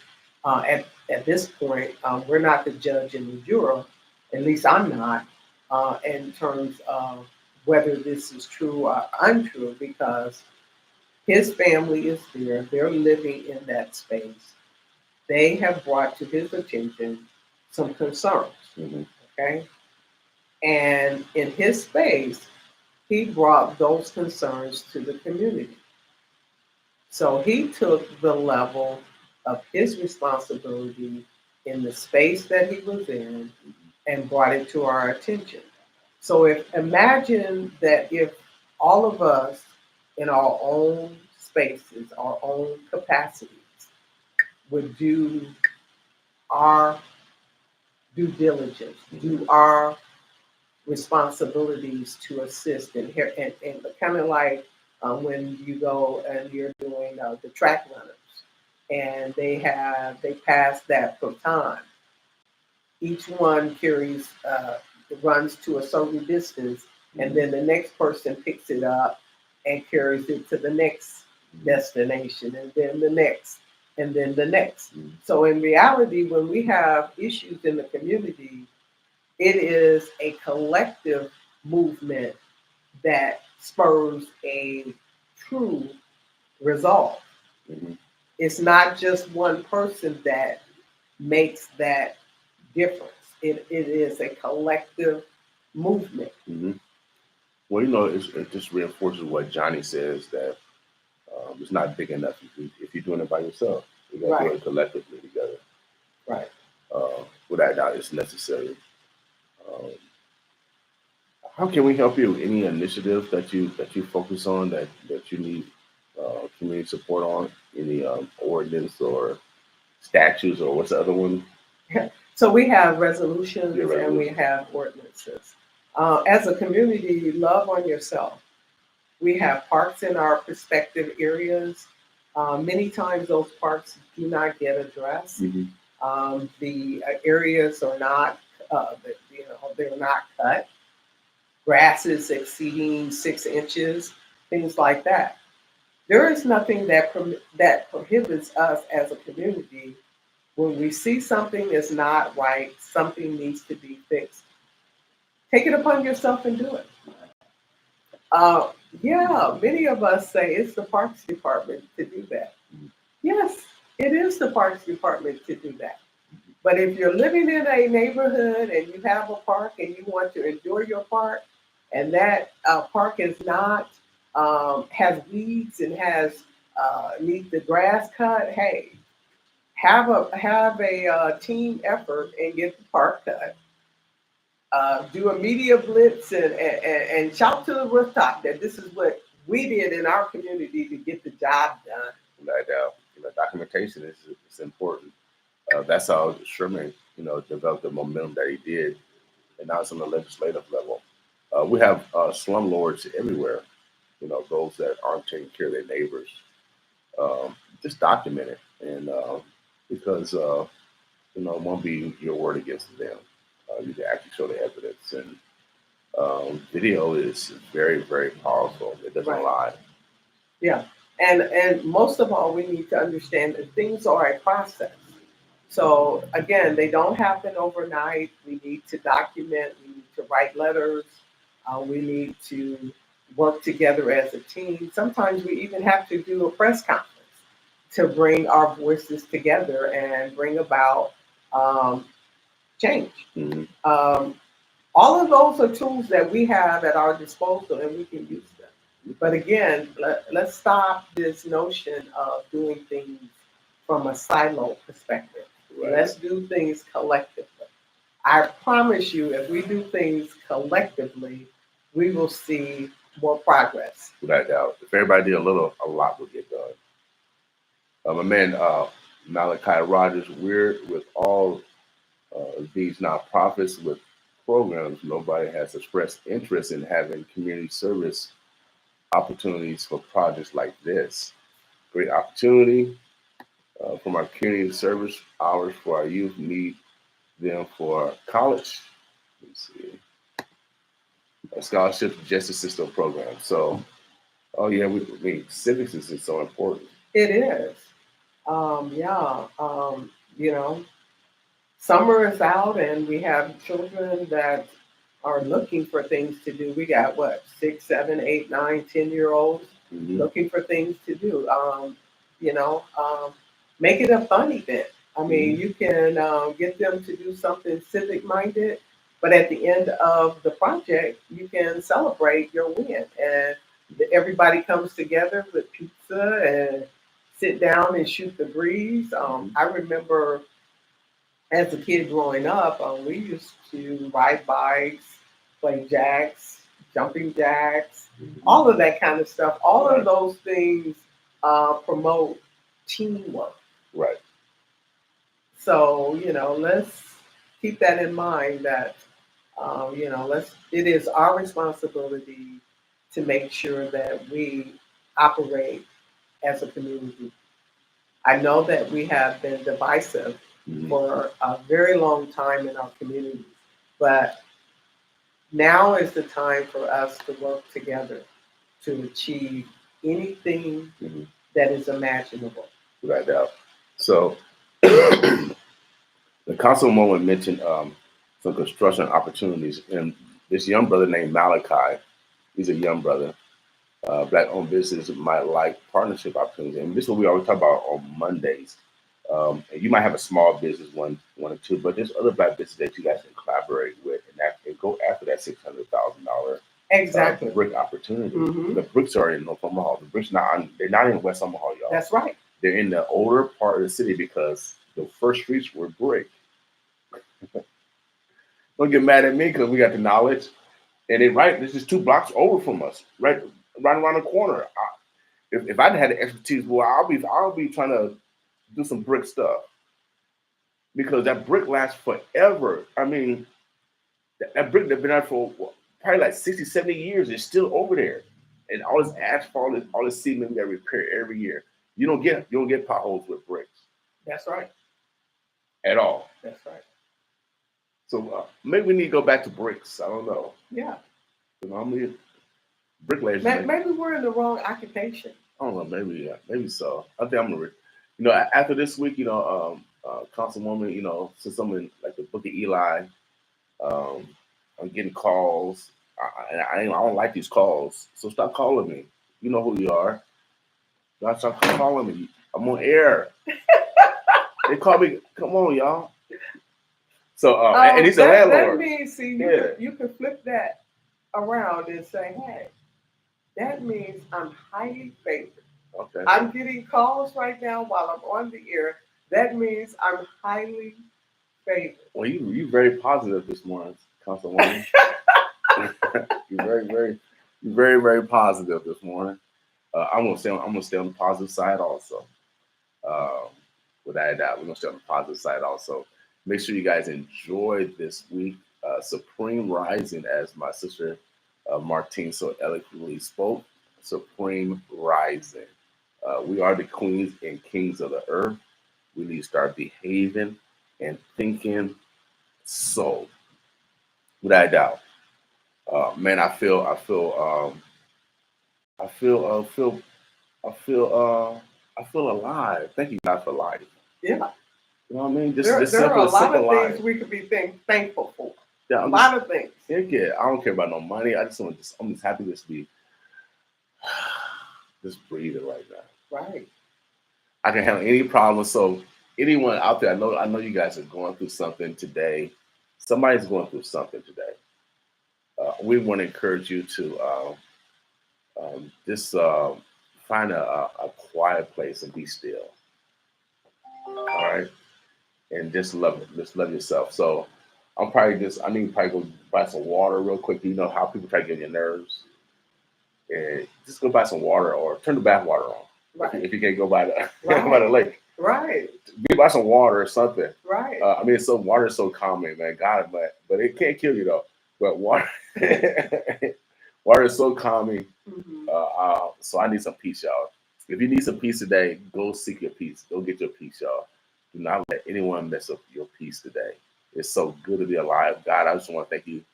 at this point, we're not the judge and the juror, at least I'm not, in terms of whether this is true or untrue, because his family is there, they're living in that space. They have brought to his attention some concerns, mm-hmm. okay? And in his space, he brought those concerns to the community. So he took the level of his responsibility in the space that he was in and brought it to our attention. So imagine that if all of us in our own spaces, our own capacities, would do our due diligence, do our responsibilities to assist in here, and kind of like when you go and you're doing the track runners, and they pass that baton. Each one carries runs to a certain distance, and then the next person picks it up and carries it to the next destination, and then the next, and then the next. So in reality, when we have issues in the community, it is a collective movement that spurs a true resolve. It's not just one person that makes that difference. It is a collective movement. Well, you know, it just reinforces what Johnny says, that it's not big enough if you're doing it by yourself. You got to do it collectively together. Right. Without doubt, it's necessary. How can we help you? Any initiative that you focus on that you need community support on? Any ordinance or statutes, or what's the other one? So we have resolutions and we have ordinances. As a community, love on yourself. We have parks in our prospective areas. Many times those parks do not get addressed. The areas are not, they're not cut. Grasses exceeding 6 inches, things like that. There is nothing that prohibits us as a community. When we see something is not right, something needs to be fixed, take it upon yourself and do it. Yeah, many of us say it's the Parks Department to do that. Yes, it is the Parks Department to do that. But if you're living in a neighborhood and you have a park and you want to enjoy your park, and that park is not, has weeds and has needs the grass cut, hey, have a team effort and get the park cut. Do a media blitz and shout to the rooftop that this is what we did in our community to get the job done. Like documentation is important. That's how Sherman, developed the momentum that he did, and now it's on the legislative level. We have slumlords everywhere. Those that aren't taking care of their neighbors. Just document it, and because it won't be your word against them. You can actually show the evidence, and video is very, very powerful. It doesn't lie. Yeah, and most of all, we need to understand that things are a process. So again, they don't happen overnight. We need to document. We need to write letters. We need to work together as a team. Sometimes we even have to do a press conference to bring our voices together and bring about change. All of those are tools that we have at our disposal, and we can use them. But again, let's stop this notion of doing things from a silo perspective. Let's do things collectively. I promise you, if we do things collectively, we will see more progress. Without doubt. If everybody did a lot would get done. My man, Malachi Rogers, we're with all these nonprofits with programs. Nobody has expressed interest in having community service opportunities for projects like this. Great opportunity from our community service hours for our youth. Need them for college. Let's see. Scholarships, justice system program. So, civics is so important. It is. Summer is out and we have children that are looking for things to do. We got 6, 7, 8, 9, 10-year-olds looking for things to do. Make it a fun event. I mean, you can get them to do something civic minded, but at the end of the project, you can celebrate your win. And everybody comes together with pizza and sit down and shoot the breeze. I remember as a kid growing up, we used to ride bikes, play jacks, jumping jacks, all of that kind of stuff. All of those things promote teamwork. Right. So, let's keep that in mind that, it is our responsibility to make sure that we operate as a community. I know that we have been divisive for a very long time in our community, but now is the time for us to work together to achieve anything that is imaginable. Right now. So the Councilwoman mentioned some construction opportunities, and this young brother named Malachi, he's a young brother, black-owned business might like partnership opportunities, and this is what we always talk about on Mondays. And you might have a small business, one or two, but there's other black businesses that you guys can collaborate with and go after that $600,000 Exactly. brick opportunity. The bricks are in North Omaha. The bricks they're not in West Omaha, y'all. That's right. They're in the older part of the city because the first streets were brick. Don't get mad at me because we got the knowledge. And this is 2 blocks over from us, right around the corner. If I had the expertise, boy, I'll be trying to do some brick stuff because that brick lasts forever. I mean, that brick that's been out for probably like 60, 70 years is still over there, and all this asphalt, all this cement that repair every year. You don't get potholes with bricks. That's right. At all. That's right. So maybe we need to go back to bricks. I don't know. Yeah. I'm bricklayers. Maybe we're in the wrong occupation. I don't know. Maybe so. I think I'm gonna. After this week, Councilwoman, since I'm in like the Book of Eli, I'm getting calls. I don't like these calls, so stop calling me. You know who you are. Y'all stop calling me. I'm on air. They call me. Come on, y'all. So, and he's a landlord. That means, you can flip that around and say, hey, that means I'm highly favored. Okay. I'm getting calls right now while I'm on the air. That means I'm highly favored. Well, you very positive this morning, Councilwoman. You're very positive this morning. I'm gonna stay on the positive side also. Without a doubt, we're gonna stay on the positive side also. Make sure you guys enjoy this week. Supreme Rising, as my sister Martine so eloquently spoke. Supreme Rising. We are the queens and kings of the earth. We need to start behaving and thinking so. Without a doubt. Man, I feel alive. Thank you, God, for life. Yeah. You know what I mean? There are a lot of things we could be thankful for. Yeah, a lot of things. Yeah, I don't care about no money. I'm just happy to be just breathing right now. Right. I can handle any problem. So anyone out there, I know you guys are going through something today. Somebody's going through something today. We want to encourage you to just find a quiet place and be still. All right, and just love it. Just love yourself. So I need to probably go buy some water real quick. You know how people try to get on your nerves, and just go buy some water or turn the bath water on. Right. If you can't go by the lake. Right. Be buy some water or something. Right. Water is so calming, man. God, but it can't kill you though. But water, water is so calming. So I need some peace, y'all. If you need some peace today, go seek your peace. Go get your peace, y'all. Do not let anyone mess up your peace today. It's so good to be alive. God, I just want to thank you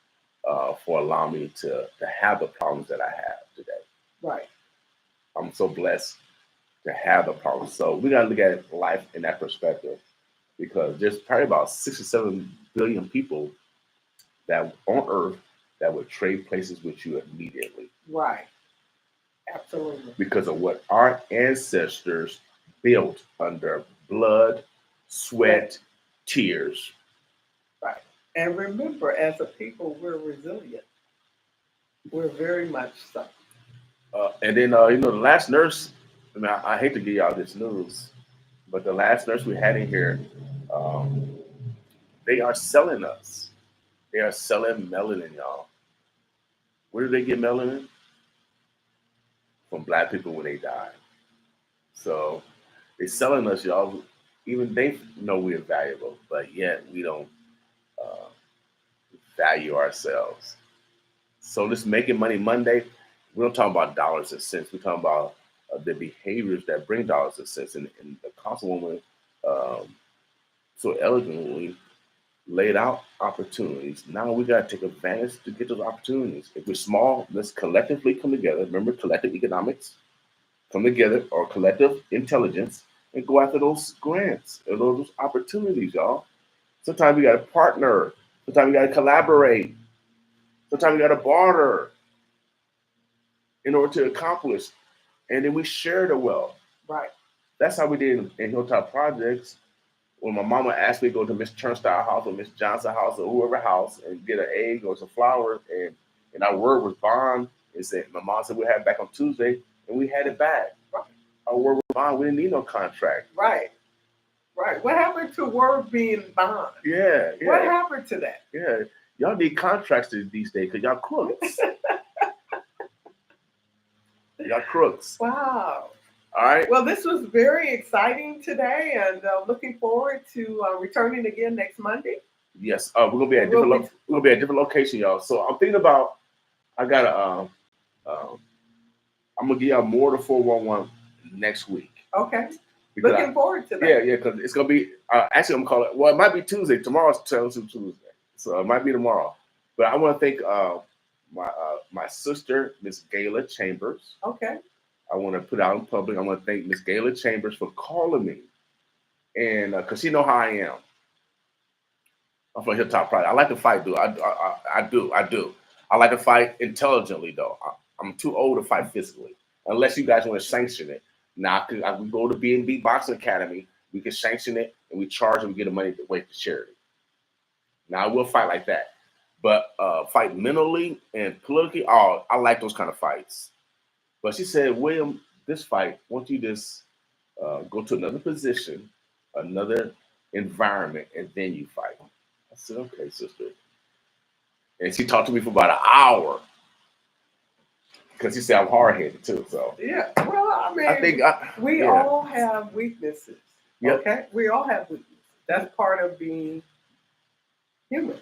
for allowing me to have the problems that I have today. Right. I'm so blessed to have the problems. So we got to look at life in that perspective because there's probably about 6 or 7 billion people that on earth that would trade places with you immediately. Right. Absolutely. Because of what our ancestors built under blood, sweat, tears. Right. And remember, as a people, we're resilient. We're very much so. And then, the last nurse, I hate to give y'all this news, but the last nurse we had in here, they are selling us. They are selling melanin, y'all. Where do they get melanin? From black people when they die. So they're selling us, y'all. even they know we're valuable, but yet we don't uh, value ourselves. So this Making Money Monday, we don't talk about dollars and cents. We're talking about the behaviors that bring dollars and cents. And the Councilwoman um, so elegantly laid out opportunities. Now we got to take advantage to get those opportunities. If we're small, let's collectively come together. Remember, collective economics, come together, or collective intelligence, and go after those grants or those opportunities, y'all. Sometimes we got to partner. Sometimes we got to collaborate. Sometimes we got to barter in order to accomplish. And then we share the wealth. Right. That's how we did in Hilltop Projects. When my mama asked me to go to Miss Turnstile house or Miss Johnson house or whoever house and get an egg or some flowers, and our word was bond, and said my mom said we'll have it back on Tuesday, and we had it back. Right. Our word was bond. We didn't need no contract. Right. Right. What happened to word being bond? Yeah. What happened to that? Yeah. Y'all need contracts these days because y'all crooks. Y'all crooks. Wow. All right. Well, this was very exciting today, and looking forward to returning again next Monday. Yes, we're gonna be at we're gonna be at a different location, y'all. So I'm thinking about I gotta I'm gonna give y'all more to 411 next week. Okay. Looking forward to that. Yeah, because it's gonna be actually I'm gonna call it. Well, it might be Tuesday. Tomorrow's Tuesday, so it might be tomorrow. But I want to thank my sister, Miss Gayla Chambers. Okay. I want to put out in public. I want to thank Miss Gayla Chambers for calling me, and because she know how I am. I'm from Hilltop Project. I like to fight, dude. I do. I like to fight intelligently, though. I'm too old to fight physically, unless you guys want to sanction it. Now, I can go to B&B Boxing Academy. We can sanction it, and we charge and we get the money to wait to charity. Now, I will fight like that. But fight mentally and politically, I like those kind of fights. But she said, William, this fight, why don't you just go to another position, another environment, and then you fight. I said, okay, sister. And she talked to me for about an hour because she said I'm hard-headed too. So yeah, well, I mean, I think we all have weaknesses. Yep. Okay, we all have weaknesses. That's part of being human.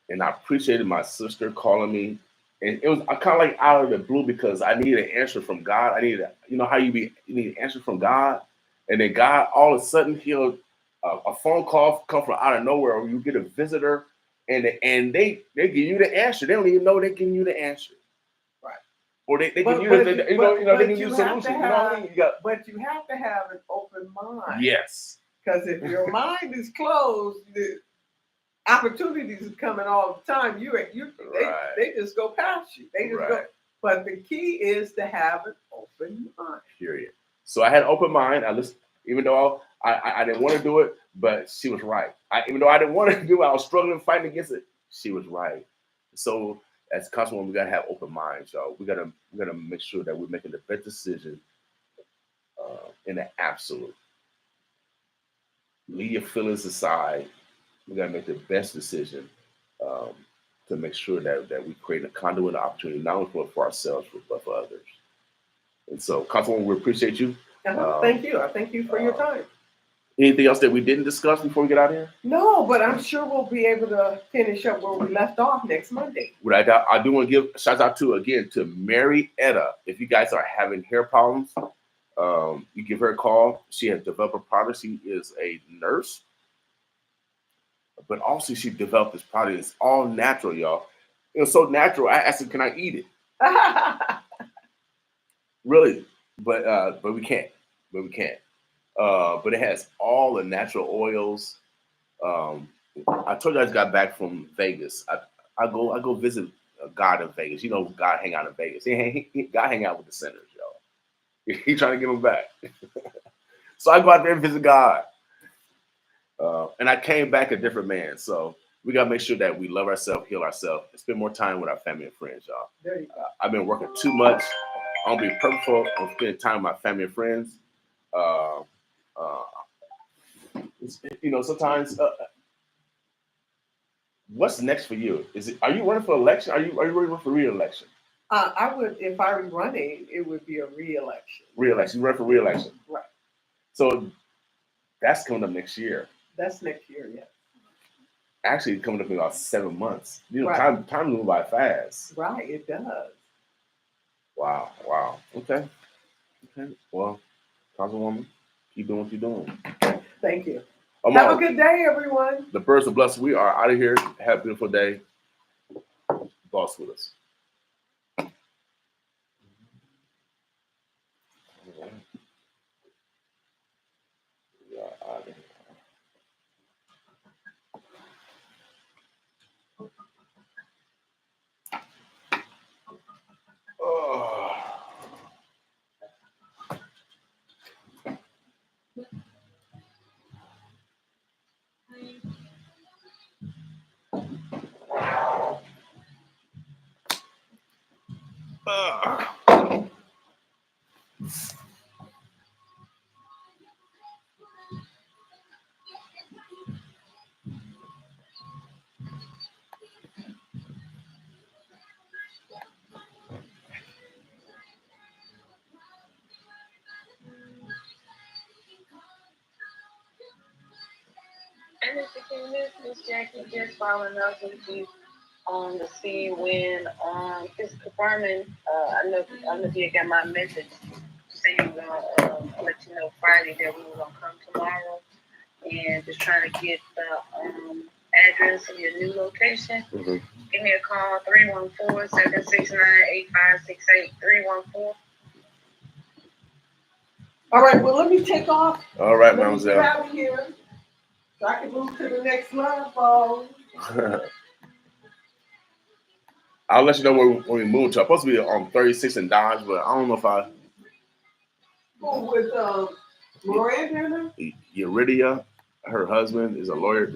And I appreciated my sister calling me, and it was kind of like out of the blue because I needed an answer from God. I needed, you know how you need an answer from God, and then God all of a sudden he'll a phone call come from out of nowhere, or you get a visitor, and they give you the answer. They don't even know they're giving you the answer, right? Or they give you they give you the solution. But you have to have an open mind. Yes, because if your mind is closed, the opportunities are coming all the time. They just go past you. They just go. But the key is to have an open mind. Period. So I had an open mind. I listened, even though I didn't want to do it, but she was right. Even though I didn't want to do it, I was struggling fighting against it. She was right. So as Councilwoman, we gotta have open minds, y'all. We gotta make sure that we're making the best decision in the absolute. Leave your feelings aside. We gotta make the best decision to make sure that we create a conduit of opportunity, not only for ourselves, but for others. And so, Councilwoman, we appreciate you. Thank you. I thank you for your time. Anything else that we didn't discuss before we get out of here? No, but I'm sure we'll be able to finish up where we left off next Monday. What I do want to give shout out to Mary Eta. If you guys are having hair problems, you give her a call. She has developed a product. She is a nurse, but also she developed this product. It's all natural, y'all. It was so natural. I asked her, "Can I eat it?" Really, but we can't. But it has all the natural oils. I told you I just got back from Vegas. I go visit God in Vegas. You know, God hang out in Vegas. God hang out with the sinners, y'all. He trying to get them back. So I go out there and visit God. And I came back a different man. So we got to make sure that we love ourselves, heal ourselves, and spend more time with our family and friends, y'all. There you go. I've been working too much. I'm going to be purposeful on spending time with my family and friends. You know, sometimes what's next for you? Are you running for election? Are you running for re-election? I would, if I were running, it would be a re-election. Re-election. You run for re-election. Right. So That's coming up next year. That's next year, yeah. Actually, coming up in about 7 months. You know, Right. time moves by fast. Right, it does. Wow. Okay. Well, Councilwoman, keep doing what you're doing. Thank you. I'm Have out. a good day, everyone. The birds are blessed. We are out of here. Have a beautiful day. Boss with us. We are out of here. Oh. And if you can Miss Jackie, just following up with you to see when just confirming. I know you got my message. Say you were gonna let you know Friday that we were gonna come tomorrow, and just trying to get the address of your new location. Mm-hmm. Give me a call 314-769-8568. 314. All right, well, let me take off. All right, Let me get Mademoiselle. out of here so I can move to the next level. I'll let you know when we move to. I'm supposed to be on 36 and Dodge, but I don't know if I. With Miranda. Yuridia, her husband, is a lawyer.